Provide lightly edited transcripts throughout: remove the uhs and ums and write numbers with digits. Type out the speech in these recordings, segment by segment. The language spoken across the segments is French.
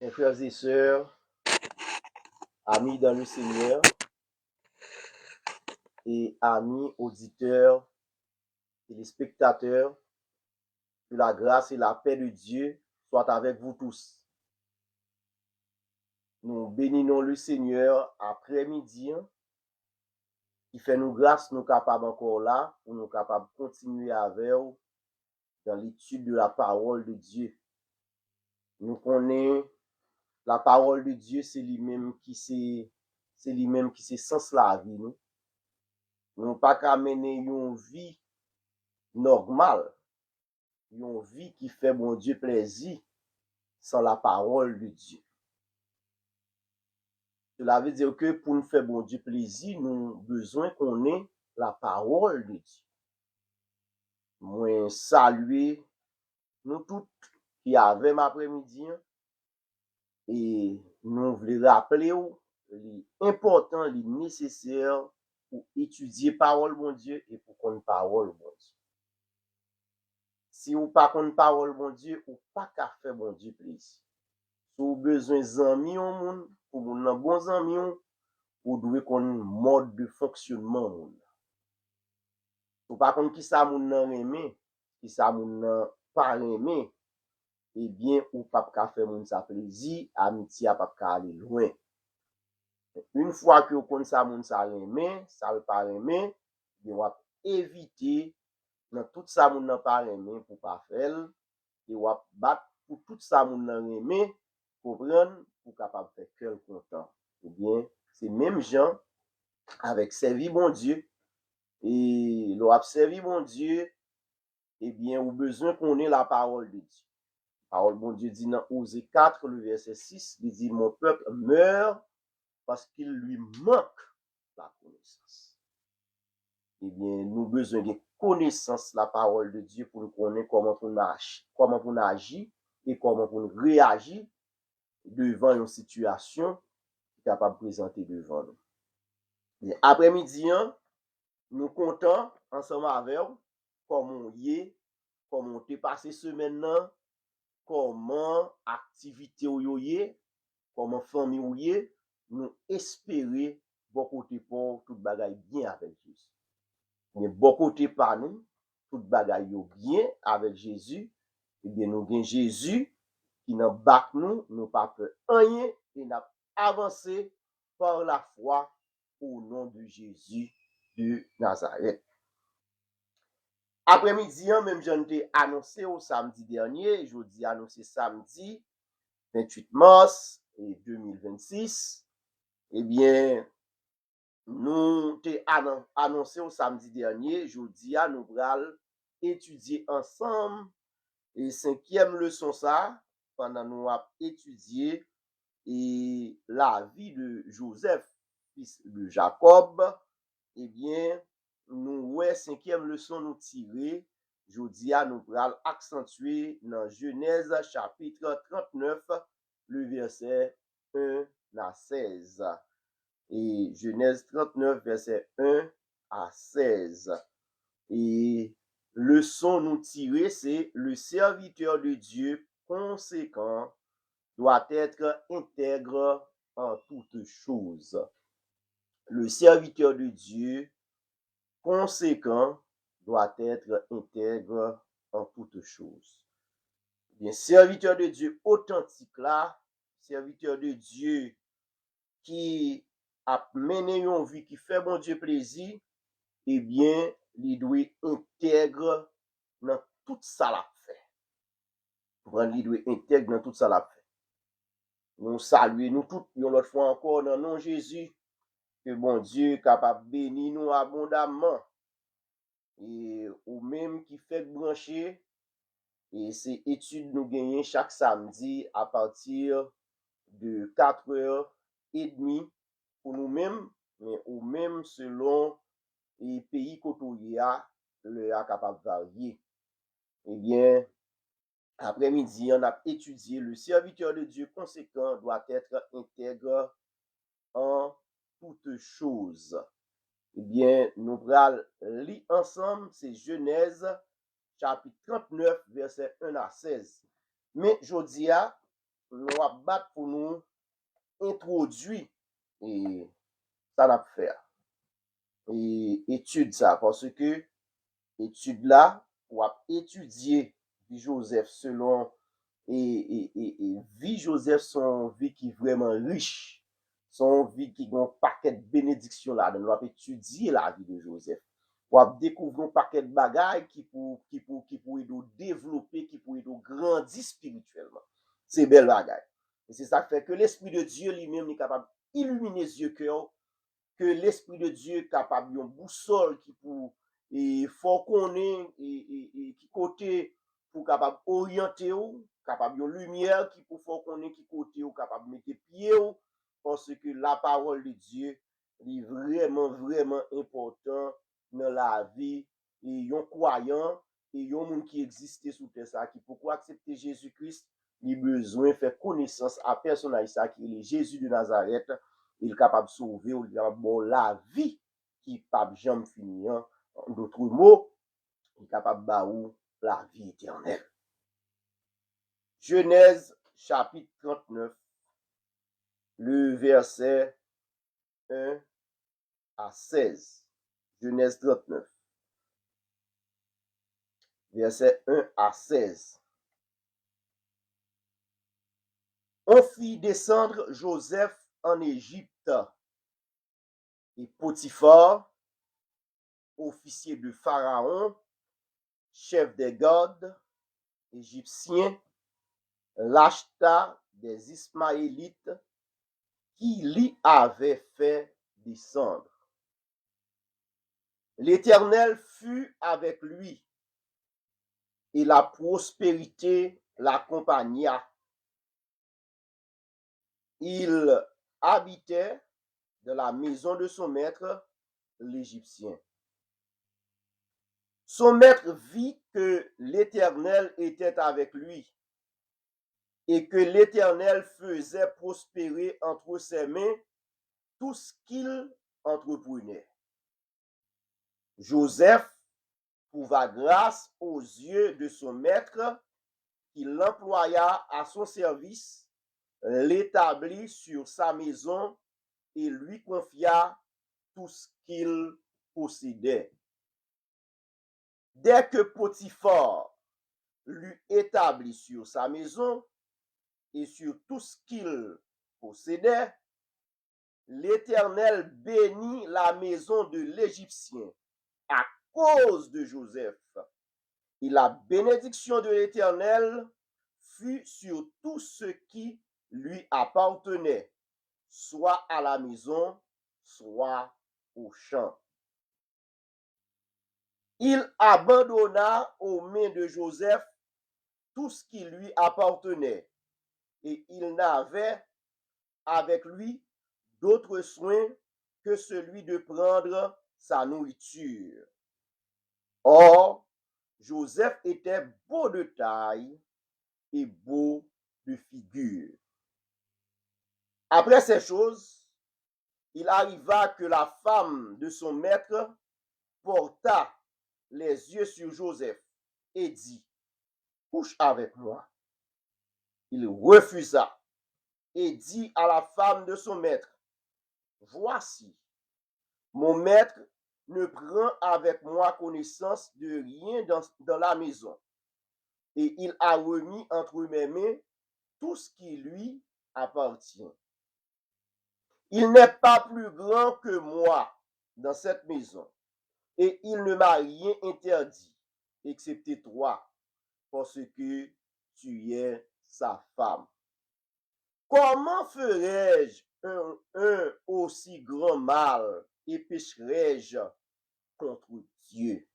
Mes frères et sœurs, amis dans le Seigneur et amis auditeurs, téléspectateurs, que la grâce et la paix de Dieu soient avec vous tous. Nous bénissons le Seigneur après-midi qui fait nous grâce, nous capables encore là, pour nous capables de continuer avec vous dans l'étude de la parole de Dieu. Nous connaissons la parole de Dieu, c'est lui-même qui c'est sens la vie. Nous n'avons pas qu'à mener une vie normale, une vie qui fait bon Dieu plaisir sans la parole de Dieu. Cela veut dire que pour nous faire bon Dieu plaisir, nous avons besoin qu'on ait la parole de Dieu. Moi, saluer nous toutes qui avaient après-midi et nous voulons rappeler l'important, le nécessaire pour étudier parole bon Dieu et pour connaître parole bon Dieu. Si vous pas connaître parole bon Dieu, ou pas qu'à faire bon Dieu plaisir. Si vous besoin d'amis au monde, pour mon bons amis, vous devez connaître mode de fonctionnement monde. Ou pas contre qui ça moun nan aimé, qui ça moun nan pas aimé, eh bien ou pas qu'à faire moun ça plaisir, amitié pas qu'à aller loin. Une fois que vous connaissez ça moun ça aimé, ça le pas aimé, bien on va éviter dans tout ça moun nan pas aimé pour pas faire et on va battre pour tout ça moun nan aimé pour prendre pour capable faire cœur content. Ou bien c'est même gens avec servir bon Dieu et l'on servi bon Dieu, eh bien, ou besoin qu'on ait la parole de Dieu. La parole bon Dieu dit dans Osée 4, le verset 6, il dit, mon peuple meurt parce qu'il lui manque la connaissance. Eh bien, nous avons besoin de connaissance la parole de Dieu pour nous connaître comment on agit et comment on réagit devant une situation qui est capable de présenter devant nous. Et après-midi, nous comptons ensemble avec vous comment on y est, comment on t'est passé semaine là, comment activité ou y est, comment famille ou y est, nous espérer bon côté pour tout bagaille bien avec Jésus. Mais bon côté pas nous, tout bagaille bien avec Jésus, et bien nous gain Jésus qui n'a bac nous pas peur rien et n'a avancé par la foi au nom de Jésus de Nazareth. Après-midi, même j'en ai annoncé au samedi dernier, jeudi annoncé samedi 28 mars 2026. Eh bien, nous t'ai annoncé au samedi dernier, jeudi nous allons étudier ensemble et 5e leçon ça, pendant nous avons étudié et la vie de Joseph, fils de Jacob. Eh bien, nous 5e leçon nous tirer, jodi a nous pral accentuer dans Genèse chapitre 39, le verset 1 à 16. Et Genèse 39, verset 1 à 16. Et leçon nous tirer, c'est le serviteur de Dieu conséquent doit être intègre en toutes choses. Le serviteur de Dieu conséquent doit être intègre en toutes choses. Bien, serviteur de Dieu authentique là, serviteur de Dieu qui a mené une vie qui fait bon Dieu plaisir, eh bien, il doit intègre dans tout ça la fait. Il doit intègre dans tout ça la fait. Nous saluons nous toutes une autre fois encore dans le nom de Jésus, que bon Dieu est capable de bénir nous abondamment. Et ou même qui fait brancher et ces études nous gagnons chaque samedi à partir de 4h30 pour nous-mêmes, mais ou même selon les pays côté le a capable varier. Eh bien, après-midi, on a étudié le serviteur de Dieu conséquent doit être intègre en toutes choses. Eh bien, nous allons lire ensemble, c'est Genèse chapitre 39, verset 1 à 16. Mais jodi a, nous allons battre pour nous introduire et ça n'a pas faire. Et étude ça, parce que étude là, ou étudier vie Joseph selon et vie Joseph son vie qui est vraiment riche, son vie qui a un paquet de bénédictions là, nous va étudier la vie de Joseph. Ou découvrir un paquet de bagailles qui pour nous développer, qui pour nous grandir spirituellement. C'est belle bagaille. Et c'est ça qui fait que l'Esprit de Dieu lui-même est capable d'illuminer les yeux cœur, que l'Esprit de Dieu est capable de boussole qui pour et faut qu'on ait et qui côté pour capable orienter ou capable de lumière qui pour faut qu'on ait qui côté ou capable de mettre pied ou parce que la parole de Dieu est vraiment important dans la vie et un croyant et un monde qui existe sur terre ça qui pourquoi accepter Jésus-Christ il besoin faire connaissance à personnage ça qui est Jésus de Nazareth. Il est capable de sauver ou il est capable de la vie qui pas jamais finir. En d'autres mots, il est capable de la vie éternelle. Genèse chapitre 39, le verset 1 à 16. Genèse 39, verset 1 à 16. On fit descendre Joseph en Égypte et Potiphar, officier de Pharaon, chef des gardes égyptiens, l'acheta des Ismaélites qui l'y avait fait descendre. L'Éternel fut avec lui et la prospérité l'accompagna. Il habitait dans la maison de son maître, l'Égyptien. Son maître vit que l'Éternel était avec lui et que l'Éternel faisait prospérer entre ses mains tout ce qu'il entreprenait. Joseph trouva grâce aux yeux de son maître, qui l'employa à son service, l'établit sur sa maison et lui confia tout ce qu'il possédait. Dès que Potiphar l'eut établi sur sa maison et sur tout ce qu'il possédait, l'Éternel bénit la maison de l'Égyptien à cause de Joseph. Et la bénédiction de l'Éternel fut sur tout ce qui lui appartenait, soit à la maison, soit au champ. Il abandonna aux mains de Joseph tout ce qui lui appartenait, et il n'avait avec lui d'autre soin que celui de prendre sa nourriture. Or, Joseph était beau de taille et beau de figure. Après ces choses, il arriva que la femme de son maître porta les yeux sur Joseph et dit, couche avec moi. Il refusa et dit à la femme de son maître, voici, mon maître ne prend avec moi connaissance de rien dans la maison, et il a remis entre mes mains tout ce qui lui appartient. Il n'est pas plus grand que moi dans cette maison, et il ne m'a rien interdit, excepté toi, parce que tu es sa femme. Comment ferais-je un aussi grand mal et pécherais-je contre Dieu?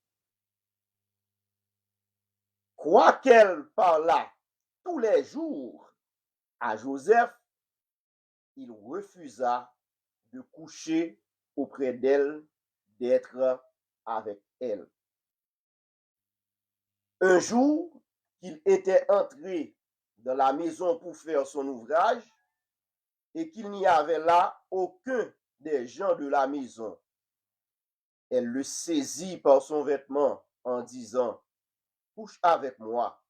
Quoiqu'elle parlât tous les jours à Joseph, il refusa de coucher auprès d'elle, d'être avec elle. Un jour qu'il était entré dans la maison pour faire son ouvrage et qu'il n'y avait là aucun des gens de la maison, elle le saisit par son vêtement en disant, couche avec moi.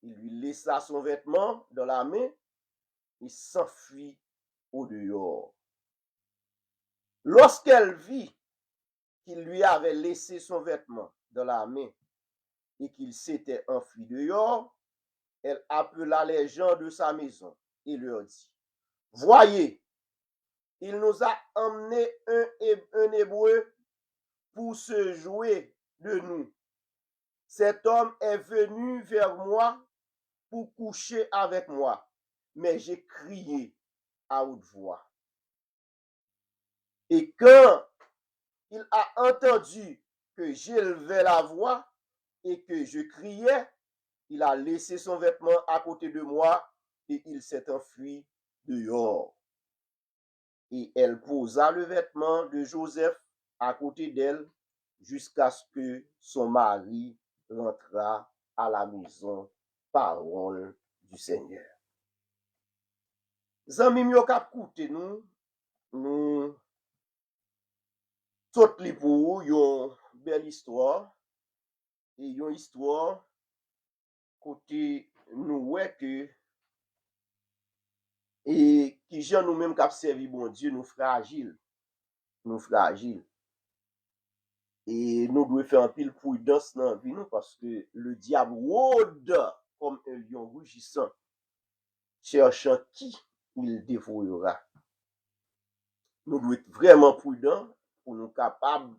Il lui laissa son vêtement dans la main et s'enfuit au dehors. Lorsqu'elle vit qu'il lui avait laissé son vêtement dans la main et qu'il s'était enfui dehors, elle appela les gens de sa maison et leur dit, voyez, il nous a emmené un Hébreu pour se jouer de nous. Cet homme est venu vers moi pour coucher avec moi, mais j'ai crié à haute voix. Et quand il a entendu que j'élevais la voix et que je criais, il a laissé son vêtement à côté de moi et il s'est enfui dehors. Et elle posa le vêtement de Joseph à côté d'elle jusqu'à ce que son mari rentra à la maison. Parole du Seigneur. Zanmi yo kap koute nou tot li pou yon bel histoire et yon histoire kote nou wè ke et ki jan nou même kap servi bon Dieu nou fragile. Et nous devons faire un pile prudence dans la vie nous parce que le diable rôde comme un lion rugissant, cherchant qui il dévorera. Nous devons être vraiment prudents pour nous capables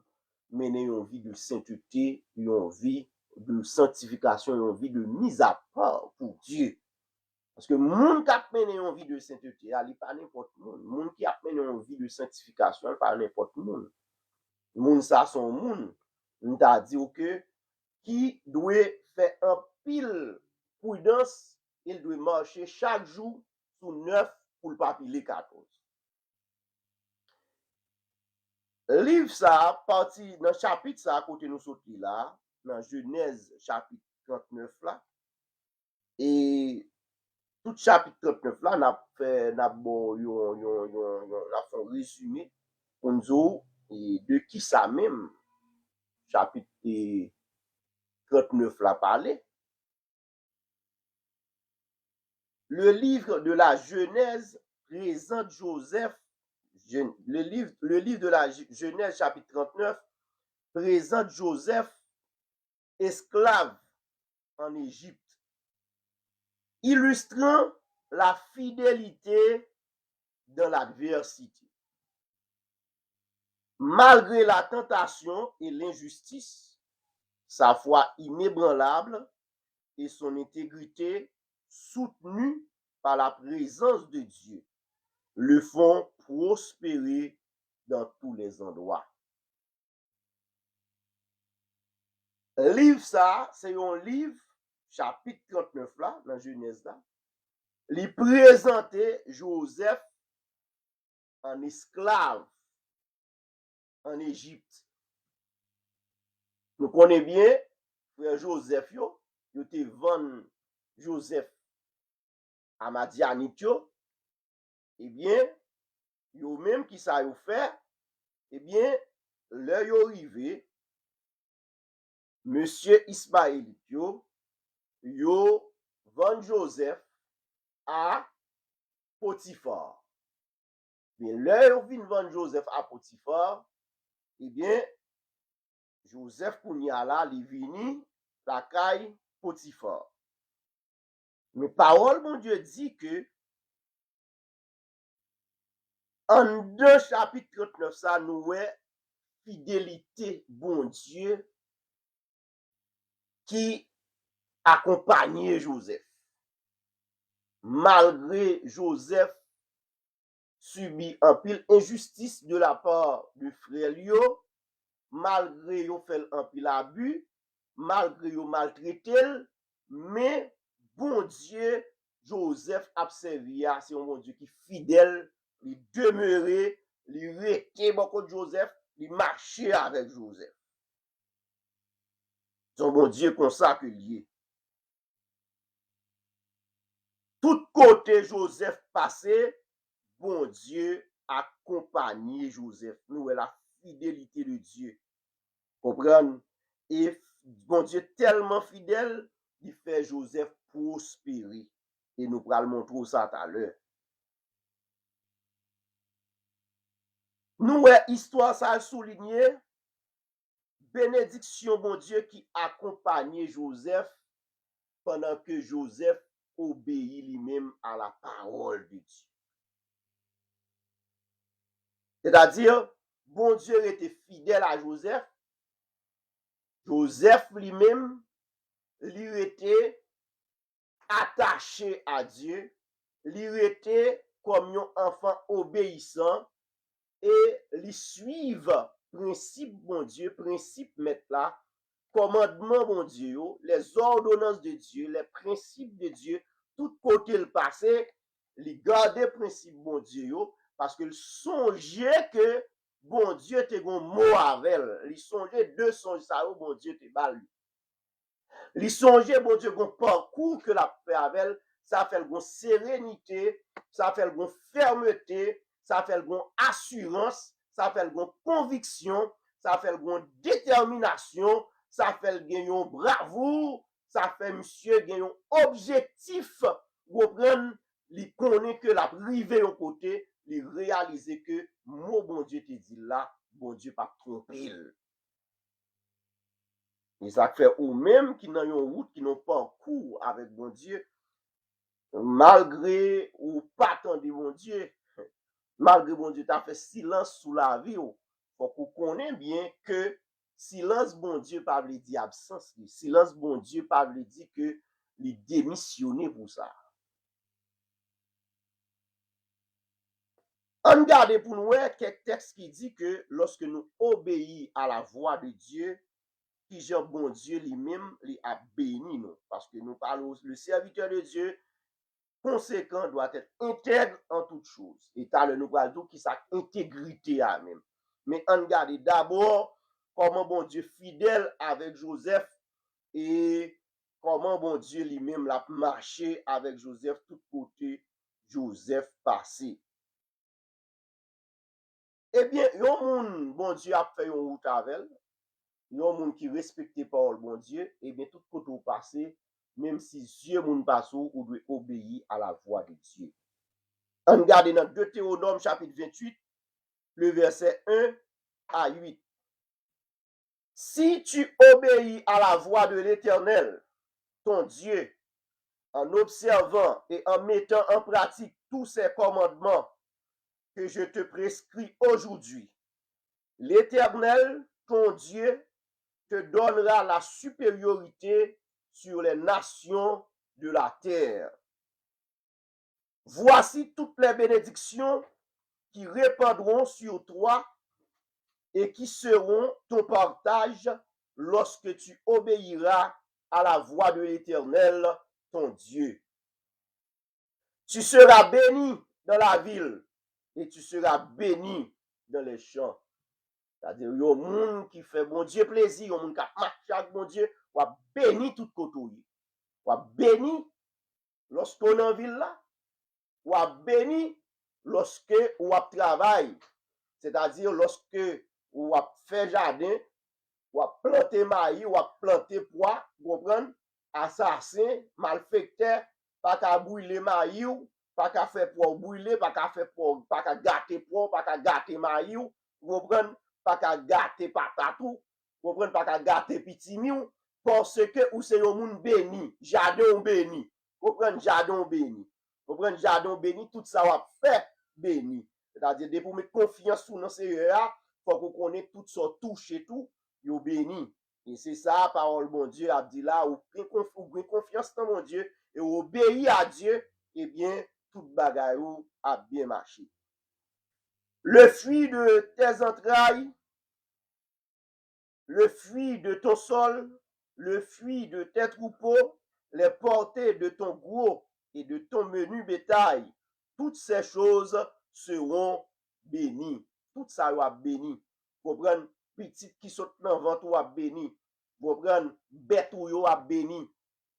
de mener une vie de sainteté, une vie de sanctification, une vie de mise à part pour Dieu. Parce que le monde qui a mené une vie de sainteté, il n'est pas n'importe qui. Le monde qui a mené une vie de sanctification, il n'est pas n'importe qui. Le monde, ça, son monde. On t'a dit que qui doit faire un pile prudence, il doit marcher chaque jour sous 9 pour le papier 14. Livre ça, parti dans le chapitre ça, à côté nous sorti là, dans Genèse chapitre 39 là, et tout chapitre 39 là, n'a fait un résumé pour nous et de qui ça même chapitre 39 là parler. Le livre de la Genèse présente Joseph, le livre de la Genèse chapitre 39 présente Joseph esclave en Égypte, illustrant la fidélité dans l'adversité. Malgré la tentation et l'injustice, sa foi inébranlable et son intégrité soutenue par la présence de Dieu le font prospérer dans tous les endroits. Livre ça, c'est un livre, chapitre 39 là, dans Genèse là, il présentait Joseph en esclave en Égypte. Nous connaissons bien frère Joseph yo te vend Joseph à Madianite yo, eh bien yo même qui ça yo fait, eh bien là yo arrivé monsieur Ismaélite yo vend Joseph à Potiphar. Mais là yo vinn vendre Joseph à Potiphar, eh bien Joseph kounya la li vini la caille Potiphar. Mais parole mon Dieu dit que en 2 chapitre 39 ça nous est fidélité bon Dieu qui accompagnait Joseph. Malgré Joseph subit un pile injustice de la part du frère yo, malgré yo fait un pile abus, malgré yo maltraité, mais bon Dieu, Joseph a servi, c'est un bon Dieu qui fidèle, il demeurait, il restait beaucoup de Joseph, il marchait avec Joseph. C'est un bon Dieu comme ça que lié. Tout côté Joseph passé, bon Dieu accompagnait Joseph. Nous, la fidélité de Dieu. Comprenez? Et bon Dieu tellement fidèle, il fait Joseph prospérer. Et nous pourrons le montrer ça tout à l'heure. Nous, ouais, histoire, ça a souligné, bénédiction, bon Dieu, qui accompagnait Joseph pendant que Joseph obéit lui-même à la parole de Dieu. C'est-à-dire, bon Dieu était fidèle à Joseph. Joseph lui-même, lui était attaché à Dieu. Lui était comme un enfant obéissant et lui suivre principe bon Dieu, principe mettre là, commandement bon Dieu, les ordonnances de Dieu, les principes de Dieu, tout côté le passé, il gardait principe bon Dieu, parce qu'il songeait que bon Dieu te gon mot avec, il songeait deux songes ça bon Dieu te bal. Il songeait bon Dieu gon parcours que la fait avec, ça fait gon sérénité, ça fait gon fermeté, ça fait gon assurance, ça fait gon conviction, ça fait gon détermination, ça fait gen bravoure, ça fait monsieur gen objectif, comprendre, li connaît que la privé au côté, li réaliser que mon bon Dieu te dit là, bon Dieu pas trompé. Et ça fait ou même qui n'ont une route, qui n'ont pas un cours avec bon Dieu, malgré ou pas attendre bon Dieu, malgré bon Dieu, tu as fait silence sous la vie. Faut qu'on connaisse bien que silence bon Dieu pas veut dire absence. Silence bon Dieu pas veut dire que il démissionné pour ça. On regarde pour nous quelques textes qui dit que lorsque nous obéissons à la voix de Dieu, qui Jean bon Dieu lui-même lui a béni nous. Parce que nous parlons, le serviteur de Dieu, conséquent, doit être intègre en toutes choses. Et t'as le nous parlons qui sa intégrité à même. Mais on regarde d'abord comment bon Dieu fidèle avec Joseph et comment bon Dieu lui-même l'a marché avec Joseph tout côté Joseph passé. Eh bien, yon moun bon Dieu a fait yon route avec, yon moun qui respecte parole bon Dieu, eh bien tout côté au passé, même si Dieu moun passe ou doit obéir à la voix de Dieu. On regarde dans Deutéronome chapitre 28, le verset 1 à 8. Si tu obéis à la voix de l'Éternel, ton Dieu, en observant et en mettant en pratique tous ces commandements que je te prescris aujourd'hui, l'Éternel, ton Dieu, te donnera la supériorité sur les nations de la terre. Voici toutes les bénédictions qui répandront sur toi et qui seront ton partage lorsque tu obéiras à la voix de l'Éternel, ton Dieu. Tu seras béni dans la ville et tu seras béni dans les champs. C'est-à-dire, il y a un monde qui fait bon Dieu plaisir, il y a un monde qui marche avec bon Dieu, ou a béni tout côté. Ou a béni lorsqu'on est en ville là, ou a béni lorsque ou a travail. C'est-à-dire, lorsque ou a fait jardin, ou a planté maïs, ou a planté pois, vous comprenez? Assassin, malfecteur, pas qu'à brûler maïs, pas qu'à faire pois brûler, pas qu'à faire pois, pas qu'à gâter pois, pas qu'à gâter maïs, vous comprenez? Pas qu'à gâter patatou, vous comprenez? Pas qu'à gâter petit miou, parce que ou c'est un monde béni, jardin béni, vous comprenez? Jardin béni, vous comprenez? Jardin béni, tout ça va faire béni. C'est-à-dire, de pour mettre confiance sous nos Seigneur, faut qu'on connaisse tout ça touche et tout, yo béni. Et c'est ça, parole bon Dieu a dit là, ou bien confiance dans mon Dieu, et ou obéir à Dieu, eh bien, toute bagaille a bien marché. Le fruit de tes entrailles, le fruit de ton sol, le fruit de tes troupeaux, les portées de ton gros et de ton menu bétail, toutes ces choses seront bénies. Tout ça va béni. Comprenez? Petit qui saute dans le ventre ou a béni. Comprenez? Bête ou yo a béni.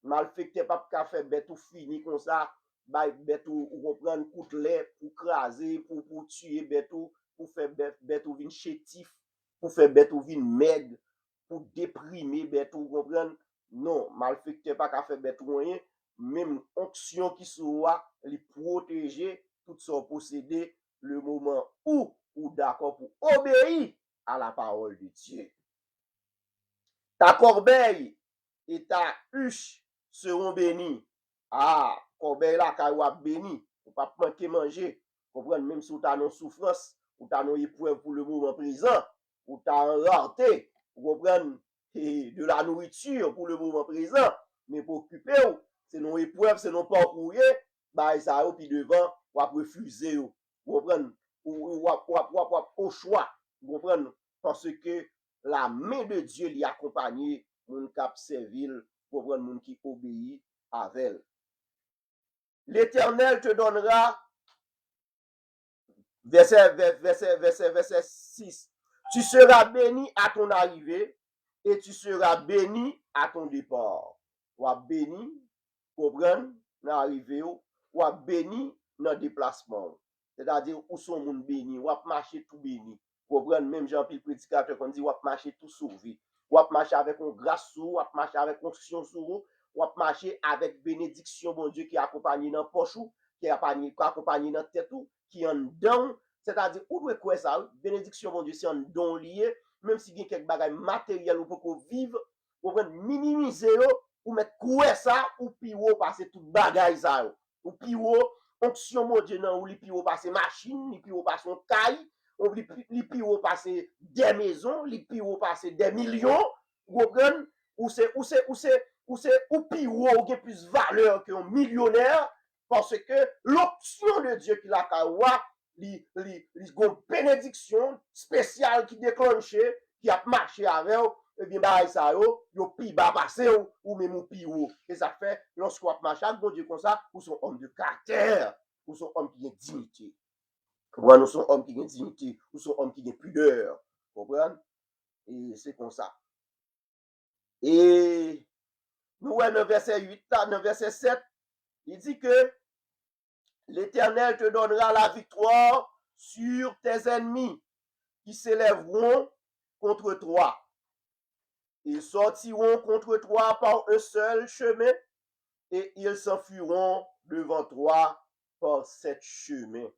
Malfecté pas qu'à faire bête ou fini comme ça. Bay bête ou comprendre coup de lait pour craser, pour tuer bête ou pour faire bête ou vin chétif, pour faire bête ou vin maigre, pour déprimer bête ou comprendre? Non, malfecté pas qu'à faire bête ou rien. Même onction qui soit les protéger tout son posséder le moment où ou d'accord pour obéir à la parole de Dieu. Ta corbeille et ta huche seront bénies. Ah, corbeille là, car ou béni, ou pas manquer manger. Comprendre, même si tu as une souffrance, ou tu as une épreuve pour le moment présent, ou tu as une rareté, vous comprenez, de la nourriture pour le moment présent, mais pour occuper, c'est nos épreuves, c'est nos parcours, bah, ça, puis devant, ou à refuser, vous comprenez, ou au choix, vous comprenez, parce que la main de Dieu l'y accompagne, moun kap servil, pour prendre moun qui obéit à elle. L'Éternel te donnera, verset 6, tu seras béni à ton arrivée et tu seras béni à ton départ. Ou béni, comprendre, dans l'arrivée, ou béni dans le déplacement. C'est-à-dire, où sont moun béni, ou marcher tout béni. Comprendre, même Jean-Pierre prédicateur, qu'on dit, ou marcher tout sauvé. Ou marcher avec une grâce sous, ou marcher avec une onction sous, ou marcher avec bénédiction, bon Dieu, qui accompagne dans poche, qui accompagne dans tête, qui en don. C'est-à-dire, où doit quoi ça? Bénédiction, bon Dieu, c'est un don lié, même si il y a quelques bagages matériels ou pour vivre, ou minimiser, ou mettre quoi ça, ou piwo passer tout bagage ça, ou piwo, onction, mon Dieu, non, ou li piwo passer machine, li piwo passer un caille, ou li piwo passer des maisons, li piwo passer des millions, vous comprenez? Ou piwo ou qui plus valeur qu'un millionnaire, parce que l'option de Dieu qui l'a kawa, li gon bénédiction spéciale qui déclenchée, qui a marché avec eux, et bien, bah, ça, yo pi ba passé ou même ou pi ou. Et ça fait, lorsqu'on marche avec bon Dieu comme ça, ou sont hommes de caractère, ou sont hommes qui ont dignité. Nous sommes hommes qui ont dignité, ou sont hommes qui ont pudeur. Vous comprenez? Et c'est comme ça. Et nous, dans le verset 8, dans le verset 7, il dit que l'Éternel te donnera la victoire sur tes ennemis qui s'élèveront contre toi. Ils sortiront contre toi par un seul chemin et ils s'enfuiront devant toi par sept chemins.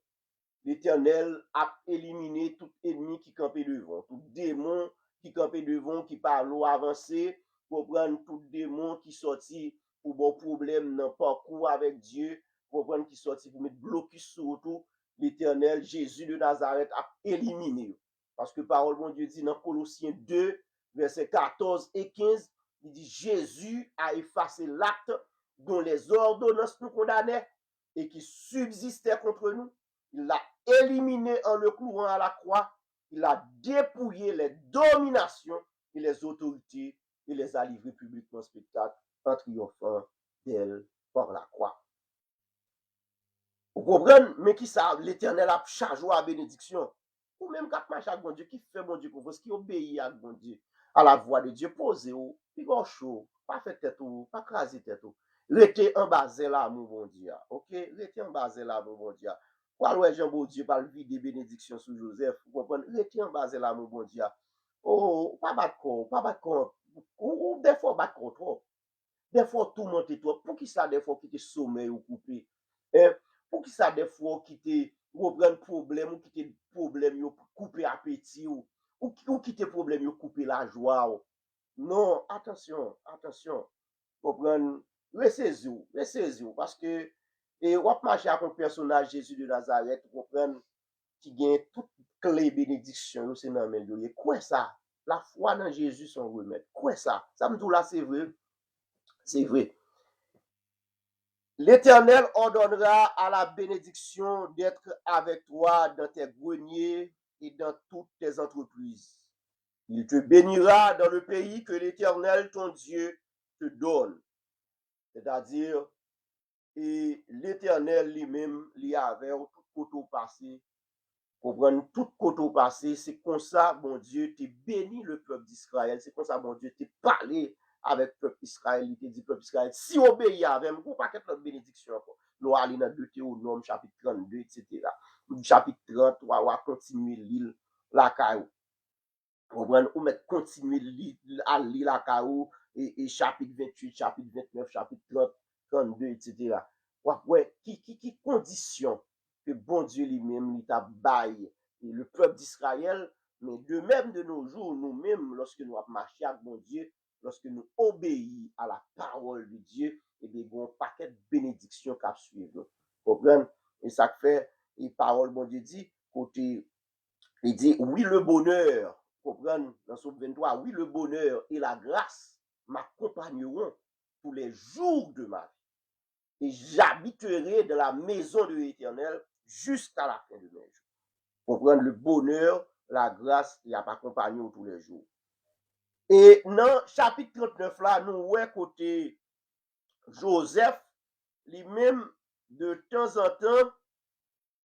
L'Éternel a éliminé tout ennemi qui campait devant, tout démon qui campait devant, qui parle avancé, pour prendre tout démon qui sortit pour bon problème dans le parcours avec Dieu, pour prendre qui sortit pour mettre blocus sur tout. L'Éternel, Jésus de Nazareth, a éliminé. Parce que parole de Dieu dit dans Colossiens 2, versets 14 et 15, il dit Jésus a effacé l'acte dont les ordonnances nous condamnaient et qui subsistait contre nous. Il l'a éliminé en le clouant à la croix. Il a dépouillé les dominations et les autorités et les a livrées publiquement en spectacle en triomphant d'elle par la croix. Vous comprenez? Mais qui ça? L'Éternel a chargé à bénédiction. Ou même quand marche avec bon Dieu, qui fait bon Dieu pour vous, qui obéit à bon Dieu, à la voix de Dieu, posez ou, puis go chaud, pas fait tête ou, pas craser tête ou. Restez en bas là, mon bon Dieu. Ok? Restez en bas là, mon bon Dieu. Quoi, ouais, Jean bon Dieu, par le vide des bénédictions sur Joseph, vous comprenez? Restez en bas là, mon bon Dieu. Oh, pas battre contre. Ou des fois battre contre. Des fois tout monter toi. Pour qui ça, des fois, qui te sommeil ou coupé? Pour qui ça, des fois, qui te reprend problème ou qui te problème, ou couper appétit ou qui te problème, ou couper la joie. Ou. Non, attention. Comprendre, ressaisir, parce que, et on marche avec un personnage, Jésus de Nazareth, comprendre, qui gagne toute clé bénédiction, c'est dans le main. Quoi ça? La foi dans Jésus, son remède. Quoi ça? Ça me dit là, c'est vrai. C'est vrai. L'Éternel ordonnera à la bénédiction d'être avec toi dans tes greniers et dans toutes tes entreprises. Il te bénira dans le pays que l'Éternel, ton Dieu, te donne. C'est-à-dire, et l'Éternel lui-même, lui avait tout côté passé. Comprendre tout côté passé, c'est comme ça, bon Dieu, t'es béni le peuple d'Israël. C'est comme ça, bon Dieu, t'es parlé avec le peuple d'Israël. Il t'a dit, peuple d'Israël, si obéit avec moi, pas qu'être notre bénédiction. Nous allons dans Deutéronome, chapitre 32, etc. Chapitre 33, on va continuer l'île, la caillou. Comprendre, ou mettre continuer à lire la caillou, et chapitre 28, chapitre 29, chapitre 30, 32, etc. Ouais, qui condition que bon Dieu lui-même, il t'a baillé le peuple d'Israël, mais de même de nos jours, nous-mêmes, lorsque nous avons marché avec mon Dieu, lorsque nous obéissons à la parole de Dieu, et bien, il y a un paquet de bénédictions qui suivent. Vous comprenez? Et ça fait, et parole, mon Dieu dit, côté, il dit, oui, le bonheur, vous comprenez, dans Somme 23, oui, le bonheur et la grâce m'accompagneront tous les jours de ma vie. Et j'habiterai dans la maison de l'Éternel jusqu'à la fin de mes jours. Vous comprenez, le bonheur, la grâce, il a accompagné tous les jours. Et dans chapitre 39 là, nous voyons côté Joseph, lui-même, de temps en temps,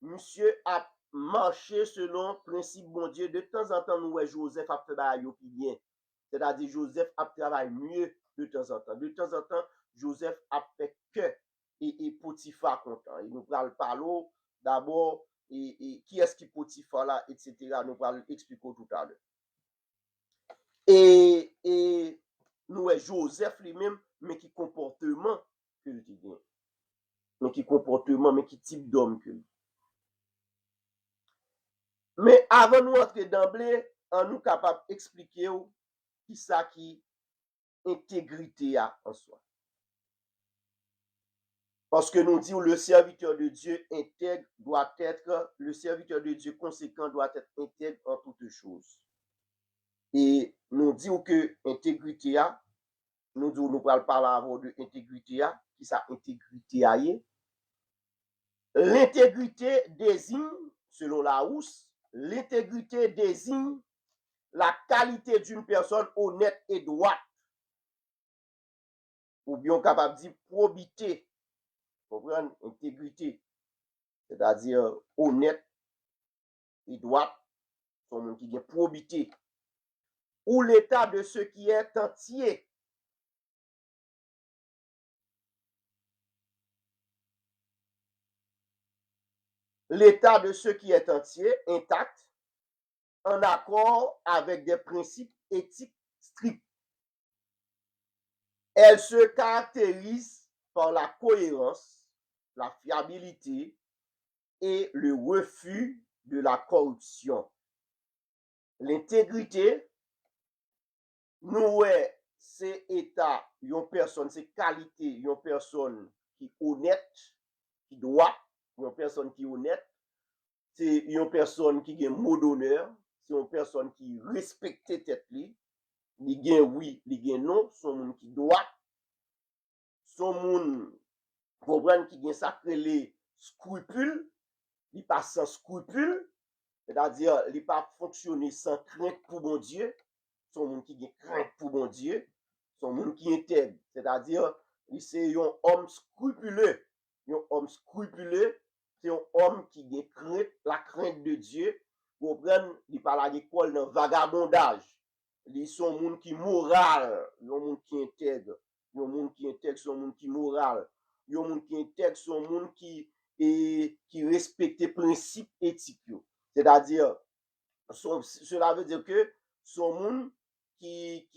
monsieur a marché selon principe bon Dieu. De temps en temps, nous voyons Joseph a travaillé bien. C'est-à-dire Joseph a travaillé mieux de temps en temps. De temps en temps, Joseph a fait que et Potiphar content. Il nous parle parler d'abord et qui est-ce qui Potiphar là, etc. Nous allons expliquer tout à l'heure. Et nous voyons Joseph lui-même, mais qui comportement que il gagne. Mais qui comportement, mais qui type d'homme que lui. Mais avant de nous entrer d'emblée, on nous capable d'expliquer qui ça qui intégrité a en soi. Parce que nous disons le serviteur de Dieu intègre doit être, le serviteur de Dieu conséquent doit être intègre en toutes choses. Et nous disons que intégrité a, nous parlons par là avant de intégrité a, qui ça intégrité a y. L'intégrité désigne, selon Larousse, l'intégrité désigne la qualité d'une personne honnête et droite. Ou bien capable de dire probité. Vous comprenez? Intégrité. C'est-à-dire honnête et droite. Son monde qui a probité. Ou l'état de ce qui est entier. L'état de ce qui est entier, intact, en accord avec des principes éthiques stricts. Elle se caractérise par la cohérence, la fiabilité et le refus de la corruption. L'intégrité, nous, c'est état, une personne, c'est qualité, une personne qui est honnête, qui doit, une personne qui est honnête, c'est une personne qui a un mot d'honneur, c'est une personne qui respecte tête li, li gen oui, li gen non, son moun qui doit, son moun comprendre qui gen ça les scrupules, li pas sans scrupules, c'est-à-dire li pas fonctionner sans crainte pour bon Dieu, son moun qui gen crainte pour bon Dieu, son moun qui intègre, c'est-à-dire c'est un homme scrupuleux, un homme scrupuleux, c'est un homme qui gen crainte, la crainte de Dieu, comprendre, il pas à l'école dans vagabondage. Ils sont moun qui moral, yon moun qui intègre, yon moun qui intègre, son moun qui moral, yon moun qui intègre, son moun qui respecte principes éthiques. C'est-à-dire, cela veut dire que son moun qui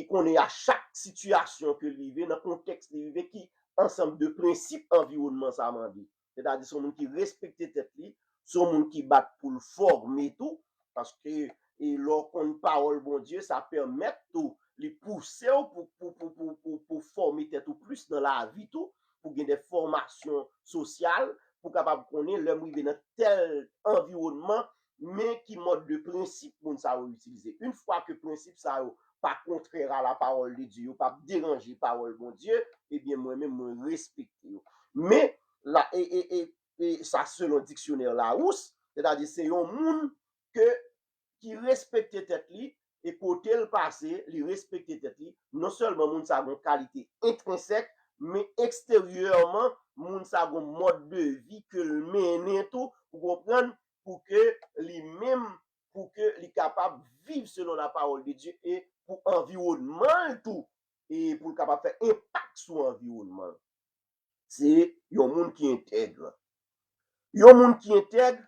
connaît à chaque situation que vivait, dans le contexte de vivre, qui ensemble de principes environnement ça m'a dit. C'est-à-dire son moun qui respecte tête li, son moun qui bat pour le former tout, parce que et lorsqu'on parole bon Dieu, ça permet tout les pousser pour former tout plus dans la vie tout, pour gagner des formations sociales, pour capable connaître l'homme vivre dans tel environnement, mais qui mode de principe pour ça utiliser. Une fois que principe ça pas contraire à la parole de Dieu, pas déranger parole bon Dieu, eh bien moi-même me respecter. Mais là et ça selon dictionnaire Larousse, c'est-à-dire c'est un monde qui respecte tête li et côté le passé, li respecte tête li, non seulement moun sa gon qualité intrinsèque, mais extérieurement moun sa gon mode de vie que le mène tout pour comprendre pour que lui-même pour que li capable vivre selon la parole de Dieu et pour environnement tout et pour capable faire impact sur l'environnement. C'est yon moun qui intègre. Yon moun qui intègre,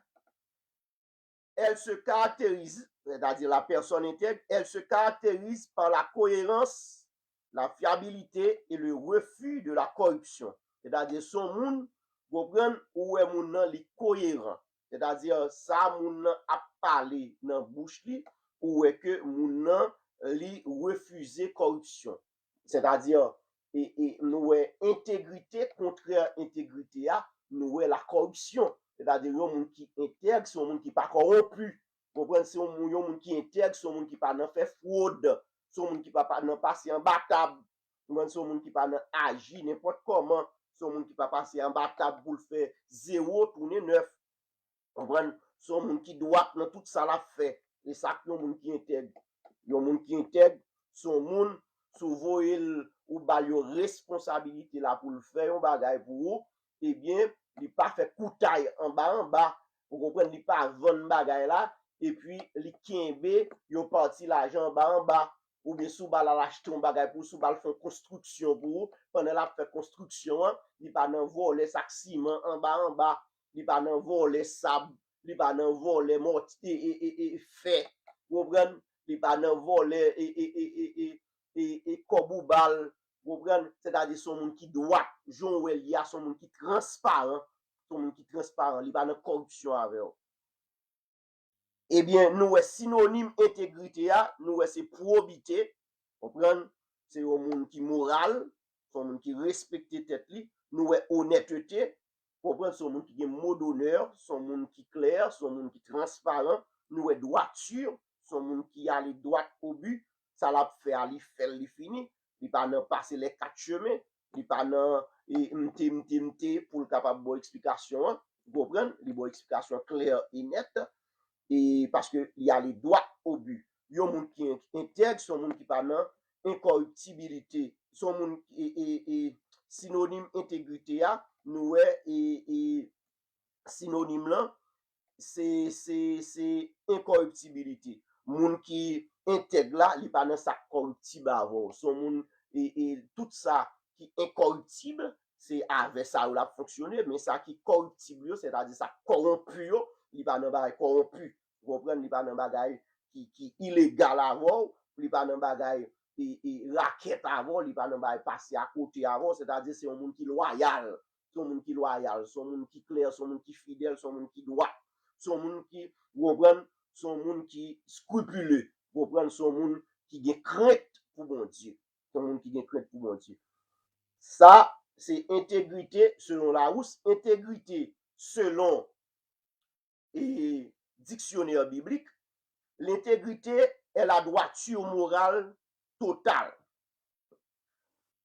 elle se caractérise, c'est-à-dire la personne intègre, elle se caractérise par la cohérence, la fiabilité et le refus de la corruption. C'est-à-dire son monde, comprendre où est moun nan li cohérent. c'est-à-dire ça moun nan a parlé dans bouche li ou est que moun nan li refuser corruption, c'est-à-dire nous intégrité contraire intégrité a nous la corruption, c'est-à-dire yon moun qui intègre son moun qui pas corrompu, comprenez, c'est un moun qui intègre son moun qui pas nan fait fraude, son moun qui pas nan passer en batable, son moun qui pas nan agir n'importe comment, son moun qui pas passer en batable pour le faire 0 tourner 9, comprenez, son moun qui doit dans tout ça la fait, et ça yon moun qui intègre, yon moun qui intègre son moun souvent ou ba yo responsabilité là pour le faire un bagay pour ou, eh bien il pas fait coutaille en bas, vous comprenez, il pas vendre bagay là et puis li kembe yo parti l'argent en bas ou bien sous ba la acheter un bagay pour sous ba faire construction pour pendant la fait construction, il pas nan voler sac ciment en bas, il pas nan voler sable, il pas nan voler mortier et fait, vous comprenez, il pas nan voler et kobou bal, vous comprenez, c'est-à-dire son monde qui doit, Jean il y a son monde qui transparent, il pas de corruption avec eux. Eh bien, nous synonyme intégrité, nous c'est probité, vous comprenez, c'est un monde qui moral, son monde qui respecte tête li, nous honnêteté, vous comprenez, son monde qui a mot d'honneur, son monde qui clair, son monde qui transparent, nous droiture, son monde qui a les droits au but, ça l'a fait li fini, il pas nan passer les 4 chemins, il pas nan m'te pour capable bonne explication, vous comprenez, les bonne explication claire et nette, et parce que il y a les droits au but. Yon moun qui intègre, son moun qui pas nan incorruptibilité, son moun et synonyme intégrité a, nous et synonyme là, c'est incorruptibilité. Moun qui intègre là, il pas dans sa corruptible avant. Son moun et tout ça qui incorruptible, c'est avec ça où la fonctionner, mais ça qui corruptible, c'est-à-dire ça corrompu, il pas dans bagay corrompu. Vous comprenez, il pas dans bagay qui illégal avant, il pas dans bagay et raquette avant, il pas dans bagay passer à côté avant, c'est-à-dire c'est un monde qui loyal, son monde qui loyal, son monde qui clair, son monde qui fidèle, son monde qui droit, son monde qui, vous comprenez, son monde qui scrupuleux, vous comprenez, son monde qui a crainte pour mon Dieu, son monde qui a crainte pour mon Dieu. Ça, c'est intégrité selon Larousse, intégrité selon et dictionnaire biblique. L'intégrité est la droiture morale totale.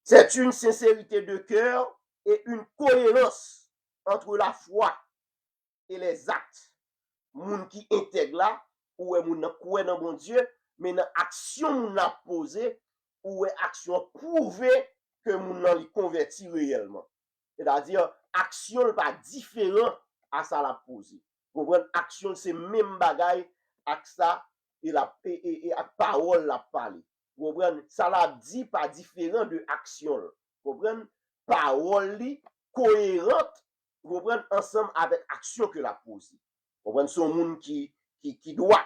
C'est une sincérité de cœur et une cohérence entre la foi et les actes. Moun qui intègre là, ou est moun nan kouè nan bon Dieu, mais dans action moun nan posé, ou est action prouvé que moun nan li converti réellement. C'est-à-dire, action pas différent à ça la posé. Vous comprenez, action c'est même bagay ak ça et la parole la parler. Vous comprenez, ça la dit pas différent de action. Vous comprenez, parole li cohérente, vous comprenez, ensemble avec action que la posé. Vous comprenez, son monde qui doit,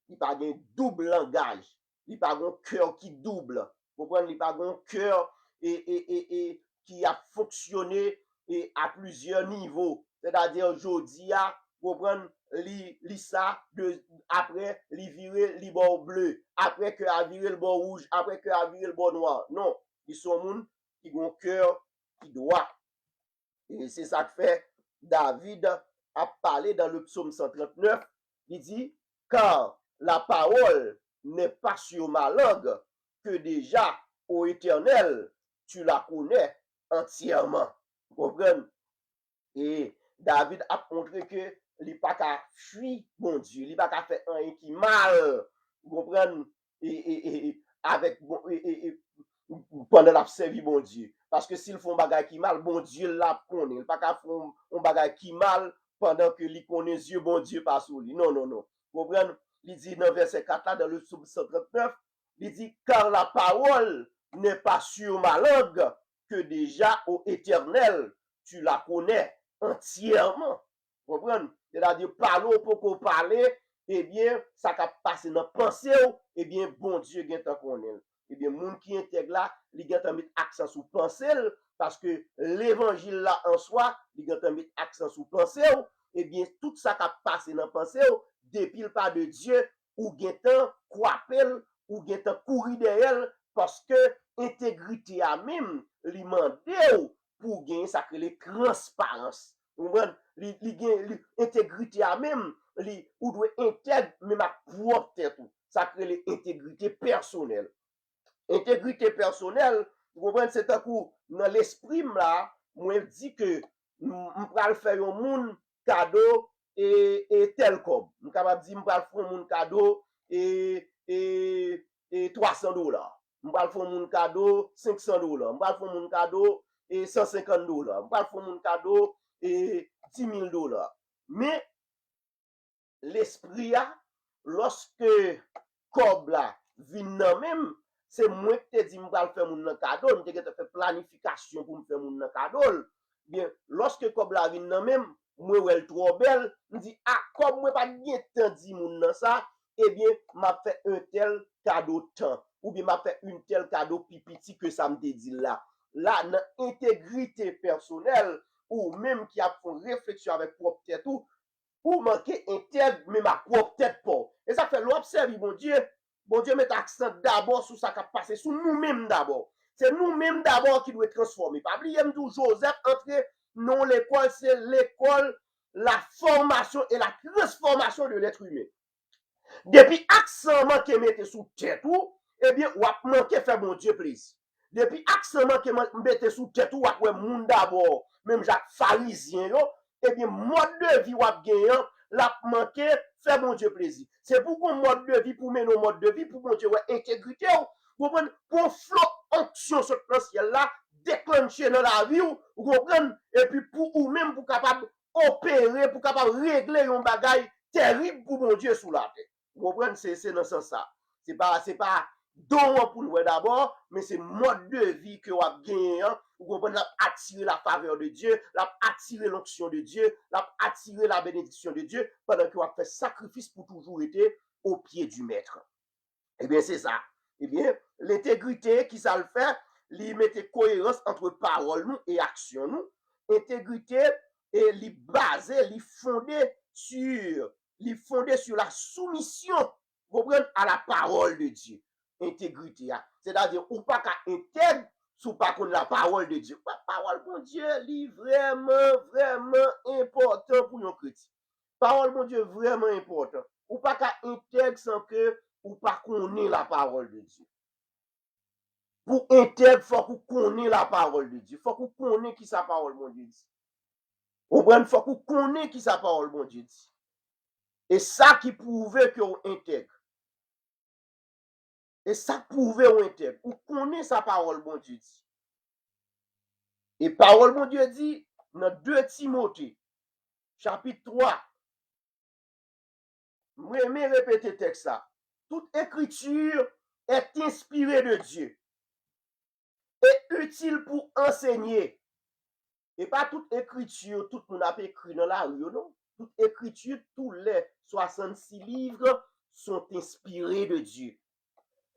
il pas un double langage, il pas un cœur qui double. Vous comprenez, il pas un cœur et qui a fonctionné et à plusieurs niveaux. C'est-à-dire aujourd'hui, vous comprenez, li ça de après li virer li bord bleu, après que a virer le bord rouge, après que a virer le bord noir. Non, ils sont monde qui ont cœur qui doit. Et c'est ça que fait David a parlé dans le psaume 139, il dit car la parole n'est pas sur ma langue que déjà ô Éternel tu la connais entièrement. Vous comprenez? Et David a montré que il pas qu'à fuir bon Dieu, il pas qu'à faire un qui mal, vous comprenez, et avec pendant la servi bon Dieu, parce que s'ils font bagay qui mal, bon Dieu la connaît, il pas qu'à faire un bagay qui mal pendant que il connaît Dieu bon Dieu pas sur lui. Non, vous comprenez, il dit dans verset 4 là dans le psaume 139, il dit car la parole n'est pas sur ma langue que déjà ô Éternel tu la connais entièrement. Vous comprenez? C'est-à-dire, parler pour qu'on parle, eh bien, ça va passer dans la pensée, eh bien, bon Dieu, il y a qu'on est. Eh bien, moun qui intègre là, il y a mis accent sur pensée, parce que l'évangile là en soi, il y a mis accent sur pensée, eh bien, tout ça qui a passé dans la pensée, depuis le pas de Dieu, ou gen croipel, ou gen courir derrière, parce que intégrité a même, li mande pour gagner ça que les transparence. Intégrité a même, ou doit intègre même à propre tête. Ça crée l'intégrité personnelle. Intégrité personnelle, vous comprenez, c'est un coup, dans l'esprit là, moi dit que je vais faire un monde cadeau et tel comme. Je suis capable de dire que je vais faire un monde cadeau et $300. Je vais faire un monde cadeau $500. Je vais faire un monde cadeau et $150. Je vais faire un monde cadeau et $10,000. Mais l'esprit, lorsque cob là vient même, c'est moi qui te dis que je vais faire mon cadeau, je te fait planification pour me faire mon cadeau. Bien, lorsque cob là vient même, moi elle trop belle, je dis ah comme moi pas bien temps dit mon ça, eh bien m'a fait un tel cadeau temps ou bien m'a fait une tel cadeau pipiti que ça me dit là. Là dans intégrité personnelle ou même qui a fait réflexion avec propre tête ou manquer intègre mais ma propre tête pas. Et ça fait l'observer bon Dieu met accent d'abord sur ça qui a passé sur nous-mêmes d'abord. C'est nous-mêmes d'abord qui doit transformer. Pas oublier tout Joseph entrer non l'école, c'est l'école, la formation et la transformation de l'être humain. Depuis accent manqué mettre sous tête ou, eh bien, ou a manqué faire bon Dieu plaisir. Depuis accent manqué mettre sous tête ou après monde d'abord, même Jacques pharisien yo, eh bien, mode de vie ou a gagné, l'a manqué faire bon Dieu plaisir. C'est pour qu'on mode de vie pour mener nos mode de vie pour bon Dieu ouais intégrité ou pour flot onction sur le ciel là déclencher dans la vie ou comprendre et puis pour ou même pour capable opérer pour capable régler un bagage terrible pour mon Dieu sous la terre. Vous comprenez, c'est dans ce sens ça. C'est pas don pour nous d'abord, mais c'est mode de vie que vous avez gagné. Vous comprenez, attirer la faveur de Dieu, attirer l'onction de Dieu, attirer la bénédiction de Dieu, pendant que vous avez fait sacrifice pour toujours être au pied du maître. Eh bien, c'est ça. Eh bien, l'intégrité, qui ça le fait, il mette cohérence entre parole nous et action nous. Intégrité, et li basé, li fondé sur la soumission, vous comprenez, à la parole de Dieu. Intégrité, c'est-à-dire, ou pas qu'à intègre, sous pas contre la parole de Dieu. La parole de Dieu, li vraiment important pour nos chrétiens. Parole de Dieu, vraiment important. Ou pas qu'à intègre sans que, ou pas connaître la parole de Dieu. Pour intègre, il faut qu'on connaisse la parole de Dieu. Il faut qu'on connaisse qui sa parole, mon Dieu dit. Ou bien, il faut qu'on connaisse qui sa parole, mon Dieu dit. Et ça qui prouve qu'on intègre. Et ça prouve qu'on intègre. Ou connaît sa parole, mon Dieu dit. Et parole, mon Dieu dit, dans 2 Timothée, chapitre 3, moi, je répéter le texte ça. Toute écriture est inspirée de Dieu et utile pour enseigner. Et pas toute écriture, tout le monde a écrit dans la rue, non? Toute écriture, tous les 66 livres sont inspirés de Dieu.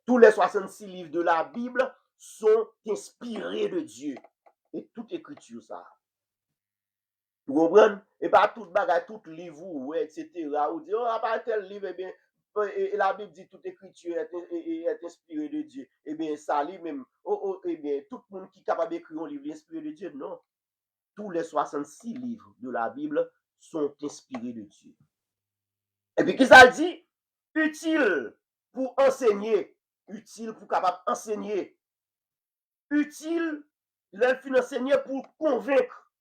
Tous les 66 livres de la Bible sont inspirés de Dieu. Et toute écriture, ça. Vous comprenez? Et pas tout bagage, tout livre, etc. Ou dire, oh, pas tel livre, eh bien, et la Bible dit toute écriture est inspirée de Dieu. Eh bien, ça, lui-même, eh bien, tout le monde qui est capable d'écrire un livre inspiré de Dieu, non. Tous les 66 livres de la Bible sont inspirés de Dieu. Et puis, qu'est-ce que ça dit? Utile pour enseigner. Utile pour capable enseigner. Utile, il fin enseigner pour convaincre.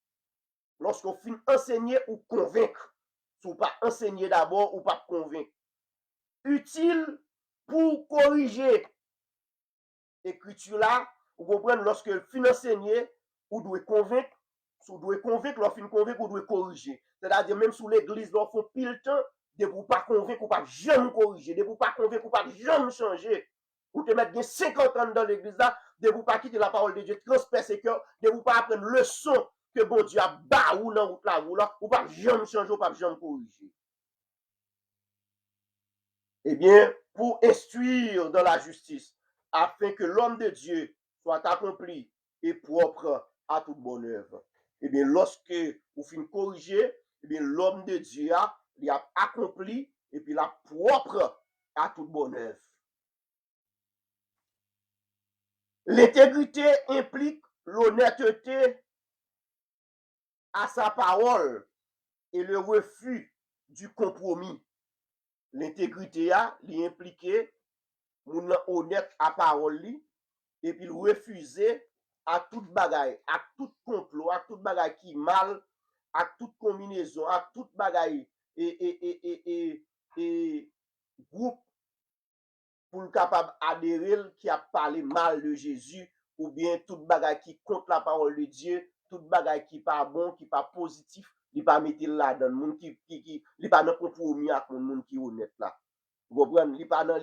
Lorsqu'on fin enseigner ou convaincre. Si vous pas enseigner d'abord ou pas convaincre. Utile pour corriger. Écriture là, vous comprenez, lorsque fin enseigner, vous devez convaincre. Si vous devez convaincre, lorsque vous convaincre, vous devez corriger. C'est-à-dire, même sous l'église, vous font pile temps, de vous pas convaincre, ou pas jamais corriger, de vous pas convaincre, ou pas jamais changer. Vous te mettez 50 ans dans l'église là, de vous pas quitter la parole de Dieu, transpercer cœur, de vous pas apprendre leçon que bon Dieu a bas ou dans route là, ou pas jamais changer, ou pas jamais corriger. Eh bien, pour instruire dans la justice, afin que l'homme de Dieu soit accompli et propre à toute bonne œuvre. Eh bien, lorsque vous finissez corriger, eh bien, l'homme de Dieu il a accompli et puis la propre à toute bonne œuvre. L'intégrité implique l'honnêteté à sa parole et le refus du compromis. L'intégrité li impliqué moun honnête à parole li et puis refuser à toute bagaille, à tout complot, à toute bagaille qui mal, à toute combinaison, à toute bagaille et groupe pour le capable adhérer qui a parlé mal de Jésus ou bien toute bagaille qui contre la parole de Dieu, toute bagaille qui pas bon, qui pas positif, il pas mettre là dans monde qui il pas dans compromis avec monde qui honnête là. Vous comprenez? Il pas dans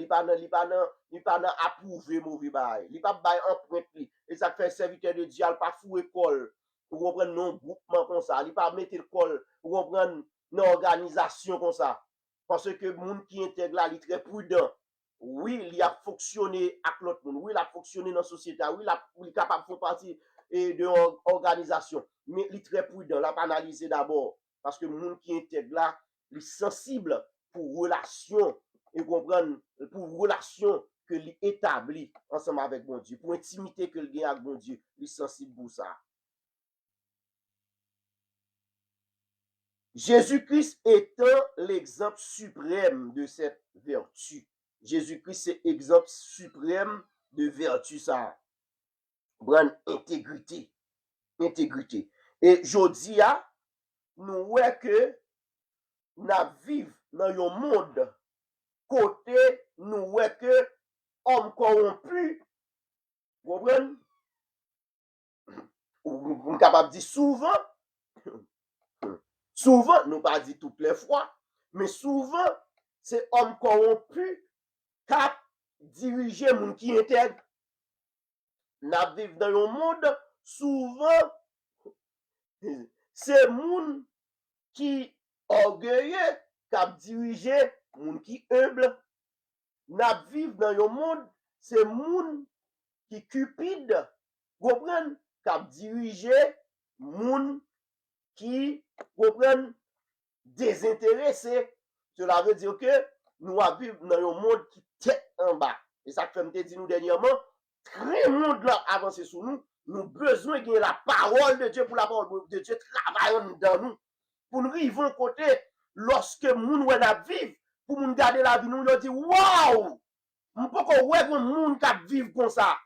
approuver mauvais bail. Il pas bail empreinte li. Et ça fait serviteur de Dieu, il pas fou école. Vous comprenez? Non groupement comme ça, il pas mettre le col. Vous comprenez? Non organisation comme ça. Parce que monde qui intègre là, il très prudent. Oui, il a fonctionné avec l'autre monde. Oui, il a fonctionné dans la société. Oui, il est capable de faire partie de l'organisation. Mais il est très prudent. Il a pas analysé d'abord. Parce que le monde qui intègre là, il est sensible pour relation et comprendre pour relation que l'établit ensemble avec bon Dieu, pour intimité que le gagne avec bon Dieu, il est sensible pour ça. Jésus-Christ étant l'exemple suprême de cette vertu. Jésus-Christ c'est exemple suprême de vertu ça. Prendre intégrité. Intégrité. Et jodi a nous voyons que nous vivons dans un monde côté nous voyons que homme corrompu, vous comprenez? Vous êtes capable de dire souvent, nous pas dit toutes les fois, mais souvent, c'est homme corrompu qui dirige les gens qui intègrent. Nous vivons dans un monde, souvent, c'est les gens qui orgueilleux qui dirige les gens qui humble. Nous vivons dans un monde, c'est les gens qui cupide, vous comprenez, qui dirige les gens qui comprennent désintéressés. Cela veut dire que nous vivons dans un monde qui tête en bas. Et ça fait me dit nous dernièrement, très monde là avancé sur nous. Nous avons besoin de la parole de Dieu pour la parole de Dieu travailler dans nous. Pour nous arriver côté, lorsque nous vivons, pour nous garder la vie, nous dit waouh! On peut pas ouais un monde qui vivre comme ça.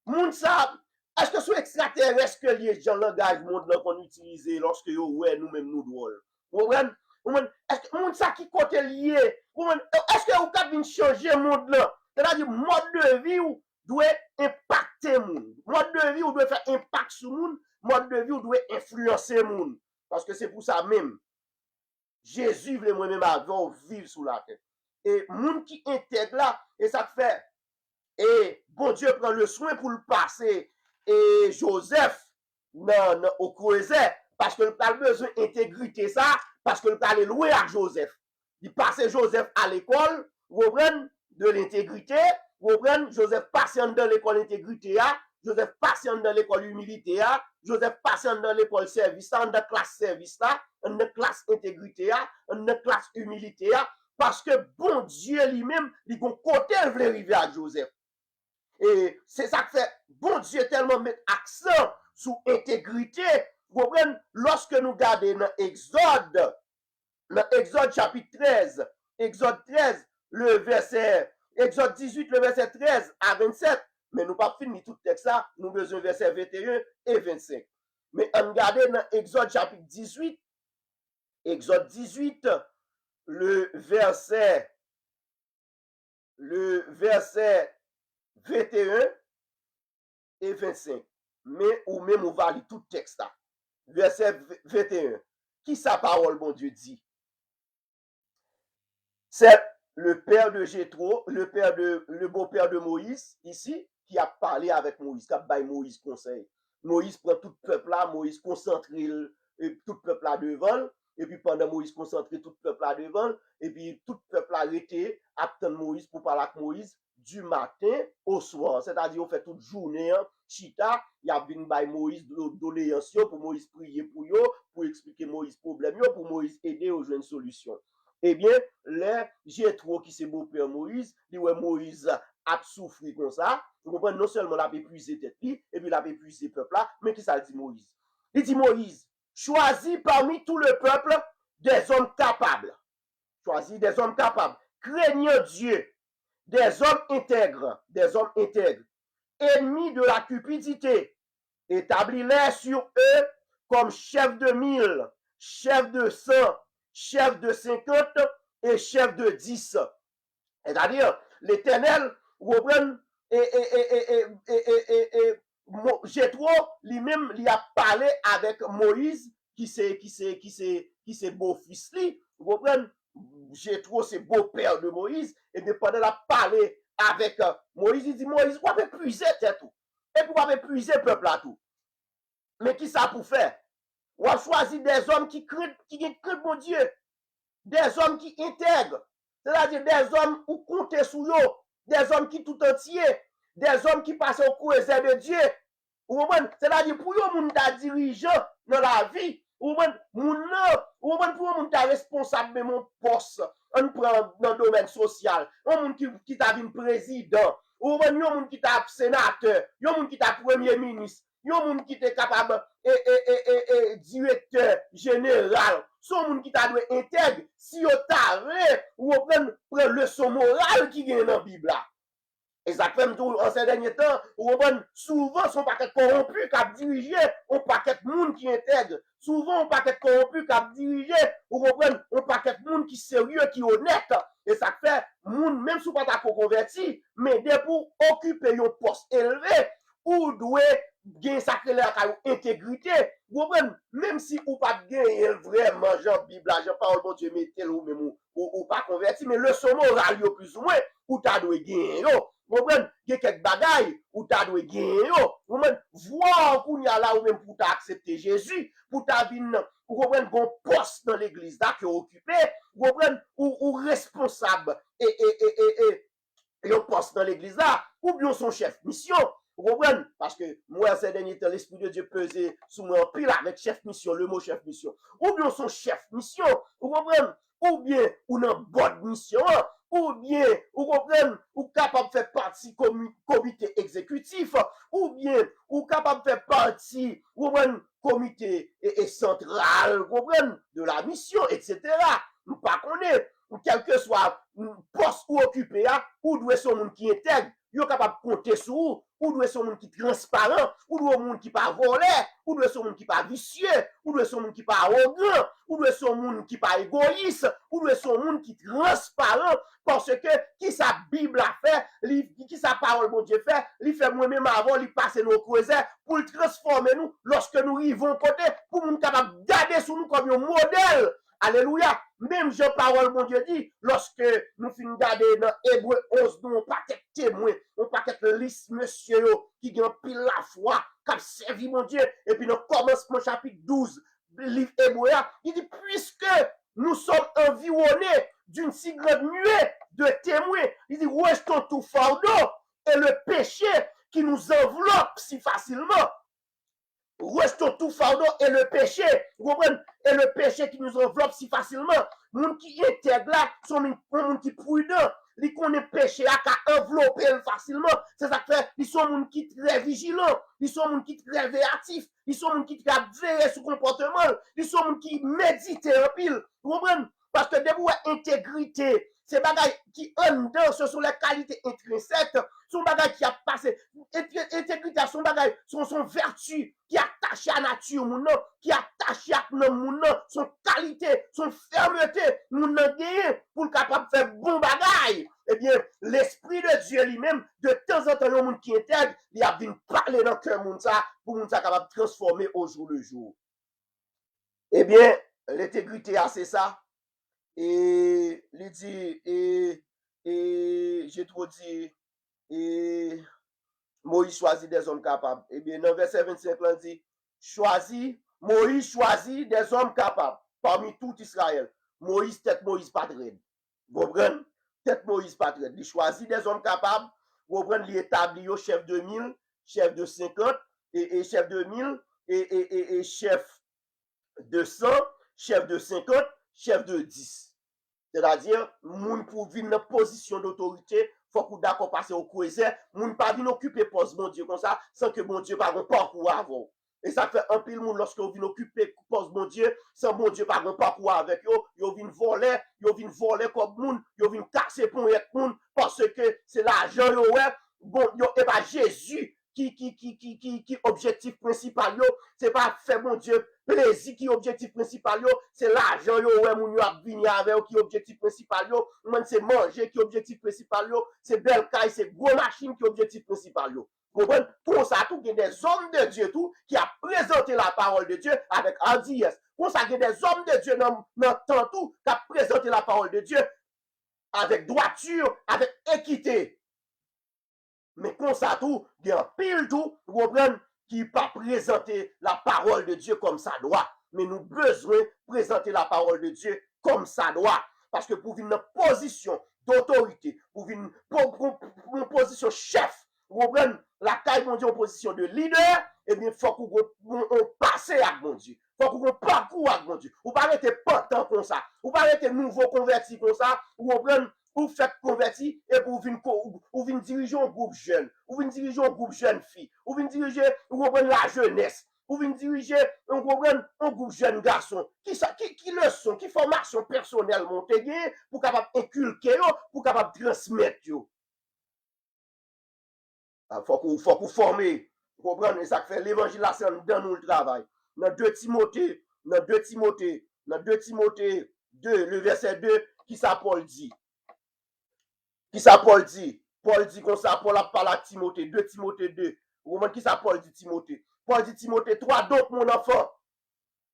Monde ça est-ce que c'est extraterrestre que les gens langage monde qu'on utilise lorsque ouais nous-mêmes nous drôle? Est-ce que monde ça qui côté lié? Est-ce que vous pouvez changer monde là? C'est-à-dire mode de vie ou doit impacter monde. Mode de vie ou doit faire impact sur monde, mode de vie ou doit influencer monde. Parce que c'est pour ça même Jésus voulait moi-même avant vivre sous la terre. Et monde qui intègre là et ça fait et bon Dieu prend le soin pour le passer et Joseph au creuset parce que le a besoin d'intégrité ça parce que le aller louer à Joseph. Il passait Joseph à l'école, vous comprenez, de l'intégrité, vous comprenez, Joseph passait dans l'école intégrité, Joseph passait dans l'école humilité, Joseph passait dans l'école service, dans la classe service, dans la classe intégrité, dans la classe humilité, parce que bon Dieu lui-même, il a côté il voulait arriver à Joseph. Et c'est ça que fait, bon Dieu tellement mettre accent sur intégrité. Vous comprenez, lorsque nous regardons dans Exode chapitre 13, Exode 13, le verset, Exode 18, le verset 13 à 27, mais nous pas fini tout texte ça, nous besoin verset 21 et 25. Mais on regarde dans Exode chapitre 18, Exode 18, le verset 21 et 25. Mais ou même on va lire tout texte là. Verset 21. Qui sa parole, bon Dieu, dit? C'est le père de Jéthro, le beau-père de Moïse, ici, qui a parlé avec Moïse, qui a baillé Moïse conseil. Moïse prend tout le peuple là, Moïse concentre tout le peuple là devant, et puis pendant Moïse concentre tout le peuple là devant, et puis tout le peuple là arrêté, attend Moïse pour parler avec Moïse du matin au soir. C'est-à-dire, on fait toute journée, chita, il y a venu by Moïse doléance pour Moïse prier pour pour expliquer Moïse problème, pour Moïse aider aux une solution. Eh bien, les Jétro qui c'est beau-père Moïse, dit ouais Moïse a souffert comme ça, vous comprenez, non seulement l'a épuisé tête et puis l'a épuisé peuple là, mais qui ça dit Moïse? Il dit Moïse, choisis parmi tout le peuple des hommes capables. Choisis des hommes capables, craignant Dieu, des hommes intègres, ennemis de la cupidité. Établis-les sur eux comme chefs de 1000, chefs de 100, chefs de 50 et chefs de 10. C'est-à-dire, l'Éternel, vous comprenez, Jétro, lui-même, il a parlé avec Moïse, qui c'est beau-fils, vous comprenez, Jétro, c'est beau-père de Moïse, et bien pendant la parler avec Moïse, il dit, Moïse, vous avez puisé tout. Et vous avez puisé le peuple là tout. Mais qui ça pour faire? On a choisi des hommes qui craignent mon Dieu, des hommes qui intègrent, c'est-à-dire des hommes où compter sur eux, des hommes qui tout entier, des hommes qui passent au croisé de Dieu. C'est-à-dire pour eux, moun ta dirigeant dans la vie, ou moun pour moun ta responsable de mon poste, on prend dans le domaine social, un moun qui t'a vu président, ou moun qui t'a sénateur, un moun qui t'a premier ministre, un moun qui t'a capable directeur général, son moun qui t'a doué intègre, si yo taré, ou prend leçon morale qui gagne dans la Bible là. Et ça fait tout en ces derniers temps, souvent son paquet corrompu qui a dirigé un paquet de monde qui intègre. Souvent un paquet corrompu qui a dirigé, un paquet de monde qui sérieux, qui honnête. Et ça fait monde même si pas ta converti, mais dès pour occuper un poste élevé, ou doit gagner sacré la intégrité. Vous comprenez, même si ou pas gagner vraiment Jean Bible, Jean parole bon Dieu mettez ou même ou pas converti, mais le son moral plus ou moins ou ta doit gagner. Vous comprenez, il y a quelques bagailles où tu dois gagner. Vous comprenez, voir qu'on y a là ou même pour accepter Jésus, pour ta vie, vous comprenez, qu'on poste dans l'église là qui est occupé, vous comprenez, ou responsable et un poste dans l'église là, ou bien son chef mission. Vous comprenez? Parce que moi, ces derniers temps, l'Esprit de Dieu pesait sous moi en pile avec chef mission, le mot chef mission. Ou bien son chef mission, vous comprenez? Ou bien, ou une bonne mission, ou bien, vous comprenez, ou capable de faire partie comité exécutif, ou bien, ou capable de faire partie, vous comprenez, comité central, vous comprenez, de la mission, etc. Nous pas connaître, quel que soit poste ou occupé, ou doit être un monde qui intègre, vous capable de compter sur vous, ou doit être un monde qui est transparent, ou doit être un monde qui pas volé, ou doit être un monde qui pas vicieux, ou doit être un monde qui pas arrogant, ou doit être un monde qui pas égoïste, ou doit être un monde qui est transparent, parce que qui sa Bible a fait, qui sa parole bon Dieu fait, il fait moi-même avant, il passe nos croisés pour le transformer nous lorsque nous arrivons côté, pour nous capable garder sur nous comme un modèle. Alléluia. Même Jean parole, mon Dieu dit, lorsque nous finissons garder dans Hébreu 11, nous on paquet témoin, on paquet liste, monsieur, qui gagne pile la foi, qui a servi, mon Dieu, et puis dans commencement chapitre 12, livre Hébreu, il dit, puisque nous sommes environnés d'une si grande nuée de témoins, il dit, rejetons tout fardeau et le péché qui nous enveloppe si facilement. Rejetons tout fardeau et le péché, vous comprenez, et le péché qui nous enveloppe si facilement. Moun qui intègre là, sont moun qui prudent, ils connaissent péché là, qui enveloppé facilement. C'est ça que fait, ils sont moun qui très vigilants, ils sont moun qui très véatifs, ils sont moun qui très veillés sur comportement, ils sont moun qui méditent en pile. Vous comprenez? Parce que dès vous intégrité, ces bagages qui en dedans, ce sont les qualités intrinsèques, son bagage qui a passé, intégrité, son bagage, son vertu qui attache à la nature, qui attache à mon son qualité, son fermeté, mon gagné pour le capable de faire bon bagage. Eh bien, l'Esprit de Dieu lui-même, de temps en temps, le monde qui intègre, il a venu parler dans le cœur de ça, pour monde ça capable de transformer au jour le jour. Eh bien, l'intégrité, c'est ça. Et il dit, et j'ai trop dit, et Moïse choisit des hommes capables. Eh bien, dans verset 25, il dit, Moïse choisit des hommes capables parmi tout Israël. Moïse, tête Moïse patronne. Vous comprenez? Tête Moïse patronne. Il choisit des hommes capables. Vous comprenez? Il établit au chef de 1000, chef de 50, et chef de 1000, et chef de 100, chef de 50, chef de 10. C'est-à-dire, moun pour venir dans position d'autorité, faut qu'on d'accord passer au croisé, moun pas venir occuper poste bon Dieu comme ça, sans que bon Dieu pas un parcours avant. Et ça fait un pile monde lorsque vous venez occuper poste bon Dieu, sans bon Dieu pas un parcours avec yo, yo vinn voler comme moun, yo vinn casser pour être moun, parce que c'est l'argent yo ouais, bon yo et pas Jésus qui objectif principal yo, c'est pas faire mon Dieu plaisir qui objectif principal yo, c'est l'argent yo ouais moun yo a venir avec qui objectif principal yo, même c'est manger qui objectif principal yo, c'est belle caille, c'est gros machine qui objectif principal yo. Comprenez? Pour ça tout il y a des hommes de Dieu tout qui a présenté la parole de Dieu avec hardiesse. Pour ça il y a des hommes de Dieu dans temps tout qui a présenté la parole de Dieu avec droiture, avec équité. Mais comme ça tout, il y a un pile tout, vous comprenez, qui pas présenter la parole de Dieu comme ça doit. Mais nous besoin présenter la parole de Dieu comme ça doit. Parce que pour une position d'autorité, pour une position chef, vous comprenez, la taille mon Dieu en position de leader, eh bien, il faut qu'on passe avec mon Dieu. Il faut qu'on parcours avec mon Dieu. Vous ne pouvez pas être pantant comme ça. Vous ne pouvez pas être nouveau converti comme ça. Vous comprenez? Vous faites converti et vous venez diriger un groupe jeune, vous venez diriger un groupe jeune fille, vous venez diriger la jeunesse, vous venez diriger un groupe jeune garçon. Qui leçon, qui formation personnelle montée pour capable inculquer, pour capable transmettre. Il faut qu'on forme, vous comprenez, ça fait l'évangile dans nous le travail. Dans 2 Timothée 2, le verset 2, qui ça Paul dit? Qui ça Paul dit? Paul dit comme ça, Paul a parlé à Timothée, 2 Timothée 2. Vous comprenez qui ça Paul dit Timothée? Paul dit Timothée 3, donc mon enfant,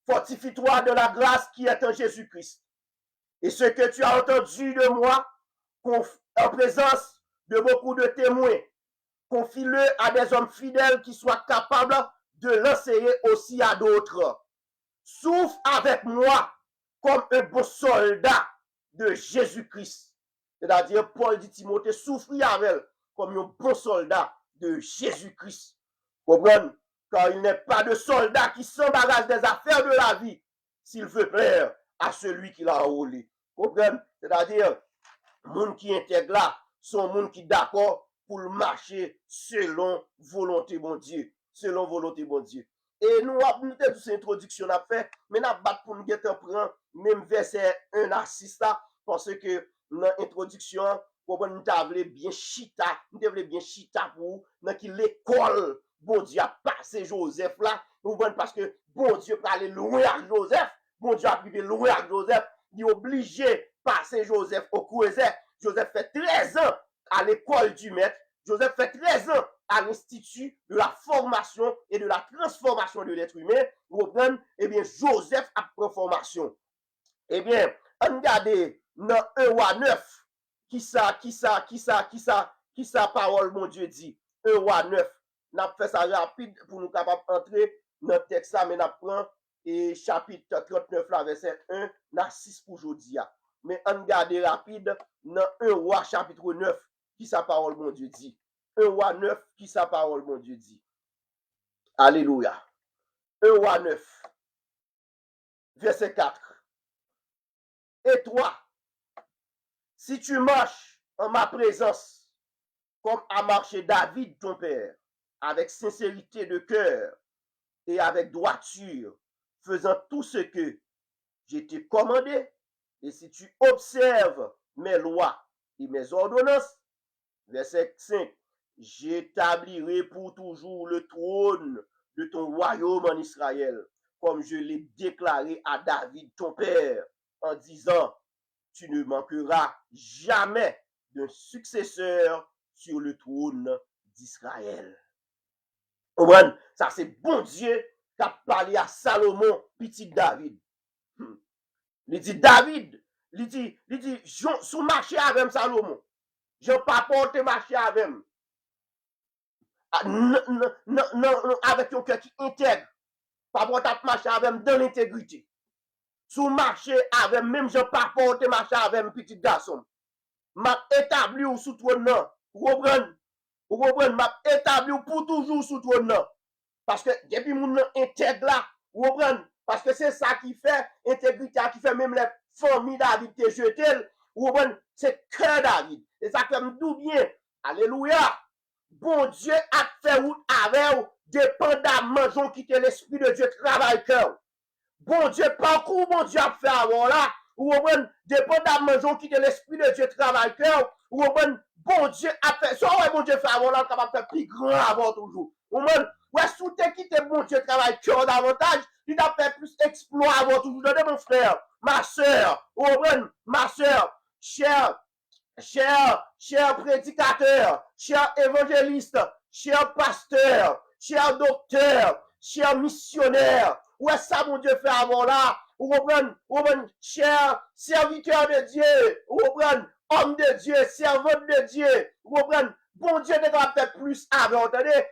fortifie-toi de la grâce qui est en Jésus-Christ. Et ce que tu as entendu de moi, en présence de beaucoup de témoins, confie-le à des hommes fidèles qui soient capables de l'enseigner aussi à d'autres. Souffre avec moi comme un bon soldat de Jésus-Christ. C'est-à-dire, Paul dit Timothée, souffrit avec elle comme un bon soldat de Jésus-Christ. Comprenez? Car il n'est pas de soldat qui s'embarrasse des affaires de la vie s'il veut plaire à celui qui l'a enrôlé. Comprenez? C'est-à-dire, monde qui intègre là, sont monde qui d'accord pour marcher selon volonté bon Dieu. Selon volonté bon Dieu. Et nous avons toute cette introduction à faire, mais nous avons pour nous prendre même verset 1 à 6 là, parce que dans l'introduction, nous avons bien chita, pour l'école, bon Dieu a passé Joseph là, parce que bon Dieu peut aller loin avec Joseph, bon Dieu a privé loin avec Joseph, il est obligé de passer Joseph au croisé. Joseph fait 13 ans à l'école du maître, Joseph fait 13 ans à l'institut de la formation et de la transformation de l'être humain. Vous comprenez? Eh bien, Joseph a pris formation. Eh bien, on regarde dans 1 roi 9, qui ça, parole, mon Dieu dit. 1 roi 9. N'a fait ça rapide pour nous capables d'entrer dans le texte, mais n'a prend et chapitre 39, là, verset 1, n'a 6 pour aujourd'hui. Mais on regarde rapide dans 1 roi chapitre 9, qui sa parole, mon Dieu dit. 1 roi 9, qui sa parole, mon Dieu dit. Alléluia. 1 roi 9, verset 4. Et toi, si tu marches en ma présence, comme a marché David, ton père, avec sincérité de cœur et avec droiture, faisant tout ce que je t'ai commandé, et si tu observes mes lois et mes ordonnances, verset 5, j'établirai pour toujours le trône de ton royaume en Israël, comme je l'ai déclaré à David, ton père, en disant, tu ne manqueras jamais d'un successeur sur le trône d'Israël. Ça, c'est bon Dieu qui a parlé à Salomon, petit David. Il dit, David, il dit, sous marché avec Salomon, je ne pas porter marché avec avec un cœur qui intègre, pas porter marché avec dans l'intégrité. Sous marché avec même je pas porter marché avec un petit garçon. M'a établi ou sous trône. Vous comprenez? M'a établi pour toujours sous trône. Parce que depuis mon intègre là, vous comprenez? Parce que c'est ça qui fait intégrité, qui fait même les familles David qui jeté. Ou bon, c'est cœur David. Et ça fait tout bien. Alléluia. Bon Dieu a fait route avec vous, dépendamment de quitter l'Esprit de Dieu travaille cœur. Bon Dieu, parcours, bon Dieu a fait avant là. Ou bon, dépendamment de gens qui l'Esprit de Dieu travaille cœur. Ou bon Dieu a fait. Soit ouais, bon Dieu fait avant là, capable de faire plus grand avant toujours. Ou bon, ouais, sous te quitter bon Dieu travaille cœur davantage, il a fait plus exploit avant toujours. Donnez mon frère, ma soeur, ou bon, ma soeur, cher prédicateur, cher évangéliste, cher pasteur, cher docteur, cher missionnaire. Où est ça, mon Dieu, fait avant là? Ou cher serviteur de Dieu, ou homme de Dieu, servante de Dieu, ou bon Dieu ne doit faire plus avant, entendez?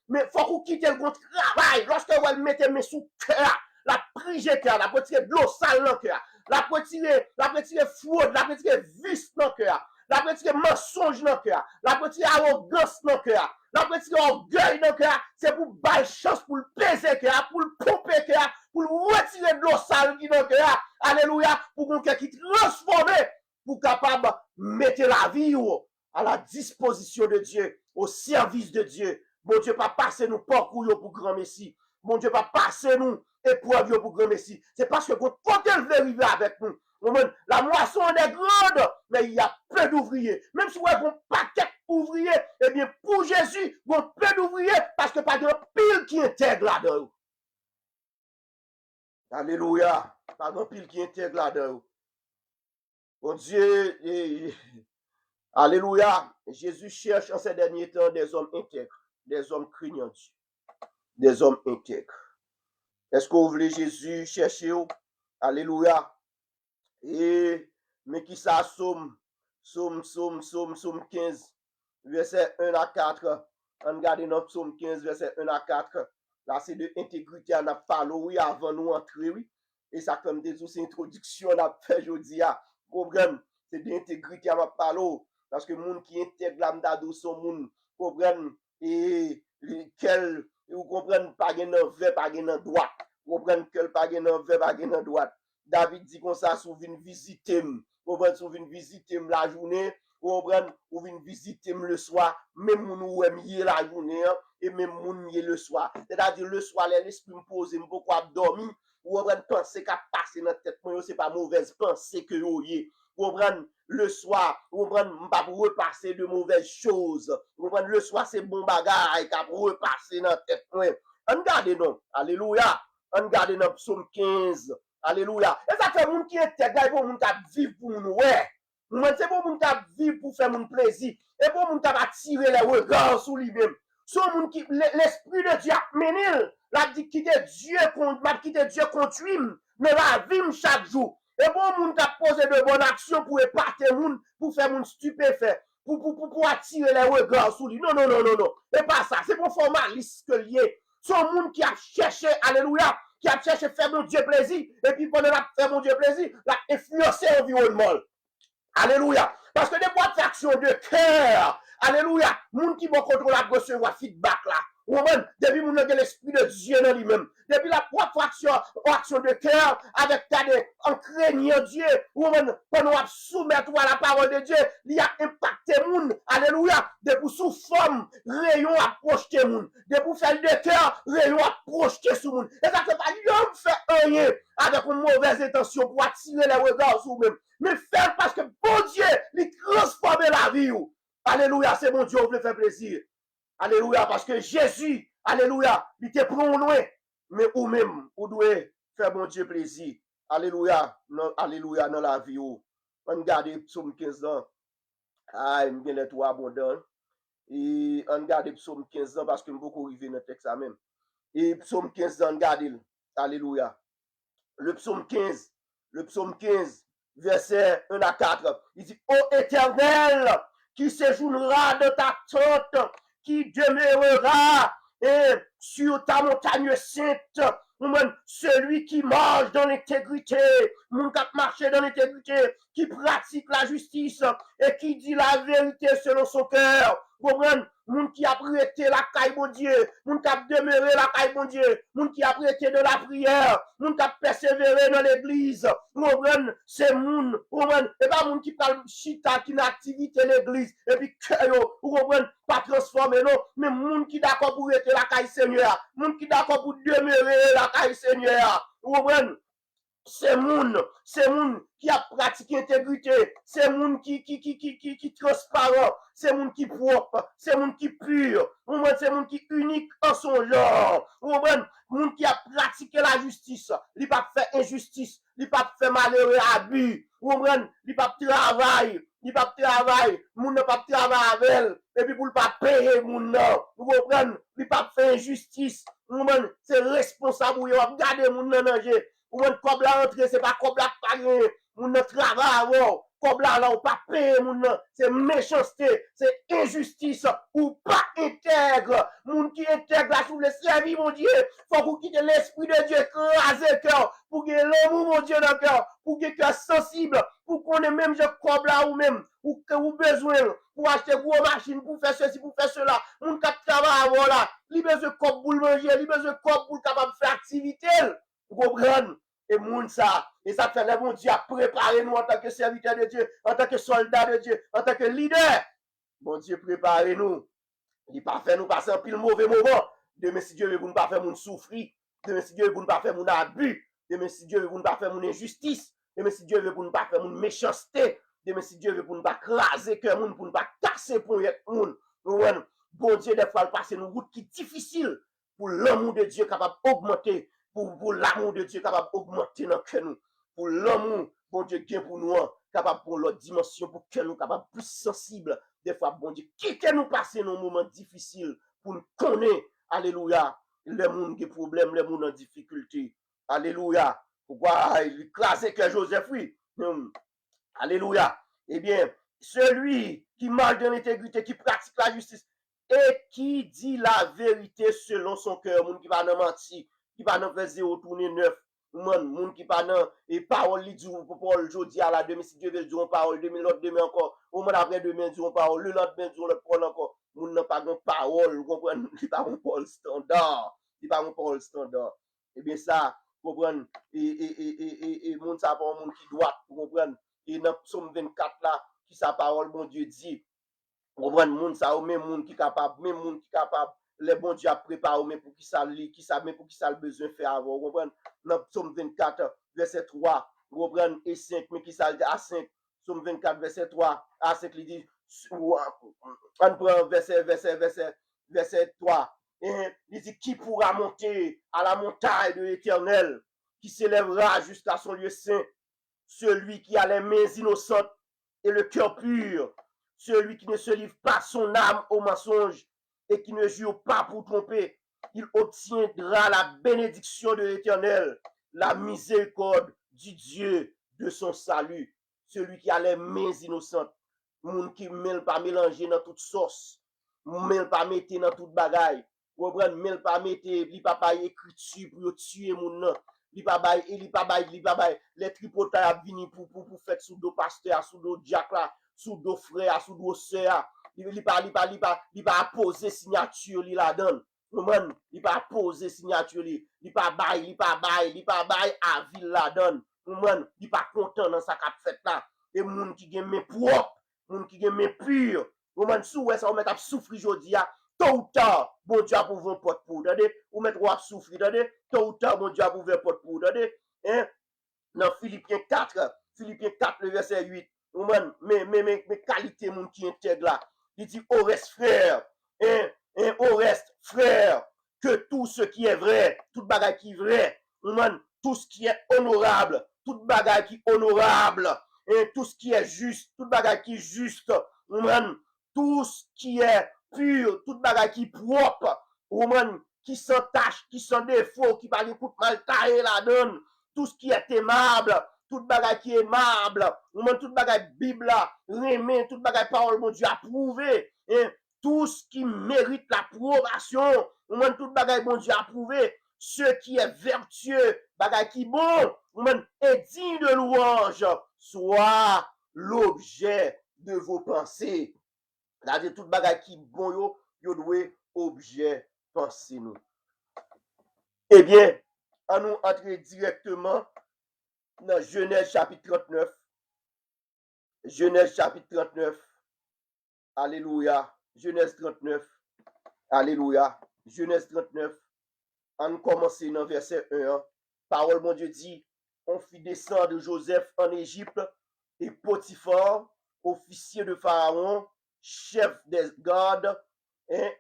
Mais il faut qu'on quitte le bon travail. Lorsque vous mettez mes sous cœur, la prière cœur, la retirer de l'eau sale dans le cœur, la retirer fraude, la retirer vice dans le cœur, la retirer mensonge dans le cœur, la retirer arrogance dans le cœur, la retirer orgueil dans le cœur, c'est pour bailler chance, pour le peser le cœur, pour le pomper le cœur, pour le retirer de l'eau sale qui dans le cœur. Alléluia, pour qu'on qui transforme, pour capable de mettre la vie à la disposition de Dieu, au service de Dieu. Bon Dieu, pas passer nous parcours pour grand Messie. Bon Dieu, pas passer nous épreuve pour grand Messie. C'est parce que quand elle veut arriver avec nous, la moisson est grande, mais il y a peu d'ouvriers. Même si vous avez un paquet d'ouvriers, eh bien, pour Jésus, vous avez peu d'ouvriers parce que pas de pile qui intègre là-dedans. Alléluia. Pas de pile qui intègre là-dedans. Bon Dieu, alléluia. Jésus cherche en ces derniers temps des hommes intègres, des hommes craignants Dieu, des hommes intègres. Est-ce que vous voulez Jésus chercher? Alléluia. Et, mais qui ça, Somme 15, verset 1 à 4. On regarde notre Somme 15, verset 1 à 4. Là, c'est de intégrité, on a parlé, oui, avant nous entrer, oui. Et ça, comme des autres introductions, on a fait aujourd'hui, comprendre, c'est d'intégrité, on a parlé, parce que les gens qui intègrent l'amdado sont gens, comprendre, et lesquels, vous comprenez, pas de verbe, pas de droite, comprendre que pas de verbe, pas de droite. David dit comme ça, si vous venez visiter, vous venez visiter la journée, vous venez visiter le soir, même nous aimiez la journée, et même nous le soir. C'est-à-dire le soir, l'esprit me pose, me beaucoup dormir, vous penser qu'à passer dans la tête, c'est pas mauvaise pensée que vous avez. Vous le soir, vous pas repasser de mauvaises choses. Vous le soir, c'est bon bagage, qu'à repasser dans la tête. On garde non, alléluia. On garde dans Psaume 15. Alléluia. Et ça fait moun qui intègre, il faut moun t'a vivre pour nous, ouais. C'est pour moun t'a vivre pour faire mon plaisir. Et pour moun t'a attirer les regards sur lui-même. Son moun qui, l'esprit de Dieu a mené, la dit quitter Dieu, quitter Dieu conduit, mais la vie chaque jour. Et pour moun t'a posé de bonnes actions pour éparter moun, pour faire moun stupéfait, pour attirer les regards sur lui. Non. Et pas ça. C'est pour formaliste que lié. Son moun qui a cherché, alléluia, qui a cherché faire mon Dieu plaisir, et puis pendant la faire mon Dieu plaisir, la influencer l'environnement. Alléluia. Parce que des fois, action de cœur, alléluia, moun qui va contrôler la recevoir feedback là. Depuis mon l'esprit de Dieu dans lui-même, depuis la propre action de cœur, avec ta en craignant Dieu, pendant à soumettre à la parole de Dieu, il a impacté moun, alléluia, depuis sous forme, rayon à projeter moun, depuis faire de cœur, rayon à projeter sous moun. Et ça fait pas l'homme fait rien avec une mauvaise intention pour attirer les regards sur vous-même, mais faire parce que bon Dieu, il transforme la vie. Alléluia, c'est bon Dieu, vous voulez faire plaisir. Alléluia, parce que Jésus, alléluia, il te prend loin, mais ou même, vous devez faire bon Dieu plaisir. Alléluia, non, alléluia, dans la vie. On regarde Psaume 15 ans. Ah, il me les trois abondants. Et on regarde Psaume 15 ans parce que je beaucoup arrivé dans le texte même. Et Psaume 15 ans, regardez. Alléluia. Le psaume 15, verset 1 à 4. Il dit, ô Éternel, qui séjournera de ta tente, qui demeurera sur ta montagne sainte, celui qui marche dans l'intégrité, mon cap marcher dans l'intégrité, qui pratique la justice et qui dit la vérité selon son cœur, Comprenez? Moun qui a prêté la caille bon Dieu, moun qui a demeuré la caille bon Dieu, moun qui a prêté de la prière, moun qui a persévéré dans l'église. Comprenez? C'est moun, comprenez? Et pas moun qui parle chita qui n'a activité l'église et puis vous comprenez? Pas transformé non, mais moun qui d'accord pour être la caille Seigneur, moun qui d'accord pour demeurer la caille Seigneur. Vous comprenez? C'est moun qui a pratiqué intégrité, c'est moun qui transparent, c'est moun qui propre, c'est moun qui pur, c'est moun qui unique en son genre, moun qui a pratiqué la justice, il pas fait injustice, il pas fait malheureux abus, il pas travail, moun ne pas travail avec elle, et puis pour pas payer moun non, vous comprenez, il pas fait injustice, c'est responsable, vous regardez moun nan danger. Ou même comme la rentrée, c'est pas comme la paye, moun nan travail, comme là, ou pas paye, moun nan, c'est méchanceté, c'est injustice, ou pas intègre, moun qui intègre là, sous le servir, mon Dieu, faut vous quitter l'esprit de Dieu, craser cœur, pour que l'amour, mon Dieu, dans le cœur, pour que cœur sensible, pour qu'on ait même, je comme là, ou même, ou que vous besoin, pour acheter gros machine, pour faire ceci, pour faire cela, moun qui travaille, voilà, li besoin de corps pour le manger, li besoin de corps pour capable faire activité, vous comprenez? Et moun ça, et ça fait le bon Dieu à préparer nous en tant que serviteur de Dieu, en tant que soldat de Dieu, en tant que leader. Bon Dieu, préparez-nous. Il pas fait nous passer un pile mauvais moment. Demain, si Dieu veut nous pas faire moun souffrir. Demain, si Dieu veut nous pas faire moun abus. Demain, si Dieu veut nous pas faire moun injustice. Demain, si Dieu veut nous pas faire moun méchanceté. Demain, si Dieu veut nous pas craser cœur moun, pour nous pas casser pour être moun. Bon Dieu, des fois, il passe une route qui est difficile pour l'amour de Dieu capable d'augmenter. Pour l'amour de Dieu capable d'augmenter dans cœur nous. Pour l'amour, bon Dieu, qui est pour nous, capable pour l'autre dimension, pour que nous capable plus sensible. Des fois, bon Dieu, quittez nous passer nos moments difficiles pour nous connaître, alléluia, les monde qui ont des problèmes, les monde en difficulté. Alléluia. Pourquoi il écrasait que Joseph, oui. Alléluia. Eh bien, celui qui marche dans l'intégrité, qui pratique la justice et qui dit la vérité selon son cœur, monde qui va nous mentir, qui va nous faire zéro tourner neuf, moun qui va nous et parole li dit pour Paul jodi à la demain si Dieu veut dire une parole demain l'autre demain encore au moins après demain dire une parole le lendemain dire l'autre parole encore moun n'a pas de parole vous comprenez il pas un parole standard il pas un parole standard et bien ça vous comprenez et moun ça pas moun qui doit vous comprenez et dans psaume 24 là qui sa parole bon Dieu dit vous comprenez moun ça même moun qui capable les bons Dieu a préparé mais pour qui ça mais pour qui ça le besoin faire avant vous comprenez dans psaume 24 verset 3 vous comprenez et 5 mais qui ça à 5 psaume 24 verset 3 à 5 il dit on prend verset 3 et il dit qui pourra monter à la montagne de l'Éternel qui s'élèvera jusqu'à son lieu saint celui qui a les mains innocentes et le cœur pur celui qui ne se livre pas son âme au mensonge et qui ne jure pas pour tromper, il obtiendra la bénédiction de l'Éternel, la miséricorde du Dieu de son salut. Celui qui a les mains innocentes, moun qui ne pas mélanger dans toute sauce, mêle pas mettre dans toute bagaille, mêle pas mettre, li pas bail écriture pour tuer moun nan, li pas bail, les tripotailles a vini pour faire sous dos pasteur, sous dos diacre là, sous dos frère, sous dos sœur. Il pas poser signature li la donne il pas poser signature il pas bail à ville la donne il pas content dans sa cap fait là et moun qui gen men propre moun qui gen men pur sou ça ou met à souffrir jodi a tôt ou tard bon Dieu pour ouvrir porte pour attendez ou mettre ou souffrir attendez tôt ou tard bon Dieu pour ouvrir porte pour attendez hein dans Philippiens 4 le verset 8 mais qualité moun qui intègre là il dit au reste frère au reste frère que tout ce qui est vrai tout bagage qui est vrai tout ce qui est honorable tout bagage qui est honorable et tout ce qui est juste tout bagage qui est juste tout ce qui est pur tout bagage qui est propre qui sans tache qui sans défaut qui pas de coup mal taillé la donne tout ce qui est aimable tout bagage qui est aimable, tout bagage Bible, remet, tout bagage parole mon Dieu approuvé, tout ce qui mérite l'approbation, tout bagage mon Dieu approuvé, ce qui est vertueux, bagage qui bon, et digne de louange, soit l'objet de vos pensées. C'est-à-dire tout bagay qui bon yo doit objet penser nous. Eh bien, on nous entre directement dans Genèse chapitre 39. Genèse chapitre 39. Alléluia. Genèse 39. Alléluia. Genèse 39. On commence dans verset 1. Parole, mon Dieu dit, on fit descendre Joseph en Égypte et Potiphar, officier de Pharaon, chef des gardes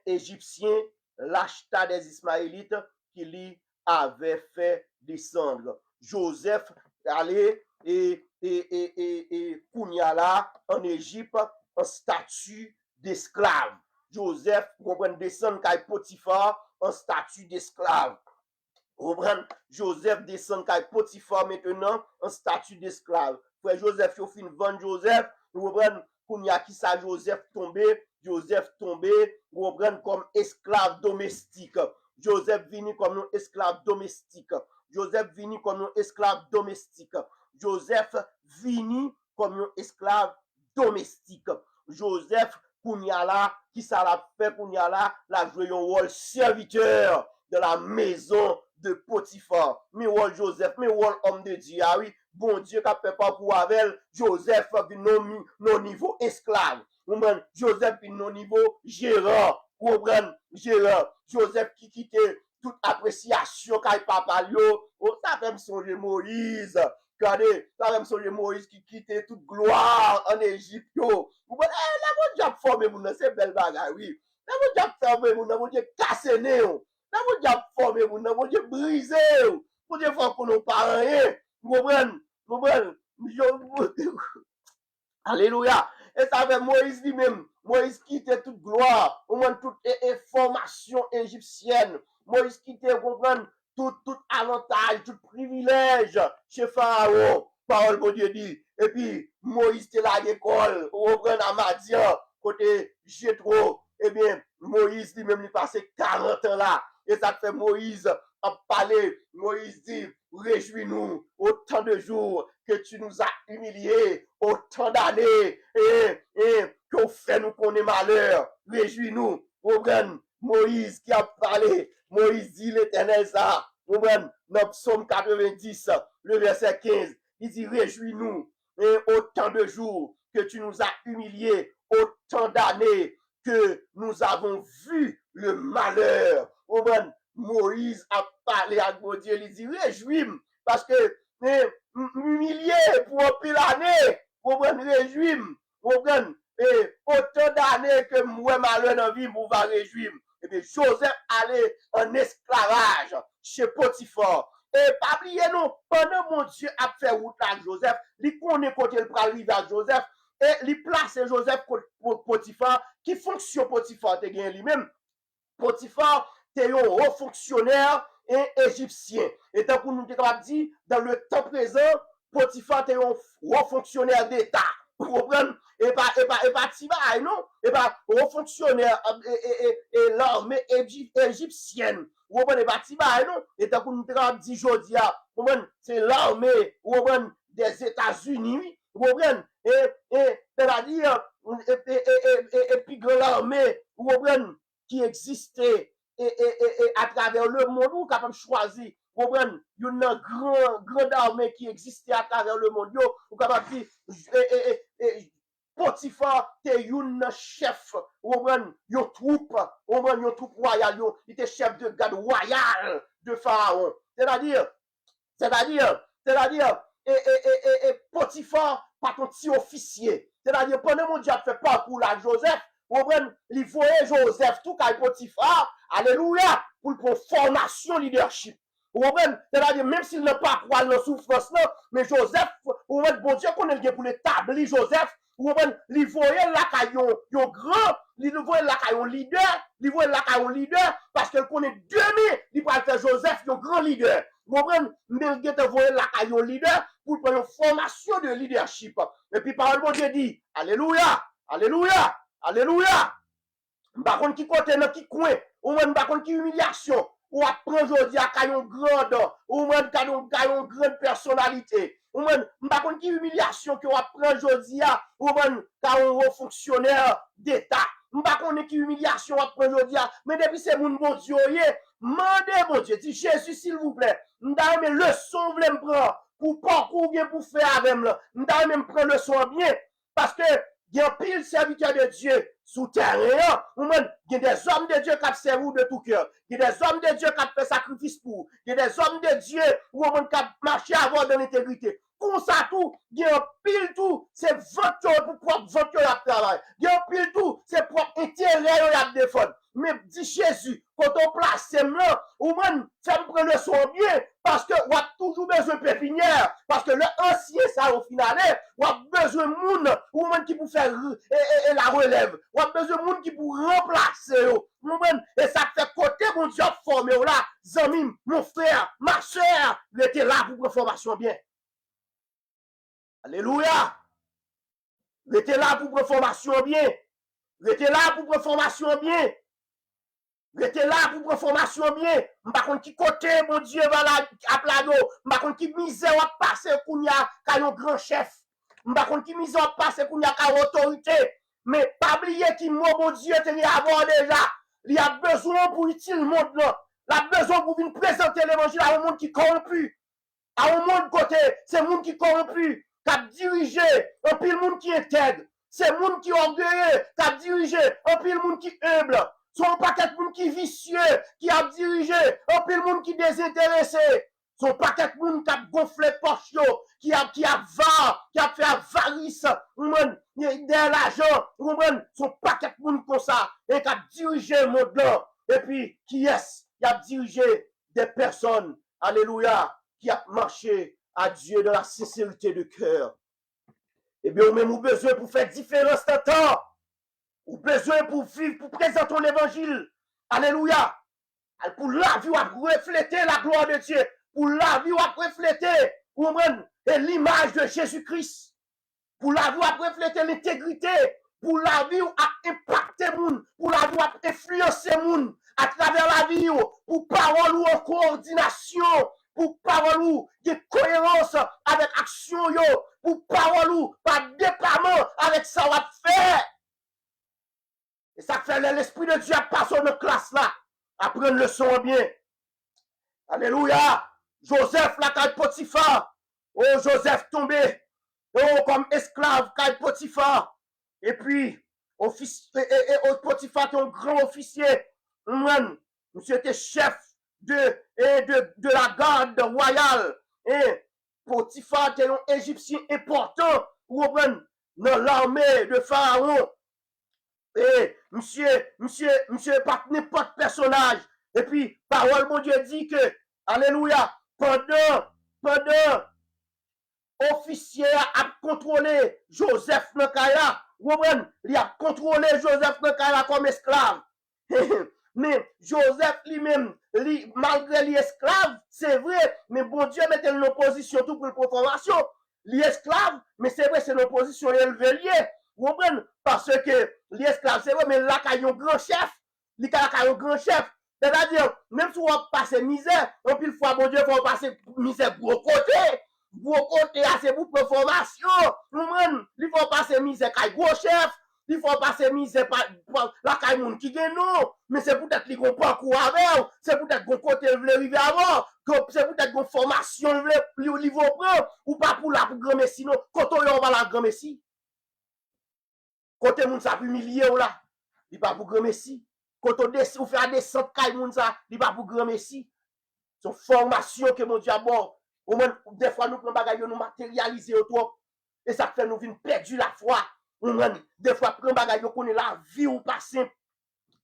égyptiens, l'acheta des Ismaélites qui lui avait fait descendre. Joseph allait et Kounyala en Égypte en statut d'esclave. Joseph, vous comprenez, descend kay Potiphar en statut d'esclave. Vous comprenez, Joseph descend kay Potiphar maintenant en statut d'esclave. Frère Joseph, il fin vendre Joseph, vous comprenez, Kounya qui sa Joseph tombé, vous comprenez, comme esclave domestique. Joseph vini comme un esclave domestique. Joseph vini comme un esclave domestique. Joseph vini comme un esclave domestique. Joseph Kounyala, qui ça l'a fait Kounyala, la joué un rôle serviteur de la maison de Potiphar. Mais rôle Joseph, mais rôle homme de Dieu, ah oui, bon Dieu qui a fait pas pour avec Joseph non niveau esclave. Joseph non niveau gérant. Gérant. Joseph qui quittait toute appréciation qu'a papa yo. Ça fait me songer Moïse. Regardez, ça même songer Moïse qui quittait toute gloire en Égypte. Vous voyez, la bonne diable formé moun, c'est belle bagaille, oui. La bonne diable formé moun, la bonne diable cassé né. La bonne diable formé moun, la bonne diable brisé. Pour dire qu'on n'a pas rien. Vous comprenez? Alléluia. Et ça fait Moïse lui-même. Moïse quittait toute gloire, au moins toute information égyptienne. Moïse quittait, comprendre, tout avantage, tout privilège chez Pharaon. Parole de Dieu dit. Et puis, Moïse était là à l'école, au reprend à Madian, côté Jétro. Eh bien, Moïse lui-même, il passait 40 ans là. Et ça fait Moïse a parlé. Moïse dit, réjouis-nous autant de jours que tu nous as humiliés, autant d'années, et qu'on fait nous qu'on est malheur. Réjouis-nous. Moïse qui a parlé. Moïse dit l'Éternel ça. Dans Psaume 90, le verset 15, il dit réjouis-nous et autant de jours que tu nous as humiliés, autant d'années que nous avons vu le malheur. Moïse a parlé à Dieu, il dit réjouis-moi parce que humilié pour un pile année, réjouis-moi, et autant d'années que moi malheur dans la vie, vous va réjouir. Et bien, Joseph allait en esclavage chez Potiphar. Et pas oublier non, pendant mon Dieu a fait route avec Joseph, il connaît côté le arriver à Joseph, et il place Joseph pour Potiphar, qui fonction Potiphar te gagne lui-même. Potiphar, t'es un haut fonctionnaire égyptien. Et tant qu'on nous dit, dans le temps présent, Potiphar t'es un haut fonctionnaire d'État. Vous comprenez? Et pas Tibaï, non? Et pas haut fonctionnaire et l'armée égyptienne. Vous comprenez? Pas Tibaï, non? Et tant qu'on nous dit Jodia, vous comprenez? C'est l'armée, vous comprenez, des États-Unis. Vous comprenez? Et c'est-à-dire, et puis l'armée, vous comprenez, qui existait et à travers le monde, vous capable de choisir. Vous comprenez? Il y a une grande armée qui existait à travers le monde. Vous capable de dire, Potiphar était un chef, vous comprenez? Une troupe, vous comprenez? Une troupe royale, il était chef de garde royal de Pharaon. C'est-à-dire, et Potiphar, pas ton petit officier. C'est-à-dire, pendant mon Dieu a fait parcours là, Joseph, vous comprenez? Il voyait Joseph, tout comme Potiphar, alléluia, pour formation leadership. Vous comprenez? C'est-à-dire, même s'il n'a pas croire dans la souffrance, là, mais Joseph, vous comprenez, bon Dieu qu'on est pour l'établir Joseph, vous comprenez? Il voyait là qu'il y a un grand, il voyait là qu'il y a un leader, il voyait là qu'il y a un leader, parce qu'il connaît demi, il peut faire Joseph, un grand leader. Vous comprenez? Mais il voyait là qu'il y a un leader pour faire une formation de leadership. Et puis, parole de Dieu dit, alléluia, alléluia, alléluia. Par contre, qui côté, qui coin, ou même par contre, qui humiliation. ou apprend aujourd'hui à une grande, ou même à une grande personnalité. Ou même, m'pa konn qui humiliation que ou apprend aujourd'hui à, ou même à un haut fonctionnaire d'État. M'pa konn qui humiliation ou apprend aujourd'hui à, mais depuis c'est mon bon Dieu, mandez mon Dieu, dis Jésus s'il vous plaît, m'da mes leçons vle m'prendre pour parcours bien pour faire avec moi. M'da même prendre leçon bien parce que il y a pile serviteur de Dieu sous terre, ou même, il y a des hommes de Dieu qui servent de tout cœur. Il y a des hommes de Dieu qui fait sacrifice pour. Il y a des hommes de Dieu où on qui marcher avant dans l'intégrité. Comme ça tout, il y a pile tout, c'est votre pour propre votre à travail. Il y a pile tout, c'est propre intérêt à défendre. Mais dit Jésus, quand on place ces là, ou même, ça me prend le son bien, parce que on a toujours besoin de pépinière, parce que le ancien, ça au final, on a besoin de monde, ou même qui pour faire la relève, on a besoin de monde qui pour remplacer, et ça fait côté mon Dieu formé là, Zamim, mon frère, ma soeur, il était là pour prendre formation bien. Alléluia. Il était là pour prendre formation bien. Il était là pour prendre formation bien. Il était là pour prendre formation bien. Par contre, qui côté, mon Dieu, va la à plano. Par contre, qui misère va passer qu'on y a un grand chef. Par contre, qui misère va passer qu'on y a une autorité. Mais pas oublier qui, mon Dieu, tenait à avoir déjà. Il a besoin pour utile le monde là. Il a besoin pour venir présenter l'évangile à un monde qui corrompu. À un monde côté, c'est un monde qui corrompu. Qui a dirigé, un pile monde qui intègre. C'est un monde qui orgueilleux, qui a dirigé, un pile monde qui humble. Son paquet de monde qui vicieux, qui a dirigé, un pile monde qui désintéressé. Son paquet de monde qui a gonflé poche, qui a fait avarice, de l'argent, son paquet de monde comme ça, et qui a dirigé le monde là. Et puis, qui est-ce qui a dirigé des personnes, alléluia, qui a marché à Dieu dans la sincérité de cœur. Eh bien, même ou besoin pour faire différence de temps. Ou besoin pour vivre, pour présenter l'évangile. Alléluia. Pour la vie, ou refléter la gloire de Dieu. Pour la vie, ou refléter l'image de Jésus-Christ. Pour la vie, ou refléter l'intégrité. Pour la vie, ou impacter les gens. Pour la vie, ou influencer les gens à travers la vie. Pour parole ou en coordination. Pour parole ou de cohérence avec action. Pour parole ou par déploiement avec ça, on va faire. Et ça fait l'esprit de Dieu passe dans notre classe là. Apprendre le son bien. Alléluia. Joseph, la caille Potiphar. Oh, Joseph tombé. Oh, comme esclave, caille Potiphar. Et puis, Potiphar, qui est un grand officier. Monsieur était chef de la garde royale. Et Potiphar était un Égyptien important. Dans l'armée de Pharaon. Et monsieur, pas n'importe personnage. Et puis, parole, mon Dieu dit que, alléluia, pendant officier a contrôlé Joseph Nakaya, il a contrôlé Joseph Nakaya comme esclave. Mais Joseph lui-même, malgré l'esclave, c'est vrai, mais bon Dieu mettait une opposition tout pour la formation. L'esclave, mais c'est vrai, c'est une opposition élevée. Vous comprenez? Parce que l'esclave, c'est vrai, mais là, il y a un grand chef. Il y a un grand chef. C'est-à-dire, même si on passe misère, on peut fois, bon Dieu, il faut passer misère pour côté. Pour côté, c'est pour formation. Vous comprenez? Il faut passer misère avec gros chef. Il faut passer misère par la caille qui gagne non. Mais c'est peut-être qu'ils n'ont pas cours avec. C'est peut-être qu'on côté veut arriver avant. C'est peut-être qu'on formation veut niveau prendre. Ou pas pour la pour grand messie. Non, quand on va la grand messie. Côté moun sa humilié ou là, il pas pour grand messie. Quand on fait descendre kay moun sa, il pas pour grand messie. Son formation que mon Dieu a bon. Au moins des fois nous prend bagay nous matérialiser trop et ça fait nous vinn perdre la foi. Des fois prend bagay yo connaît la vie ou pas simple.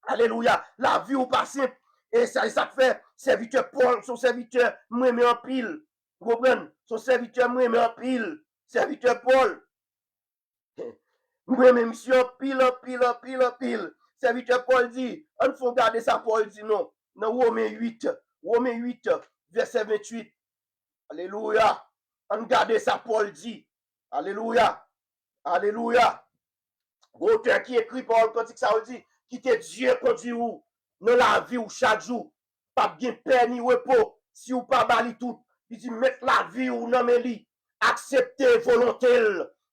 Alléluia, la vie ou pas simple. Et ça fait serviteur Paul, son serviteur moi en pile. Vous comprenez? Son serviteur moi en pile. Serviteur Paul. Moi-même, monsieur, pile. Serviteur Paul dit, on faut garder ça, Paul dit non. Dans Romains 8, verset 28. Alléluia. On garde ça, Paul dit. Alléluia. Auteur qui écrit Paul, quand ça dit, quittez Dieu conduit où, dans la vie ou chaque jour. pas bien paix ni repos, si ou pas bali tout, il dit mettre la vie ou non mais li, accepter volonté,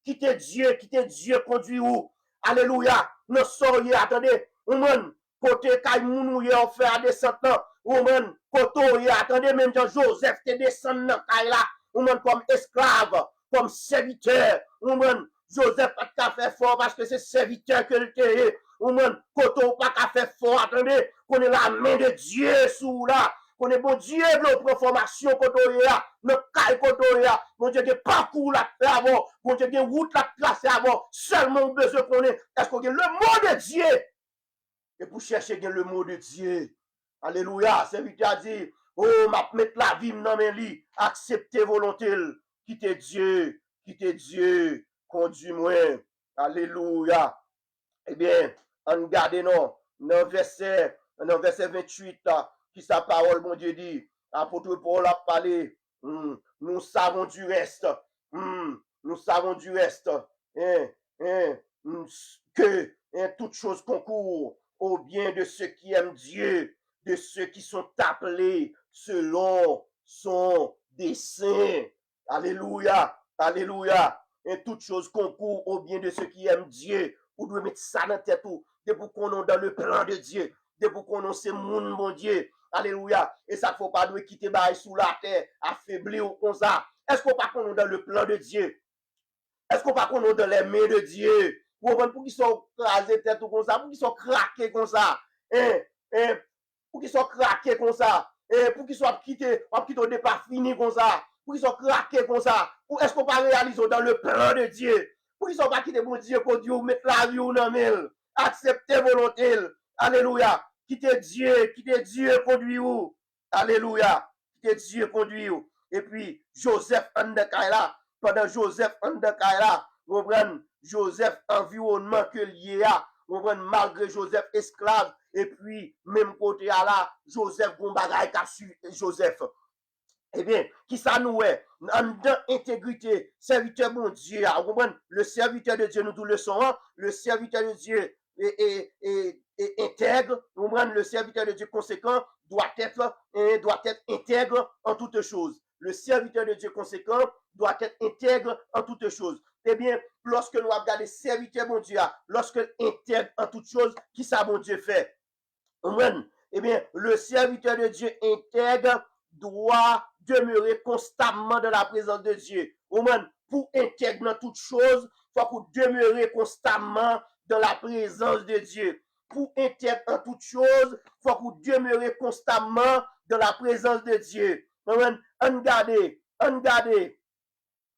quitter Dieu conduit ou, alléluia, non soyez, attendez, ou même, côté kay moun ou fait à descendre, ou même, côté, attendez, même Jean Joseph te descend dans kay là, ou même comme esclave, comme serviteur, ou même, Joseph pas qu'à faire fort parce que c'est serviteur que le te, ou même, côté ou pas qu'à faire fort, attendez, qu'on est la main de Dieu sous là, qu'on est bon Dieu de notre formation côté là, notre caille côté là, bon Dieu de parcours là avant, bon Dieu de route là tracée avant, seulement besoin qu'on est qu'on a le mot de Dieu. Et pour chercher le mot de Dieu. Alléluia, serviteur a dit, oh, m'a mettre la vie dans mes lits, accepter volonté, quitter Dieu, conduis-moi. Alléluia. Eh bien, on garde non, dans verset 28, qui sa parole, mon Dieu dit, apôtre Paul a parlé, nous savons du reste, nous savons du reste, que toute chose concourt au bien de ceux qui aiment Dieu, de ceux qui sont appelés selon son dessein. Alléluia, alléluia. Et toute chose concourt au bien de ceux qui aiment Dieu. Vous devez mettre ça dans la tête. Depuis qu'on est dans le plan de Dieu. Depuis qu'on est ce monde, mon Dieu. Alléluia. Et ça ne faut pas nous quitter sous la terre, affaiblir ou comme ça. Est-ce qu'on pas qu'on est dans le plan de Dieu? Est-ce qu'on pas qu'on est dans les mains de Dieu? Pour qu'ils soient crasés tête ou comme ça, pour qu'ils soient craqués comme ça. Pour qu'ils soient craqués comme ça. Pour qu'ils soient quittés au départ fini comme ça. Pour qu'ils soient craqués comme ça. Ou est-ce qu'on pas réaliser dans le plan de Dieu? Pour qu'ils soient pas quittés pour Dieu, pour Dieu mettre la vie ou non, accepter volonté. Alléluia. Quitter Dieu, conduit où? Alléluia. Quitter Dieu, conduit où? Et puis, Joseph Andekaila, pendant Joseph Andekaila, vous comprenez, Joseph environnement que lié à, vous comprenez, malgré Joseph esclave, et puis, même côté à là, Joseph Gombagaï qu'a su Joseph. Eh bien, qui ça nous est? En intégrité, serviteur mon Dieu, vous comprenez, le serviteur de Dieu, nous tous le sommes, le serviteur de Dieu est intègre, vous comprenez, le serviteur de Dieu conséquent doit être intègre en toutes choses. Le serviteur de Dieu conséquent doit être intègre en toutes choses. Eh bien, lorsque nous regardons le serviteur mon Dieu, lorsque intègre en toutes choses, qui ça mon Dieu fait? Eh bien, le serviteur de Dieu intègre doit demeurer constamment dans la présence de Dieu. Pour intègre dans toutes choses, il faut qu'on demeure constamment dans la présence de Dieu. Pour intègre en toutes choses, il faut qu'on demeure constamment dans la présence de Dieu. On garde.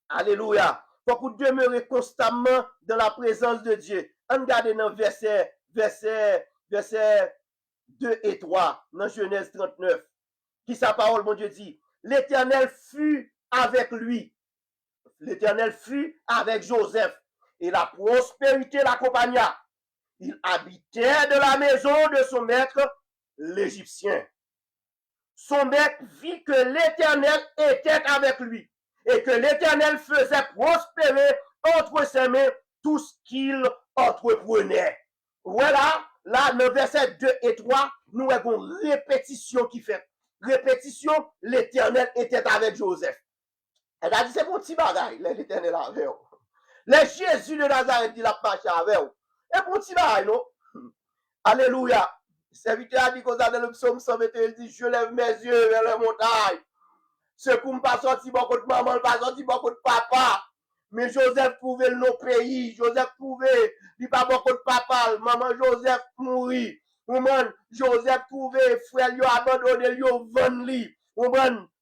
Alléluia. Il faut qu'on demeure constamment dans la présence de Dieu. On garde dans verset 2 et 3, dans Genèse 39. Qui sa parole, mon Dieu dit, l'Éternel fut avec lui. L'Éternel fut avec Joseph. Et la prospérité l'accompagna. Il habitait de la maison de son maître, l'Égyptien. Son maître vit que l'Éternel était avec lui et que l'Éternel faisait prospérer entre ses mains tout ce qu'il entreprenait. Voilà, là, dans verset 2 et 3, nous avons une répétition qui fait. Répétition, l'Éternel était avec Joseph. Elle a dit, c'est mon petit bagage, l'Éternel avec vous. Le Jésus de Nazareth dit la marche avec vous. Et mon petit bagage, non? Alléluia. Le serviteur a dit comme ça dans le psaume 121, il dit, je lève mes yeux vers la montagne. Ce coup pas sorti beaucoup de maman, pas sorti beaucoup de papa. Mais Joseph trouvait le pays. Joseph trouvait, il pas beaucoup de papa. Maman Joseph mourit. Joseph trouvait, frère, il a abandonné, il a vendu.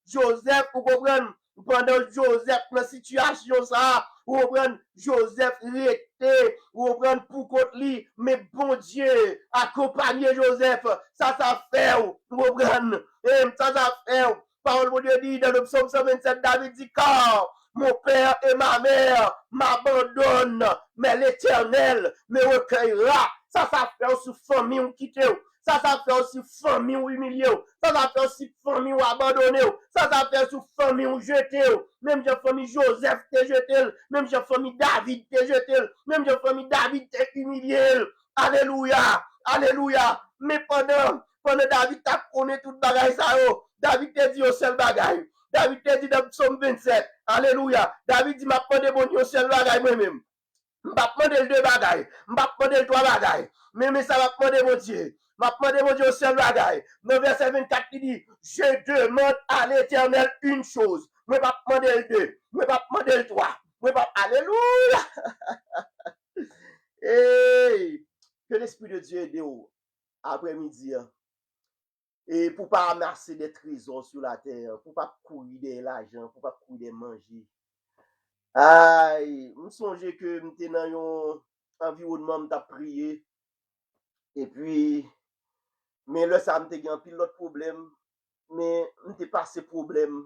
Joseph, vous comprenez, pendant Joseph, dans la situation, ça, vous comprenez, Joseph était, vous comprenez, pour contre lui, mais bon Dieu, accompagner Joseph, ça fait, vous comprenez, ça fait, parole de Dieu dit dans le psaume 127, David dit, car mon père et ma mère m'abandonnent, mais l'Éternel me recueillera. Ça fait aussi famille qui quitte. Ça fait aussi famille humiliée. Ça fait aussi famille abandonnée. Ça fait aussi famille jetée. Même j'ai famille Joseph te jeté. Même j'ai famille David te jeté. Même j'ai famille David te humilié. Alléluia. Alléluia. Mais pendant pendant David t'a connaît tout bagay ça yo. David te dit au seul bagay. David te dit dans Psaume 27. Alléluia. David dit m'a demandé bon Dieu seul bagay moi-même. M'a demandé deux bagay. M'a demandé trois bagay. Mais ça m'a demandé mon Dieu. M'a demandé mon Dieu au seul bagay. Dans verset 24 il dit je demande à l'Éternel une chose. Mais pas demander le deux. Mais pas demander le trois. Mais pas alléluia. Hey, que l'Esprit de Dieu aide vous après-midi. Et pour pas amasser des trésors sur la terre, pour pas courir de l'argent, pour pas courir de manger. Aïe, me songe que m'étais dans un environnement m't'a prié et puis mais là ça m'était un pile l'autre problème mais m'était passé problème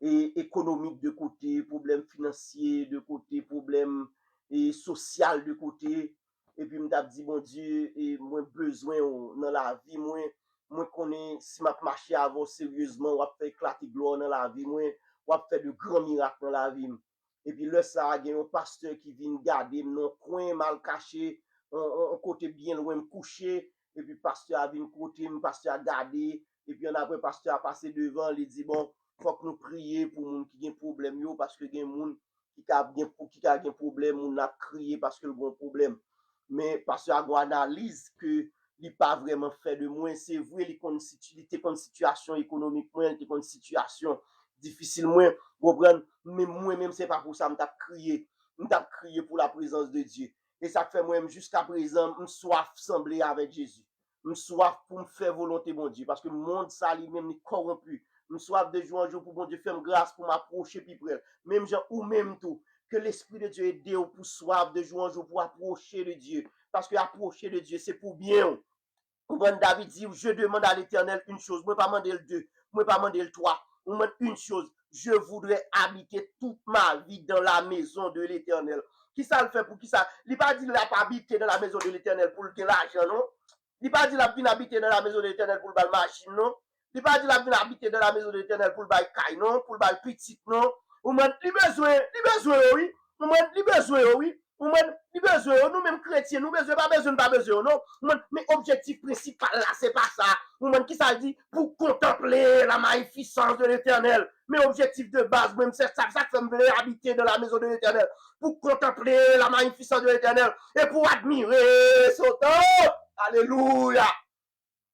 et économique de côté, problème financier de côté, problème et social de côté et puis m't'a dit bon Dieu et moins besoin dans la vie moi connais si m'a marché avant sérieusement ou faire éclater gloire dans la vie moi ou faire de grands miracles dans la vie. Et puis là ça il y a un pasteur qui vient garder mon coin mal caché un côté bien loin me coucher et puis pasteur a vient côté me pasteur a garder et puis après pasteur a passé devant il dit bon faut que nous prier pour moun qui a problème yo parce que gen moun qui a gen problème moun a crié parce que le bon problème mais pasteur a analyse que il pas vraiment fait de moins c'est vrai il était une situation économique moins il était une situation difficile moins comprendre mais moi même c'est pas pour ça m't'a crié pour la présence de Dieu et ça fait moi jusqu'à présent me soif sembler avec Jésus me soif pour me faire volonté mon Dieu parce que le monde ça lui-même est corrompu me soif de jour en jour pour mon Dieu faire grâce pour m'approcher plus près même gens ou même tout que l'Esprit de Dieu aide pour soif de jour en jour pour approcher de Dieu parce que approcher de Dieu c'est pour bien. David dit je demande à l'Éternel une chose, moi pas demander le deux, moi pas demander le trois, on demande une chose, je voudrais habiter toute ma vie dans la maison de l'Éternel. Qui ça le fait pour qui ça? Il pas dit il n'a pas habité dans la maison de l'Éternel pour le l'argent non. Il pas dit il a bien habité dans la maison de l'Éternel pour le machine non. Il pas dit il a bien habité dans la maison de l'Éternel pour le caille non, pour le petit non. On demande il besoin oui, on demande il besoin oui. Nous besoin nous même chrétiens nous besoin pas besoin non mais objectif principal là c'est pas ça nous qui ça dit pour contempler la magnificence de l'Éternel mais objectif de base même c'est ça fait me habiter dans la maison de l'Éternel pour contempler la magnificence de l'Éternel et pour admirer son temps alléluia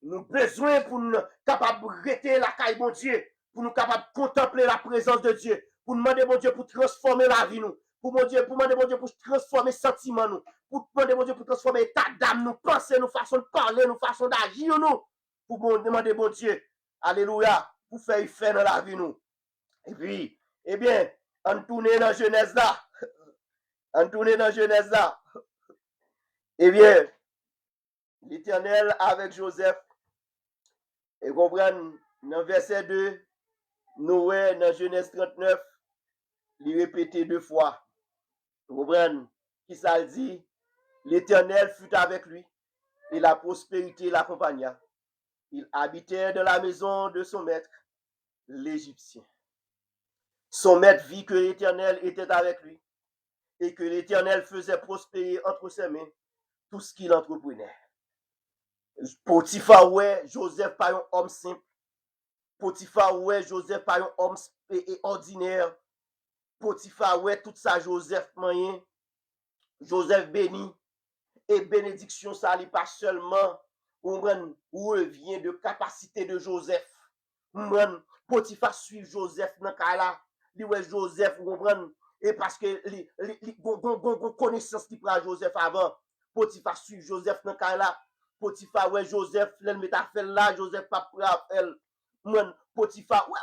nous besoin pour nous capable rester la caille bon Dieu pour nous capable contempler la présence de Dieu pour demander bon Dieu pour transformer la vie nous pour demander mon Dieu pour transformer sentiment nous, pour demander mon Dieu pour transformer état d'âme nous, penser nous, façon de parler nous, façon d'agir nous, pour demander mon Dieu, alléluia, pour faire dans la vie nous. Et puis, eh bien, on tourne dans Genèse là, eh bien, l'Éternel avec Joseph, et comprendre, dans verset 2, nous voyons dans Genèse 39, il répétait deux fois. Vous comprenez? Qui ça dit? L'Éternel fut avec lui et la prospérité l'accompagna. Il habitait dans la maison de son maître, l'Égyptien. Son maître vit que l'Éternel était avec lui et que l'Éternel faisait prospérer entre ses mains tout ce qu'il entreprenait. Potiphar, ouais, Joseph pas un homme simple. Potiphar, ouais, Joseph pas un homme ordinaire. Potiphar, ouais, tout ça, Joseph moyen, Joseph béni, et bénédiction, ça n'est pas seulement, où revient de capacité de Joseph. Potiphar suit Joseph dans cas là, lui ouais Joseph, et parce que connaissance qui prend Joseph avant, Potiphar suit Joseph dans cas là, Potiphar ouais Joseph, l'elle met à faire là, Joseph pas prêt elle. Potiphar ouais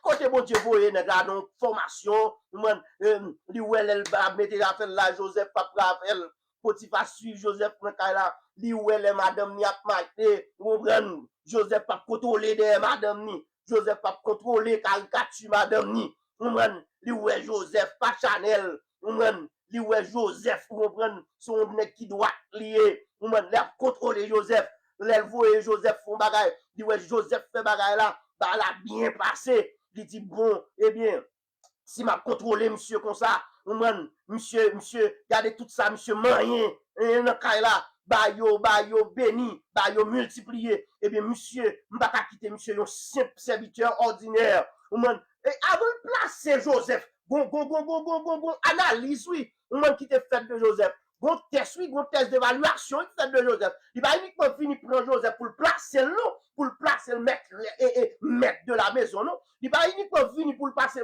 côté bon Dieu voyez nèg la non formation li ouais elle mettre à faire là Joseph pas elle Potiphar suit Joseph dans là li ouais les madame ni a marqué comprendre Joseph pas contrôler des madame ni Joseph pas contrôler caricature madame ni comprendre li ouais Joseph pas Chanel comprendre li ouais Joseph comprendre son nèg qui doit lié comprendre la contrôler Joseph l'elle voyait Joseph font bagay dit ouais Joseph fait bagay là bah là bien passé il dit bon eh bien si m'a contrôlé monsieur comme ça monsieur regardez tout ça monsieur moyen dans cas là ba yo béni, ba yo multiplié. Eh bien, monsieur, m'pa ka quitter monsieur un simple serviteur ordinaire. Et avant de placer Joseph, bon, analyse, oui, on qui te fait de Joseph. Bon test, oui, bon test d'évaluation qui fait de Joseph. Il va uniquement finir prendre Joseph pour le placer, non, pour le placer, le maître, et maître de la maison, non. Il va uniquement venir pour le placer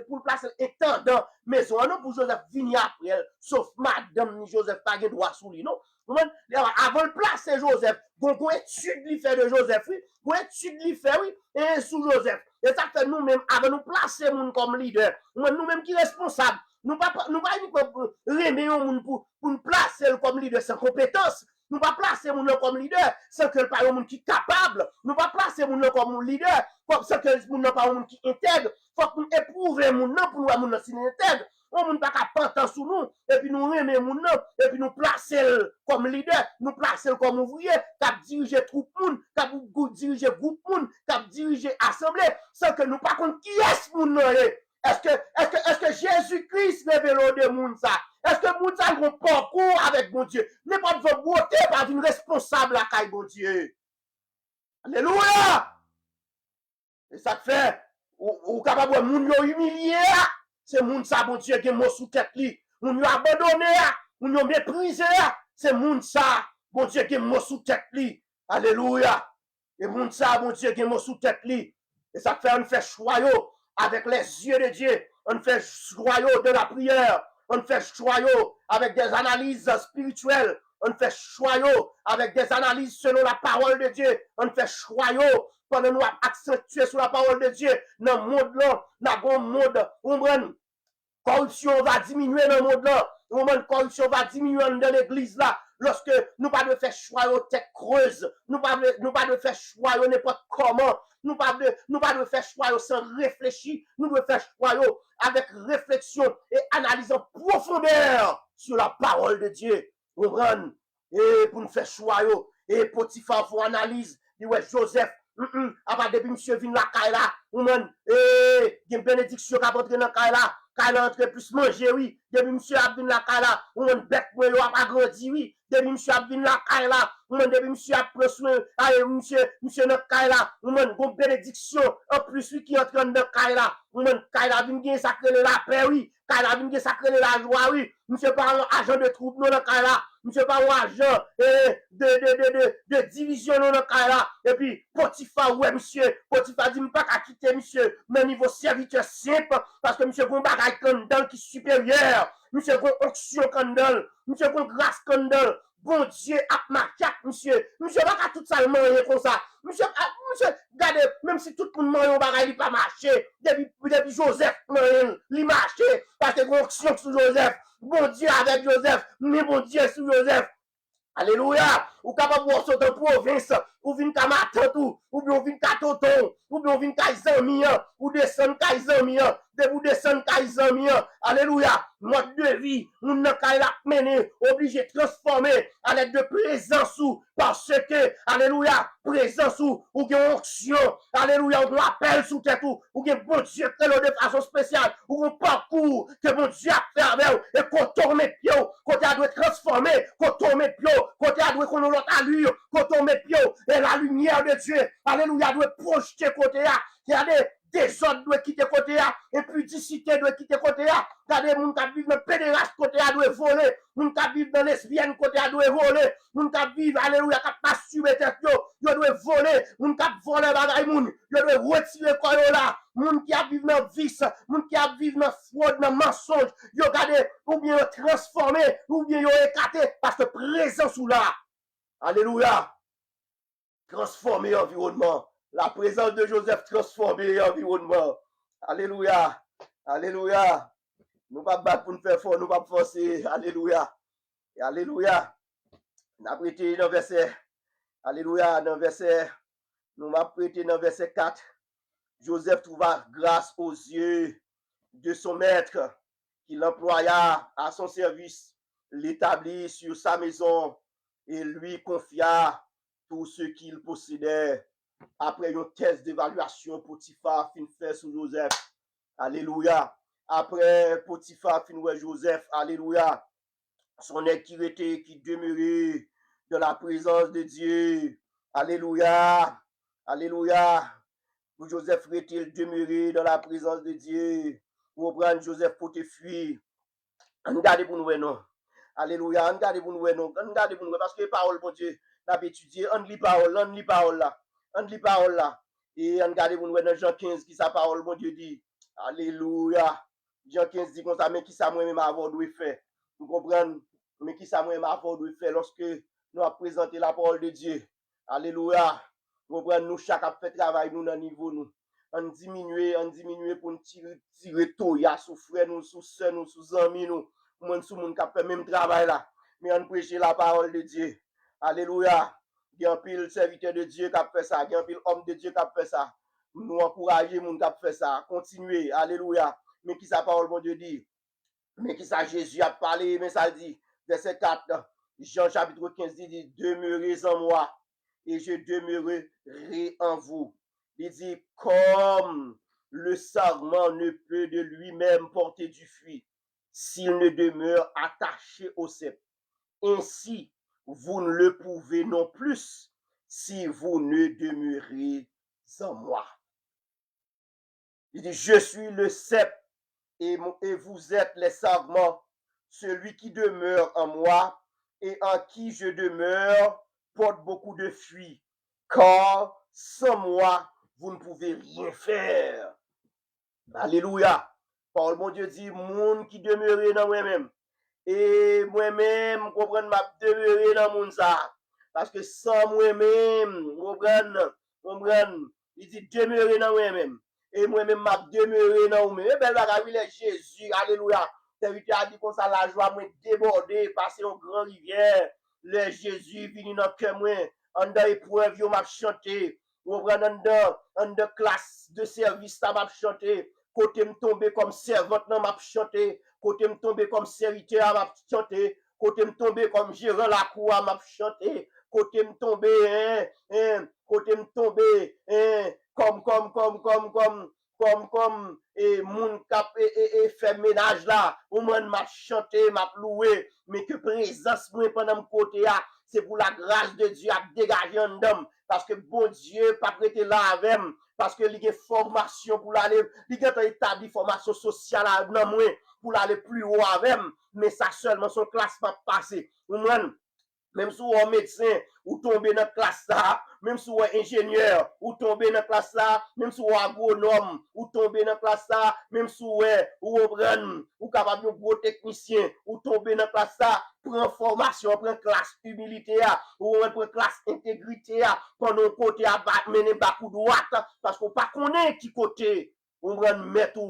intendant maison, non, pour Joseph venir après elle. Sauf madame ni Joseph, pas de droit sous lui, non. Avant de placer Joseph, bon étude lui fait de Joseph, oui, bon étude lui fait, oui, et sous Joseph. Et ça fait nous-mêmes, avant de nous placer moun comme leader, nous-mêmes qui responsables, nous pas uniquement remettre moun pour nous placer comme leader sans compétence. Nous pas placer moun comme leader sans que le pas un monde qui capable. Nous pas placer moun comme leader sans que moun pas un monde qui intègre. Faut que nous éprouver moun pour nous moun si intègre. On moun pas capable sous nous et puis nous remettre moun et puis nous placer comme leader, nous placer comme ouvrier, qui diriger troupe moun, qui diriger groupe moun, qui diriger assemblée sans que nous pas compte qui est moun. Est-ce que Jésus-Christ révèle de moun ça? Est-ce que moun ça a un parcours avec mon Dieu? N'est pas de beauté par une responsable à caille mon Dieu. Alléluia! Et ça fait, ou capable de moun yo humilié, c'est moun ça, mon Dieu, qui est mort sous tête li. Moun yo abandonné, moun yo méprisé, c'est moun ça, mon Dieu, qui est mort sous tête li. Alléluia! Et moun ça, mon Dieu, qui est mort sous tête li. Et ça fait, on fait choix avec les yeux de Dieu. On fait choix de la prière. On fait choix avec des analyses spirituelles. On fait choix avec des analyses selon la parole de Dieu. On fait choix pendant nous accentuer sur la parole de Dieu. Dans le monde là, dans le monde, corruption va diminuer dans le monde là. La corruption va diminuer dans l'église là. Lorsque nous pas de faire choix aux têtes creuses, nous pas de faire choix n'importe comment, nous pas de faire choix sans réfléchir, nous devons faire choix avec réflexion et analyse en profondeur sur la parole de Dieu. Et pour nous faire choix et Potiphar faut analyse, dit ouais Joseph, après depuis monsieur vient la caille là, il y a une bénédiction qui a rentré dans la caille là. Quand entre plus manger, oui. Depuis monsieur a venu la caille là, on bête pour a grandi, oui. Depuis monsieur a venu la caille là, depuis monsieur a pris soin, monsieur notre caille là, on une bénédiction, en plus, oui, qui entre dans la caille là, caille là, vient gagner sacré la paix, oui. Caille là, vient gagner sacré la joie, oui. Monsieur pas un agent de troupe, non, la caille là. Monsieur pas un agent de division, non, la caille là. Et puis, Potiphar, ouais, monsieur, Potiphar dit, pas qu'à quitter, monsieur, mais niveau serviteur simple, parce que monsieur, bon bagage candle qui est supérieur. Monsieur, bon onction candle. Monsieur, bon grâce candle. Bon Dieu, à ma carte, monsieur. Monsieur, pas qu'à tout ça, manger comme ça. Monsieur, regardez, même si tout le monde mange un bagage, il pas marché. Depuis Joseph, il marché. Parce que bon onction sur Joseph. Bon Dieu avec Joseph. Mais bon Dieu sur Joseph. Alléluia. Ou capable de sortir de province, ou vin ka matin tout, ou bien vin ka tonton, ou bien vin ka zami, ou descend ka zami, de vous descend ka zami. Alléluia. Mode de vie, nous n'a ka la mener, obligé de transformer à l'aide de présence ou parce que alléluia, présence ou gen onction, alléluia, on appelle sous tête ou gen bon Dieu que de façon spéciale, ou un parcours que bon Dieu a fait avec et qu'on tourne pied, côté a doit transformer, qu'on tourne pied, côté a doit qu'on l'autre allure, qu'on tourne pied et la lumière de Dieu, alléluia, doit projeter côté a, regardez désordre doit quitter côté A, impudicité doit quitter côté A. Regardez, moun ka vivre dans pédéraste côté A doit voler, moun ka vivre dans lesbienne côté A doit voler, moun ka vivre, alléluia, ka masturber tête yo doit voler, moun ka voler bagay moun, yo doit retirer quoi là, moun qui a vivre dans vice, moun qui a vivre dans fraude, dans mensonge, yo regardez, ou bien yo transformer, ou bien yo écarter, parce que présence ou là, alléluia, transformer l'environnement. La présence de Joseph transformé l'environnement. Alléluia. Alléluia. Nous ne pas battre pour nous faire fort, nous ne pas forcer. Alléluia. Et alléluia. Nous avons prêté dans verset. Alléluia. Dans verset. Nous avons prêté dans verset 4. Joseph trouva grâce aux yeux de son maître, qui l'employa à son service, l'établit sur sa maison et lui confia tout ce qu'il possédait. Après un test d'évaluation, Potiphar fin fait sur Joseph. Alléluia. Après Potiphar fin ouais Joseph. Alléluia. Son équité qui demeurait de la présence de Dieu. Alléluia. Alléluia. Pour Joseph est-il demeuré dans la présence de Dieu. Pour prendre Joseph pour te fuir. Regardez pour nous, non. Alléluia. Regardez pour nous, non. Regardez pour nous, parce que parole, bon Dieu, n'a pas étudié. On lit parole là. On lit parole là. Et regardez pour nous, dans Jean 15, qui sa parole, bon Dieu dit. Alléluia. Jean 15 dit comme ça, mais qui ça moi-même avoir dû faire. Vous comprenez? Mais qui ça moi-même avoir dû faire lorsque nous avons présenté la parole de Dieu. Alléluia. Vous comprenez? Nous, chaque a fait travail, nous, dans le niveau, nous. On diminue pour nous tirer tout. Il y a sous frère, nous, sous soeur, nous, sous amis, nous. Nous, sous monde qui fait même travail là. Mais on prêche la parole de Dieu. Alléluia. Il y a un pile serviteur de Dieu qui a fait ça. Il y a un pile homme de Dieu qui a fait ça. Nous encourager les gens qui a fait ça. Continuez. Alléluia. Mais qui sa parole, bon Dieu dit? Mais qui ça Jésus a parlé? Mais ça dit, verset 4, Jean chapitre 15 dit, demeurez en moi et je demeurerai en vous. Il dit, comme le sarment ne peut de lui-même porter du fruit s'il ne demeure attaché au cep. Ainsi, vous ne le pouvez non plus si vous ne demeurez en moi. Il dit, je suis le cep et vous êtes les sarments. Celui qui demeure en moi et en qui je demeure porte beaucoup de fruits, car sans moi, vous ne pouvez rien faire. Alléluia. Paul, mon Dieu, dit, monde qui demeure dans moi-même. Et moi-même, comprendre, m'a demeuré dans mon ça. Parce que sans moi-même, comprendre, il dit, demeurer dans moi-même. Et moi-même, m'a demeuré dans moi-même. Et bien, là, Jésus, alléluia. Serviteur a dit qu'on ça, la joie, moi, débordé, passer en grande rivière. Le Jésus, venu dans le cœur, moi, en dans épreuve, yo m'a chanté. Ou en de classe de service, ça m'a chanté. Côté me tomber comme servante, non, m'a chanté. Côté me tomber comme serviteur, m'a chanté. Côté me tomber comme gérant la cour, m'a chanté. Côté me tomber, côté me tomber, comme et moun kap et fait ménage là, ou moun m'a chanté, m'a loué, mais que présence moi pendant côté là, c'est pour la grâce de Dieu à dégager un homme parce que bon Dieu pas prêté là avec parce que il y a formation pour aller, il y a établi formation sociale dans moi pour aller plus haut avec, mais ça seulement son classe pas passé. Même si vous êtes médecin, ou tombez dans la classe ça, même si vous êtes ingénieur, ou tombez dans la classe ça, même si vous êtes agronome, ou tombez dans la classe ça, même si vous êtes capable de gros technicien, ou tombez dans la classe ça, prends formation, prends classe humilité, ou prends classe intégrité, pendant côté à mener beaucoup droite, parce qu'on pas connaît qui côté, on va mettre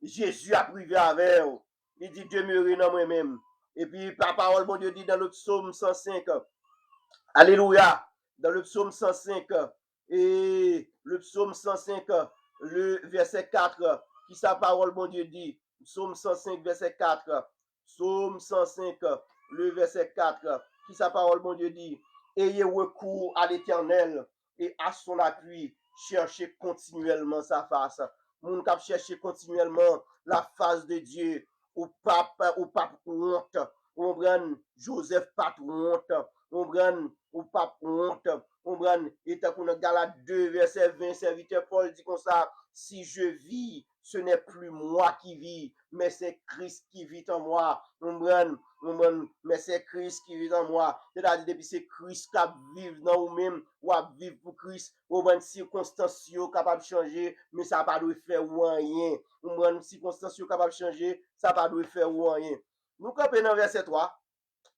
Jésus a privé avec vous. Il dit demeurer dans moi-même. Et puis, la parole, bon Dieu dit dans le psaume 105, alléluia, dans le psaume 105, et le psaume 105, le verset 4, qui sa parole, bon Dieu dit, psaume 105, verset 4, psaume 105, le verset 4, qui sa parole, bon Dieu dit, ayez recours à l'Éternel et à son appui, cherchez continuellement sa face. Moun kap chercher continuellement la face de Dieu. Ou pape honte, on prend Joseph pas honte, on prend ou pape honte, on prend et tant qu'on a Galates 2 verset 20, serviteur Paul dit comme ça, si je vis, ce n'est plus moi qui vis, mais c'est Christ qui vit en moi. On prend, mais c'est Christ qui vit en moi. C'est-à-dire depuis c'est Christ qui vit dans nous-mêmes, ou à vivre pour Christ, ou prend circonstances capable de changer, mais ça pas de faire rien. On prend circonstances capable de changer, ça pas de faire rien. Nous camper dans verset 3.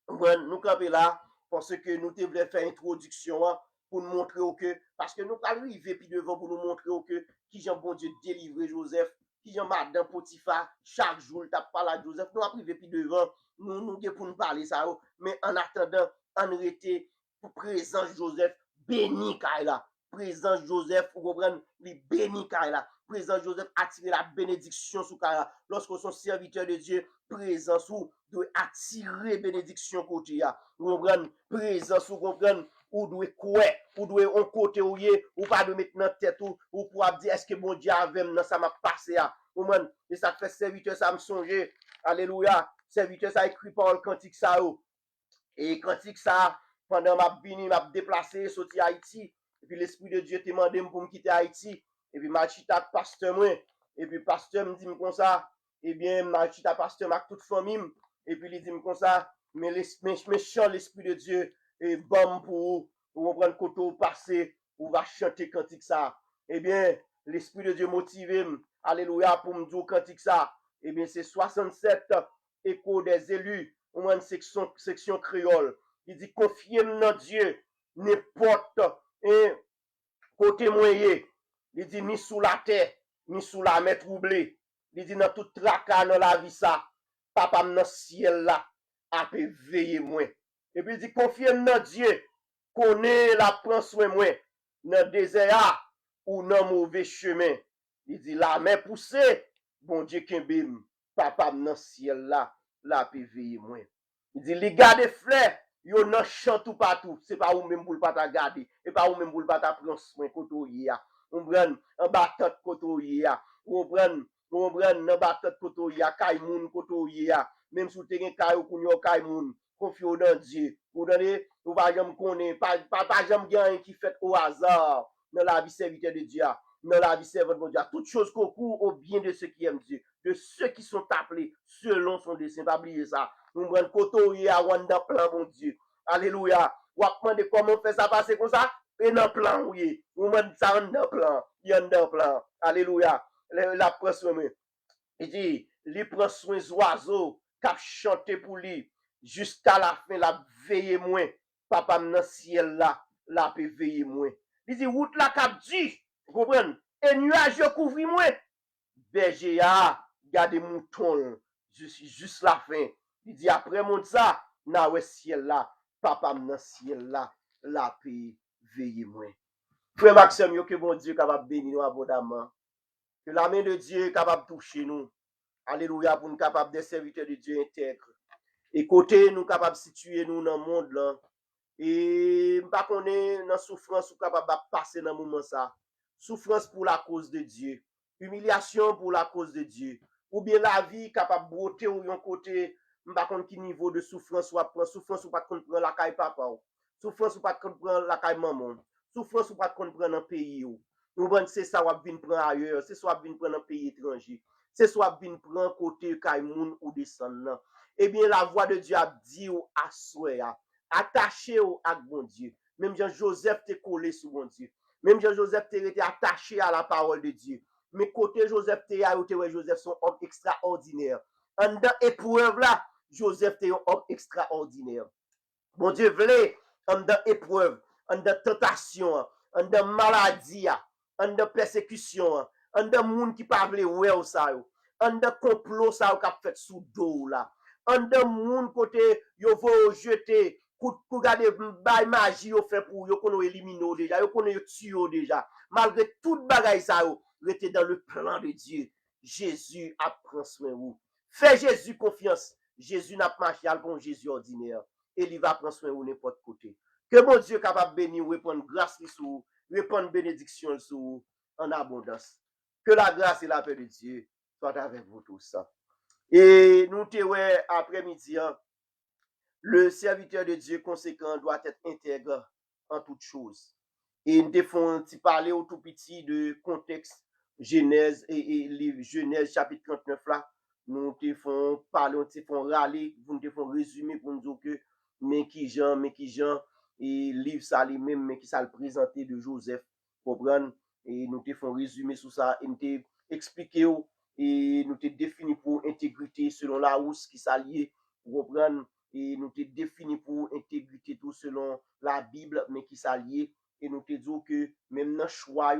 Nous camper là parce que nous devons faire introduction pour nous montrer que parce que nous arriver puis devant pour nous montrer que qui Jean bon Dieu délivrer Joseph, qui Jean madame Potiphar chaque jour t'a parlé de Joseph, nous arriver puis devant nous pour nous parler ça, mais en attendant en rester pour présence Joseph béni Kaila, présence Joseph vous comprenez, les béni Kaila, présence Joseph attirer la bénédiction sur Kaila, lorsque son serviteur de Dieu présence ou doit attirer bénédiction côté ya, vous comprenez, présence vous comprenez, ou doit quoi, ou doit on côté ou pas de mettre dans tête ou pour dire est-ce que bon Dieu avec moi ça m'a passé ya, vous comprenez, et ça fait serviteur ça me songer, alléluia, serviteur ça écrit par le cantique ça et cantique ça pendant m'a vini, m'a déplacé, sorti Haïti, et puis l'Esprit de Dieu te demandé pour me quitter Haïti, et puis m'a chita pasteur moi, et puis pasteur me dit comme ça, et bien m'a chita pasteur m'a toute famille, et puis il dit comme ça, mais méchant l'Esprit de Dieu, et bon pour prendre côté passer, ou va chanter cantique ça. Eh bien, l'Esprit de Dieu motive, alléluia, pour me dire cantique ça. Eh bien, c'est 67 échos des élus, ou une section créole. Il dit, confiez dans Dieu, n'importe côté moyen. Il dit, ni sous la terre, ni sous la mer troublée. Il dit, dans tout tracas dans la vie ça, papa dans le ciel là, a pu veiller moi. Et puis il dit, confiez dans Dieu, connaît la prend soin moi, dans le désert ou dans mauvais chemin. Il dit, la main poussée, bon Dieu kembim, papa dans le ciel là, la pu veiller moi. Il dit, les gars des fleurs, yo nan chan tout partout, c'est pas ou même pour pas ta garder, et pas ou même pour pas ta prendre soin koto ya. On prend en batat koto ya. On prend nan batat koto ya, kay moun koto ya. Même si tu gen kay ou kounyo kay moun, confie dans Dieu. Ou donner, ou pas jamais connaître, pas jamais gen qui fait au hasard dans la vie serviteur de Dieu. Dans la vie servante de Dieu, toutes choses concourent au bien de ceux qui aiment Dieu, de ceux qui sont appelés selon son dessein. Pas oublier ça. Nous prenons koto ya wanda plan mon Dieu. Alléluia. Ou apprendre comment faire ça passer comme ça. Et dans plan oui. Ou même ça dans plan. Il y a dans plan. Alléluia. La prend soin. Il dit, il prend soin des oiseaux qui chanté pour lui jusqu'à la fin la veille moins. Papa dans ciel là, la peut veiller moins. Il dit route la cap dit, vous comprenez? Et nuage couvrir moins. Berger a garder mouton juste la fin. Il dit après mon ça, na ouais ciel là, papa dans ciel là, la paix veiller moi. Frère Maxime, yo que bon Dieu capable bénir nous abondamment. Que la main de Dieu est capable de toucher nous. Alléluia, pour nous capables des serviteurs de Dieu intègres. Et côté nous capables de situer nous dans le monde là. Et pas qu'on est dans souffrance ou capable de passer dans le moment ça. Souffrance pour la cause de Dieu. Humiliation pour la cause de Dieu. Ou bien la vie capable de broter ou yon côté, pas qu'on qui niveau de souffrance ou prendre souffrance ou pas qu'on prend la caille papa. Souffrance ou pas qu'on prend la caille maman. Souffrance ou pas qu'on prend dans pays ou. Nous bon c'est ça ou vinn prendre ailleurs, c'est soit vinn prendre dans pays étranger. C'est soit vinn prendre côté caille moun ou descendre. Eh bien la voix de Dieu a dit ou assoya. Attaché à bon Dieu. Même Jean-Joseph t'est collé sur bon Dieu. Même Jean-Joseph t'est attaché à la parole de Dieu. Mais côté Joseph t'est Joseph son homme extraordinaire. En dans épreuve là, Joseph t'est un homme extraordinaire. Bon Dieu voulait en dans épreuve, en dans tentation, en dans maladie, en dans persécution, en dans monde qui pas vle ouais ça yo. En dans complot ça qu'a fait sous dos là. En dans monde côté yo vo jeter pour garder bay magie yo fait pour yo kono éliminer déjà, yo kono yo tuer déjà. Malgré toute bagaille ça yo, rester dans le plan de Dieu. Jésus a pris soin de vous. Fais Jésus confiance. Jésus n'a pas marché comme Jésus ordinaire. Et il va prendre soin de n'importe côté. Que mon Dieu capable de bénir, répondre grâce sur, répondre bénédiction sur en abondance. Que la grâce et la paix de Dieu soient avec vous tous. Et nous te après-midi, le serviteur de Dieu conséquent doit être intègre en toutes choses. Et nous devons parler au tout petit de contexte Genèse et livre Genèse chapitre 39 là. Nous devons parler, nous devons râler, nous devons résumer pour nous dire que mais qui Jean, et livre ça lui-même, mais qui ça le présenté de Joseph, comprendre, et nous devons résumer sur ça, et nous devons expliquer, et nous devons définir pour intégrité selon la housse qui s'allie, pour comprendre, et nous devons définir pour intégrité tout selon la Bible, mais qui s'allie, et nous devons dire que même dans le choix,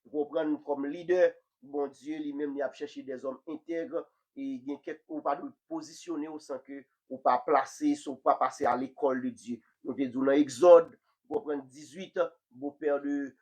pour comprendre comme leader, bon Dieu lui-même, il a cherché des hommes intègres, et il y a quelque chose pas de positionner au sens que ou pas placer, ou pas passer à l'école de Dieu. Nous te disons dans Exode, pour prendre 18, beau-père de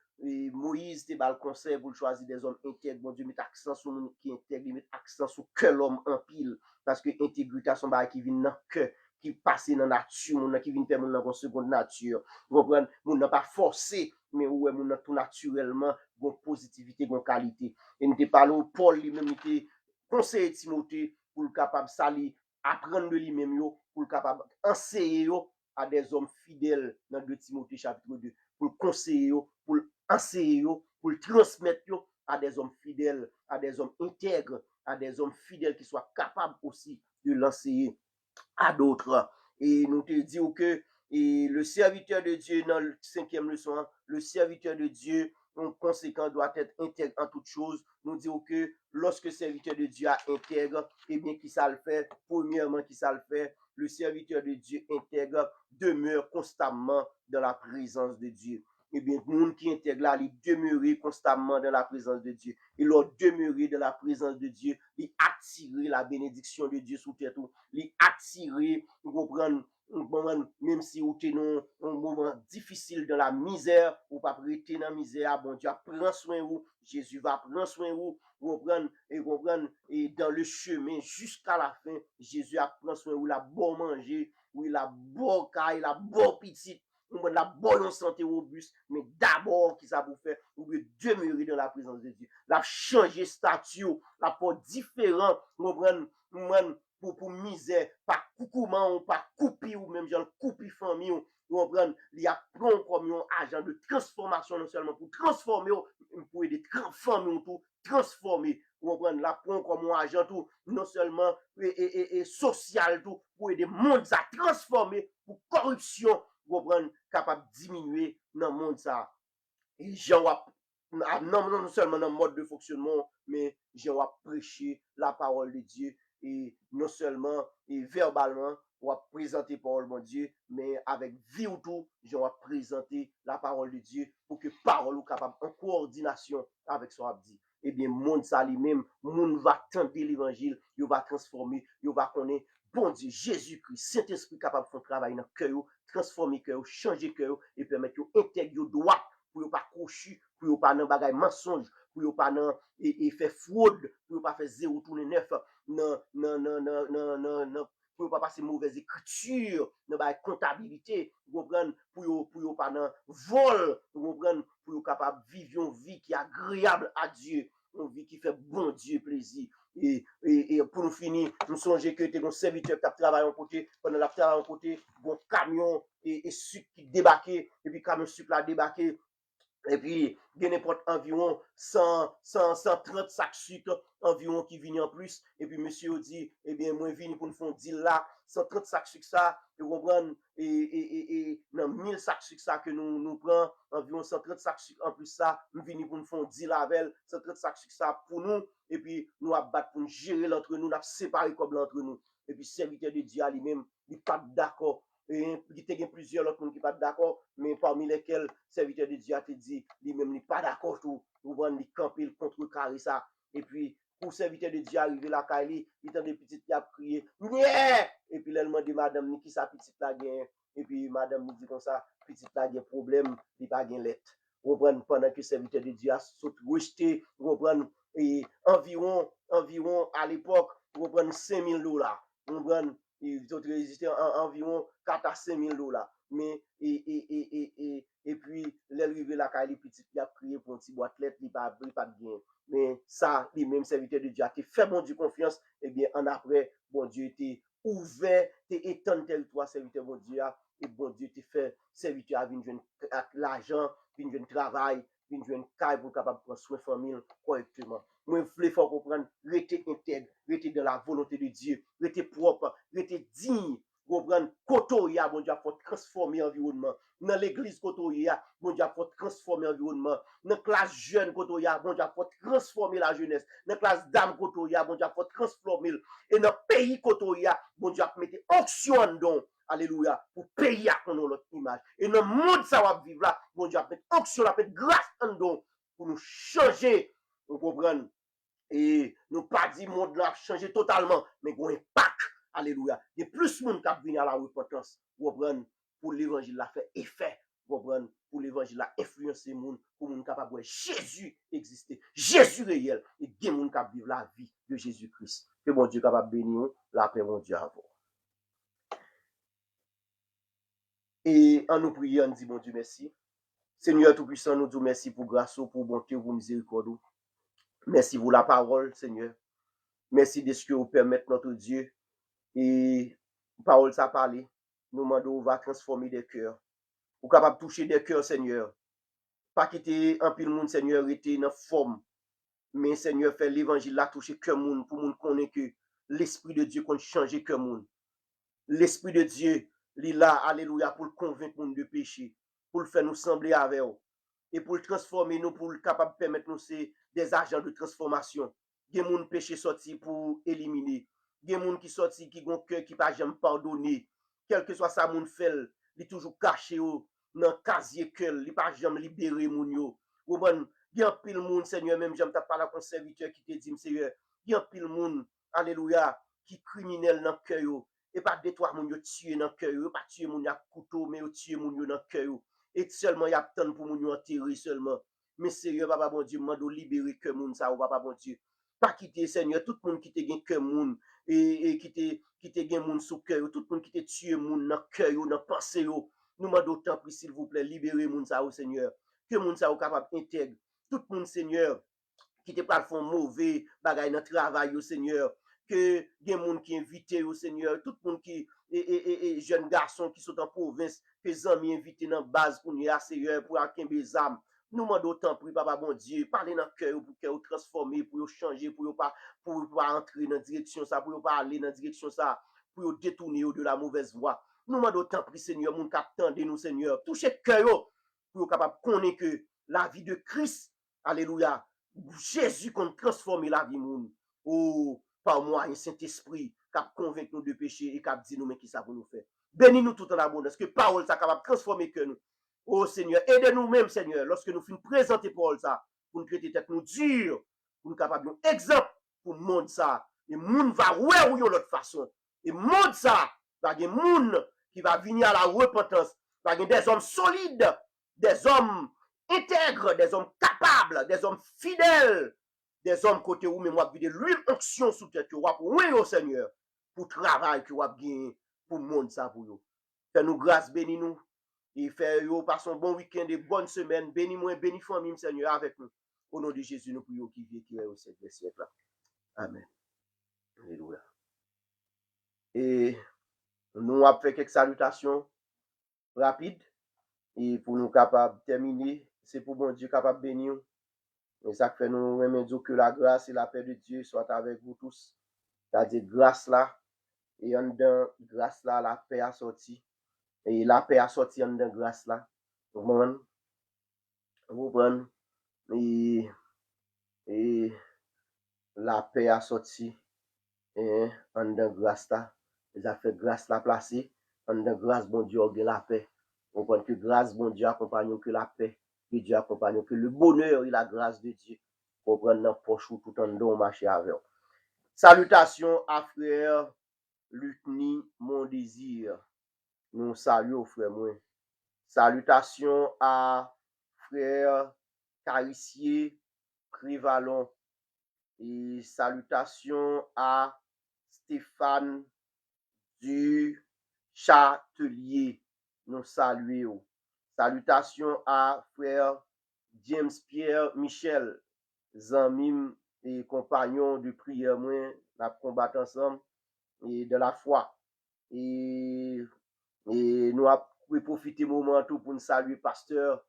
Moïse, te bal conseil pour choisir des hommes intègres. Bon Dieu, met accent sur nous qui intègre, met accent sur que l'homme en pile. Parce que l'intégrité, c'est un qui vient dans le cœur, qui passe dans la nature, qui vient faire dans la seconde nature. Vous comprenez? Nous n'a pas forcé, mais ouais, nous n'a tout naturellement, bon positivité, bon qualité. Et nous te parlons, Paul lui-même, il était conseiller Timothée pour le capable de salir, apprendre de lui-même, pour le capable d'enseigner, à des hommes fidèles dans 2 Timothée chapitre 2 pour le conseiller, pour l'enseigner, pour le transmettre à des hommes fidèles, à des hommes intègres, à des hommes fidèles qui soient capables aussi de l'enseigner à d'autres. Et nous te disons que le serviteur de Dieu, dans le 5e leçon, le serviteur de Dieu, en conséquent, doit être intègre en toutes choses. Nous disons que lorsque le serviteur de Dieu est intègre, eh bien, qui ça le fait? Premièrement, qui ça le fait? Le serviteur de Dieu intègre demeure constamment dans la présence de Dieu. Eh bien, le monde qui intègre là, il demeurer constamment dans la présence de Dieu. Il doit demeurer dans la présence de Dieu, il attirer la bénédiction de Dieu sous terre, il attirer, vous comprenez, même si vous êtes dans un moment difficile dans la misère, ou pas prêter dans la misère, bon Dieu prend soin de vous, Jésus va prendre soin de vous, vous comprenez, et dans le chemin jusqu'à la fin, Jésus a pris soin de vous, il a bon manger, ou il a bon caille, il a bon petit, la bonne santé robuste, mais d'abord, qui ça vous fait, vous devez demeurer dans la présence de Dieu. La changer statut, la pas différent, vous comprenez, pour misère, pas coucouman, pas coupi ou même genre coupi famille, vous comprenez, il y a prend comme un agent de transformation non seulement pour transformer, pour aider famille tout transformer, vous comprenez, la prend comme un agent tout non seulement et social tout pour aider monde à transformer pour corruption, vous comprenez, capable de diminuer dans le monde ça. Et Jean non seulement dans le mode de fonctionnement, mais Jean va prêcher la parole de Dieu et non seulement et verbalement, on va présenter la parole de Dieu, mais avec vie ou tout, Jean va présenter la parole de Dieu pour que parole soit capable en coordination avec ce qu'on dit. Eh bien, monde ça lui-même, monde va tenter l'évangile, il va transformer, il va connaître bon Dieu, Jésus-Christ, Saint-Esprit capable de faire travail dans le cœur, transformer le cœur, changer le cœur et permettre d'intégrer droit pour ne pas coucher, pour ne pas dans bagay mensonge, pour ne pas faire fraude, pour ne pas faire 0 tourner 9, pour ne pas passer mauvaise écriture, dans la comptabilité, vous comprenez, pour ne pas dans vol, vous comprenez, pour être capable de vivre une vie qui est agréable à Dieu, une vie qui fait bon Dieu plaisir. Et pour nous finir, nous songeons que tu es un serviteur qui a travaillé en côté, pendant la travail en côté, bon camion et sucre qui débarqué, et puis camion sucre a débarqué, et puis, il y a n'importe environ 130 sacs sucre environ qui viennent en plus. Et puis, monsieur dit, eh bien, moi, je viens pour nous faire un deal là, 130 sacs sucre ça, et vous comprenez, et dans 1000 sacs sucre ça que nous prenons, environ 130 sacs sucre en plus ça, nous venons pour nous faire un deal avec 130 sacs sucre ça pour nous, et puis, nous abattre pour nous gérer l'entre nous, nous séparer comme l'entre nous. Et puis, serviteur de Dieu lui-même, il n'est pas d'accord. Et il y a plusieurs autres qui ne sont pas d'accord, mais parmi lesquels le serviteur de Dieu a dit, lui-même n'est pas d'accord, tout, vous voyez, il camper contre carré ça. Et puis, pour le serviteur de Dieu arriver là, il y a des petites qui a crié, yeah! Et puis, elle m'a dit, madame, qui sa petite la gagne? Et puis, madame me dit comme ça, petite la gagne problème, il n'y a pas de lettre. Vous comprenez, pendant que le serviteur de Dieu a rejeté, vous comprenez, et environ, à l'époque, vous comprenez, $5,000. Vous comprenez, ils ont résisté environ 4 à 5 000 $. Mais, et puis, l'arrivée là, quand les petits, il a prié pour un petit boîte lettre, il n'a pas de bien. Mais ça, les mêmes serviteurs de Dieu, qui fait bon Dieu confiance, eh bien, en après, bon Dieu était ouvert, était étendu le territoire, serviteur bon Dieu, et bon Dieu était fait, serviteur à venir l'argent, venir travail, venir caille pour capable prendre soin de famille correctement. Moi, il faut comprendre, rester intègre, rester dans la volonté de Dieu, rester propre, rester digne, comprendre, Kotoya, bon Dieu, faut transformer l'environnement. Dans l'église Kotoya, bon Dieu, faut transformer l'environnement. Dans la classe jeune Kotoya, bon Dieu, faut transformer la jeunesse. Dans la classe dame Kotoya, bon Dieu, faut transformer. Et dans le pays Kotoya, bon Dieu, mettre option en don. Alléluia, pour payer à notre image. Et dans le monde, ça va vivre là, bon Dieu, mettre option, mettre grâce en don pour nous changer. Vous comprenez? Et nous pas dit monde là changer totalement, mais un impact. Alléluia. Il y a plus de monde qui vient à la repentance. Vous comprenez? Pour l'évangile là fait effet. Vous comprenez? Pour l'évangile là influencer le monde, pour le monde capable de Jésus exister. Jésus réel. Et il y a des gens qui vivent la vie de Jésus-Christ. Que mon Dieu capable de bénir, la paix mon Dieu à vous. Et en nous priant, on dit bon Dieu merci. Seigneur Tout-Puissant, nous disons merci pour grâce, pour bonté, pour miséricorde. Merci pour la parole, Seigneur. Merci de ce que vous permettez, notre Dieu. Et parole, ça parle. nous demandons, va transformer des cœurs. Ou capable de toucher des cœurs, Seigneur. Pas quitter un pile monde, Seigneur, était dans forme. Mais Seigneur, fait l'évangile là, toucher cœur monde, pour monde connaître que l'Esprit de Dieu compte changer cœur monde. L'Esprit de Dieu, il est là, alléluia, pour le convaincre monde de péché, pour le faire nous sembler avec eux. Et pour le transformer nous, pour le capable de permettre nous, c'est des agents de transformation. Il y a des gens péché sorti pour éliminer. Il y a des gens qui sorti, qui ont cœur, qui ne pas jamais pardonner. Quel que soit ça, moun fait, il est toujours caché dans le casier cœur, il ne pas jamais libéré moun yo. Ou bon, il y a un pile monde, Seigneur, même j'aime parler avec un serviteur qui te dit, Seigneur, il y a un pile monde, alléluia, qui criminel dans le cœur. Et pas détruire moun yo tuer dans le cœur, pas tuer moun ya couteau, mais tuer moun yo dans le cœur. Et seulement y a tant pour moun yo enterrer seulement. Mais Seigneur, papa bon Dieu, mando libérer que moun ça, papa bon Dieu. Pas quitter Seigneur, tout le monde qui te gen que moun et qui te gen moun sous cœur, tout le monde qui te tuer moun dans cœur, dans pensée yo. Nous mando tant pris s'il vous plaît, libérer moun ça au Seigneur. Que moun ça capable intègre. Tout le monde Seigneur qui te pas font mauvais bagay dans travail au Seigneur. Que des gens qui invitent au Seigneur, tout le monde qui et jeunes garçons qui sont en province, que les amis invités dans la base pour nous Seigneur, pour acquérir des âmes. Nous demandons autant pour papa bon Dieu, parler dans le cœur pour que vous transformer, pour changer, pour pas entrer dans la direction ça, pour pas aller dans la direction ça, pour détourner de la mauvaise voie. Nous demandons autant pour Seigneur, mon cap tendez nous Seigneur, touchez cœur pour capable connaître que la vie de Christ, alléluia, Jésus qu'on transforme la vie moun. Oh, par moi, un Saint-Esprit qui a convaincu nous de péché et qui a dit nous, mais qui ça pour nous faire. Bénis-nous tout en abondance, que parole ça capable de transformer que nous. Oh Seigneur, aidez-nous même, Seigneur, lorsque nous finissons présenter parole ça, pour nous traiter tête nous dure, pour nous capables d'un exemple pour le monde ça. Et le monde va ouais ou l'autre façon. Et le monde ça, va y avoir monde qui va venir à la repentance. Va y avoir des hommes solides, des hommes intègres, des hommes capables, des hommes fidèles, des hommes côté où, mais moi, de l'huile onction sous tête, oui, au Seigneur, pour travail que vous avez pour le monde, ça, pour nous. Fais-nous grâce, bénis-nous, et fais-nous passer un bon week-end, de bonnes semaines, bénis-moi, bénis famille, Seigneur, avec nous. Au nom de Jésus, nous prions qui vit, qui est au siècle des siècles. Amen. Alléluia. Et nous avons fait quelques salutations rapides, et pour nous capables de terminer, c'est pour bon Dieu capable de bénir. Et ça fait nous remercions que la grâce et la paix de Dieu soient avec vous tous. C'est-à-dire grâce là, et en dedans grâce là, la paix a sorti. Et la paix a sorti en dedans grâce là. Vous comprenez? Et la paix a sorti en dedans grâce là. Et ça fait grâce là placée. En dedans grâce, bon Dieu, a la paix. Vous comprenez que grâce, bon Dieu, accompagne que la paix. Que Dieu accompagne, que le bonheur et la grâce de Dieu comprennent dans poche ou tout en don marché avec. Salutations à frère Lutni, mon désir. Nous saluons frère moi. Salutations à frère Carissier Prévalon. Et salutations à Stéphane du Châtelier. Nous saluons. Salutations à frère James Pierre Michel, Zamim et compagnon de prière, moi, la combattre ensemble et de la foi. Et nous avons profité moment tout pour nous saluer pasteur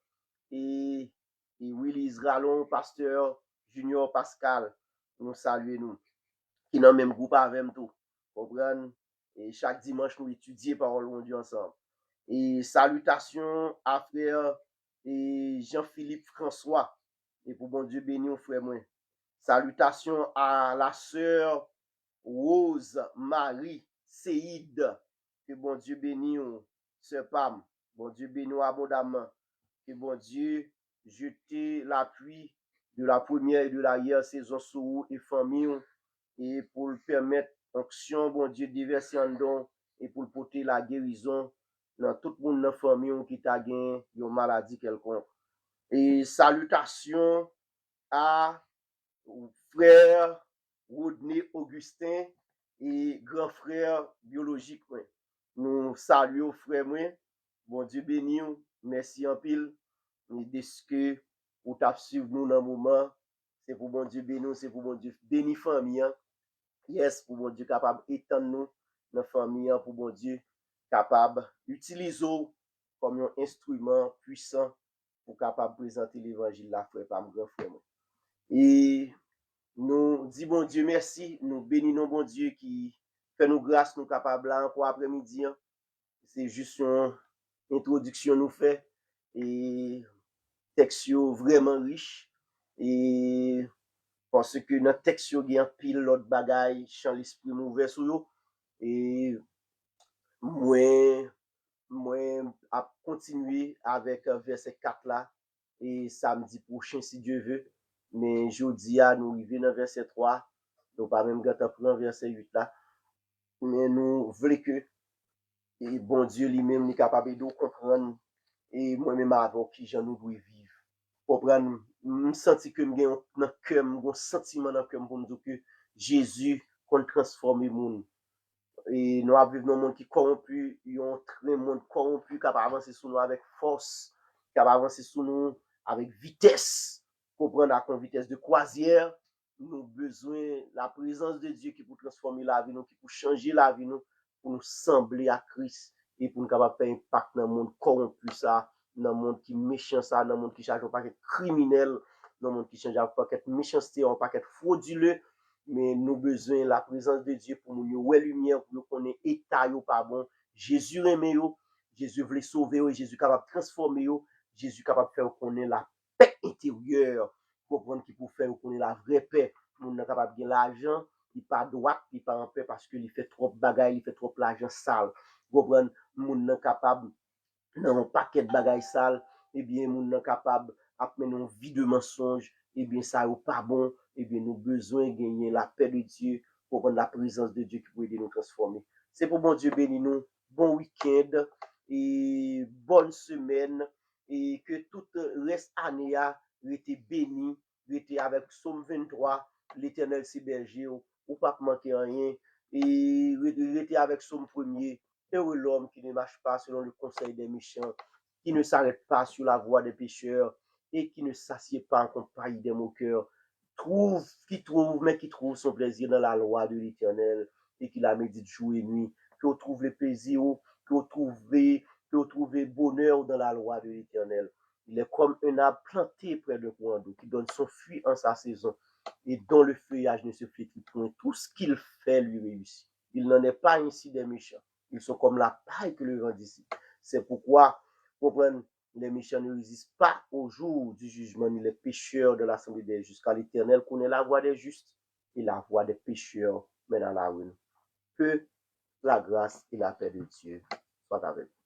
et Willy Israelon, pasteur Junior Pascal, nous saluer nous, qui dans le même groupe avec tout. Comprenez? Et chaque dimanche, nous étudions parole de Dieu ensemble. Et salutations à frère et Jean-Philippe François. Et pour bon Dieu bénir, frère moi. Salutations à la sœur Rose Marie Seïd. Que bon Dieu bénisse, sœur Pam. Bon Dieu bénisse abondamment. Que bon Dieu jette l'appui de la première et de l'arrière saison sur vous et famille. Et pour le permettre, onction, bon Dieu, déverser en don et pour porter la guérison dans tout le monde dans la famille qui a gagné une maladie quelconque. Et salutations à frère Rodney Augustin et grand frère biologique. Nous saluons frère moi. Bon Dieu béni, merci en pile. Et de ce que vous t'avez suivi nous dans le moment, c'est pour bon Dieu béni, c'est pour bon Dieu béni famille. Yes, pour bon Dieu capable d'étendre nous dans la famille, pour bon Dieu capable d'utiliser comme un instrument puissant pour capable présenter l'évangile la frère par mon grand frère. Et nous disons bon Dieu merci, nous bénissons bon Dieu qui fait nous grâce, nous capables là encore après-midi. C'est juste une introduction nous fait et texte vraiment riche et parce que notre texte il y a pile l'autre bagaille, chant l'esprit mauvais sur yo et moi à continuer avec verset 4 là et samedi prochain si Dieu veut. Mais jeudi à nous arriver dans verset 3, nous pas même gâter prendre verset 8 là. Mais nous voulons que et bon Dieu lui-même est capable de comprendre et moi-même avant qui j'en nous dois vivre. Comprendre, me sentir que me gagne dans cœur, me sentiment dans cœur pour me dire que Jésus qu'on transformer monde. Et nous vivons dans un monde qui est corrompu, un monde corrompu qui va avancer sur nous avec force, qui va avancer sur nous avec vitesse, comprendre à une vitesse de croisière. Nous avons besoin de la présence de Dieu qui peut transformer la vie, nous, qui peut changer la vie, nous, pour nous sembler à Christ et pour nous capable faire impact dans le monde corrompu, ça, dans le monde qui est méchant, ça, dans le monde qui change un paquet criminel, dans le monde qui change un paquet méchanceté, un paquet frauduleux. Mais nous besoin de la présence de Dieu pour nous ouais lumière pour nous connaître état yo pas bon. Jésus aime yo, Jésus voulait sauver yo, Jésus capable de transformer yo, Jésus capable de faire connaître la paix intérieure, comprendre qui pour faire connaître la vraie paix. Moun nan capable de l'argent, il pas droit, il pas en paix parce que il fait trop bagaille, il fait trop l'argent sale. Comprendre moun nan capable dans un paquet de bagaille sale, eh bien moun nan capable après une vie de mensonge, eh bien ça ou pas bon, eh bien nous besoin de gagner la paix de Dieu pour prendre la présence de Dieu qui peut aider nous transformer. C'est pour bon Dieu béni nous, bon week-end et bonne semaine et que tout reste année a été béni, été avec Psaume 23, l'Éternel c'est berger ou pas manquer rien et été avec Psaume 1er. Heureux l'homme qui ne marche pas selon le conseil des méchants, qui ne s'arrête pas sur la voie des pécheurs et qui ne s'assied pas en compagnie des moqueurs. Qui trouve son plaisir dans la loi de l'Éternel et qui la médite jour et nuit. Que vous trouve le plaisir, que vous trouvez bonheur dans la loi de l'Éternel. Il est comme un arbre planté près d'un courant d'eau qui donne son fruit en sa saison et dont le feuillage ne se flétrit point. Tout ce qu'il fait lui réussit. Il n'en est pas ainsi des méchants. Ils sont comme la paille que le vent d'ici. C'est pourquoi, comprendre, les méchants ne résistent pas au jour du jugement, ni les pécheurs de l'assemblée des justes, car l'Éternel connaît la voie des justes et la voie des pécheurs, mais dans la ruine. Que la grâce et la paix de Dieu soient avec vous.